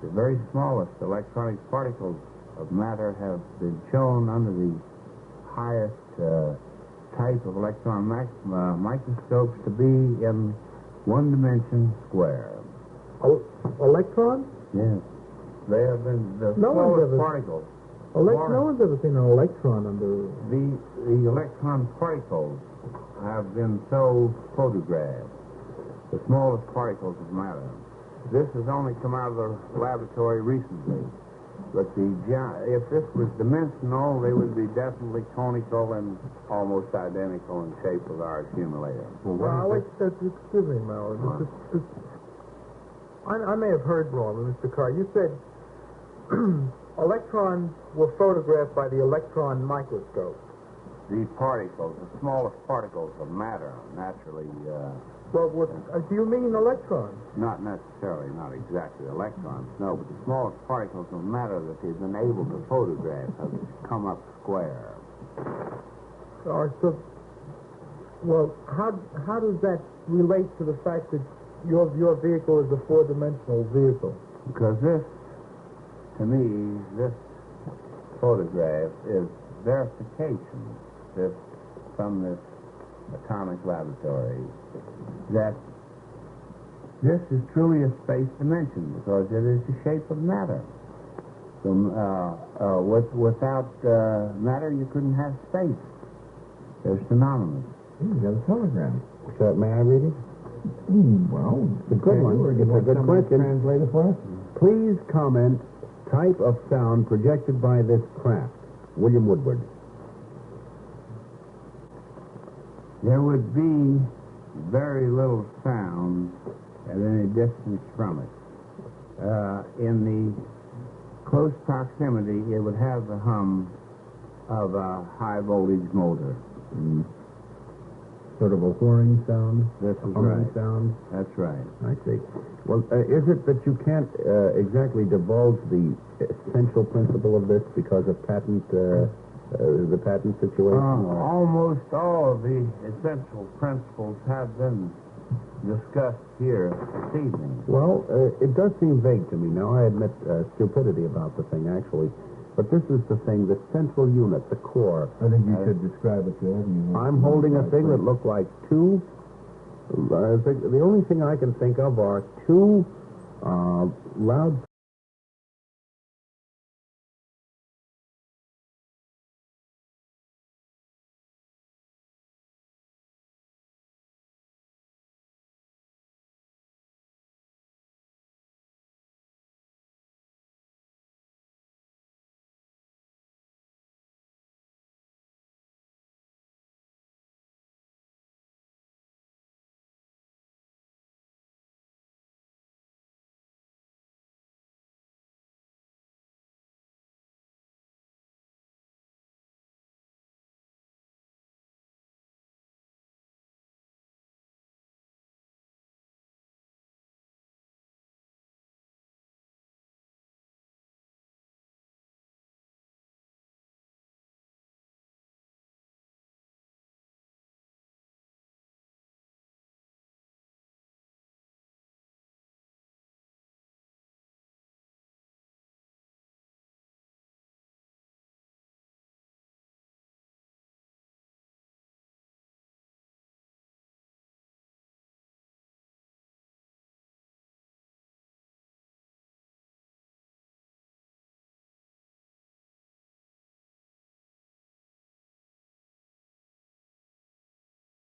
the very smallest electronic particles of matter have been shown under the highest type of electron microscopes to be in one dimension square. Electrons? Yes. They have been the smallest particles. No one's ever seen an electron under... The electron particles have been so photographed, the smallest particles of matter. This has only come out of the laboratory recently. But if this was dimensional, they would be definitely conical and almost identical in shape with our accumulator. Excuse me, Mallard. I may have heard wrong, Mr. Carr. You said electrons were photographed by the electron microscope. The particles, the smallest particles of matter, naturally. Do you mean electrons? Not necessarily, not exactly electrons, no, but the smallest particles of matter that they've been able to photograph have come up square. How does that relate to the fact that your vehicle is a four-dimensional vehicle? Because this photograph is verification from this atomic laboratory that this is truly a space dimension because it is the shape of matter. So without matter, you couldn't have space. They're synonymous. You got a telegram. May I read it? Well, it's a good one. It's a good question. Translate it for us? Please comment type of sound projected by this craft. William Woodward. There would be very little sound at any distance from it. In the close proximity, it would have the hum of a high-voltage motor. Sort of a whirring sound? This is humming right. sound? That's right. I see. Well, is it that you can't exactly divulge the essential principle of this because of the patent situation? Almost all of the essential principles have been discussed here this evening. Well, it does seem vague to me. Now, I admit stupidity about the thing, actually. But this is the thing, the central unit, the core. I think you should describe it to him. I'm holding a thing that looked like two... the only thing I can think of are two loud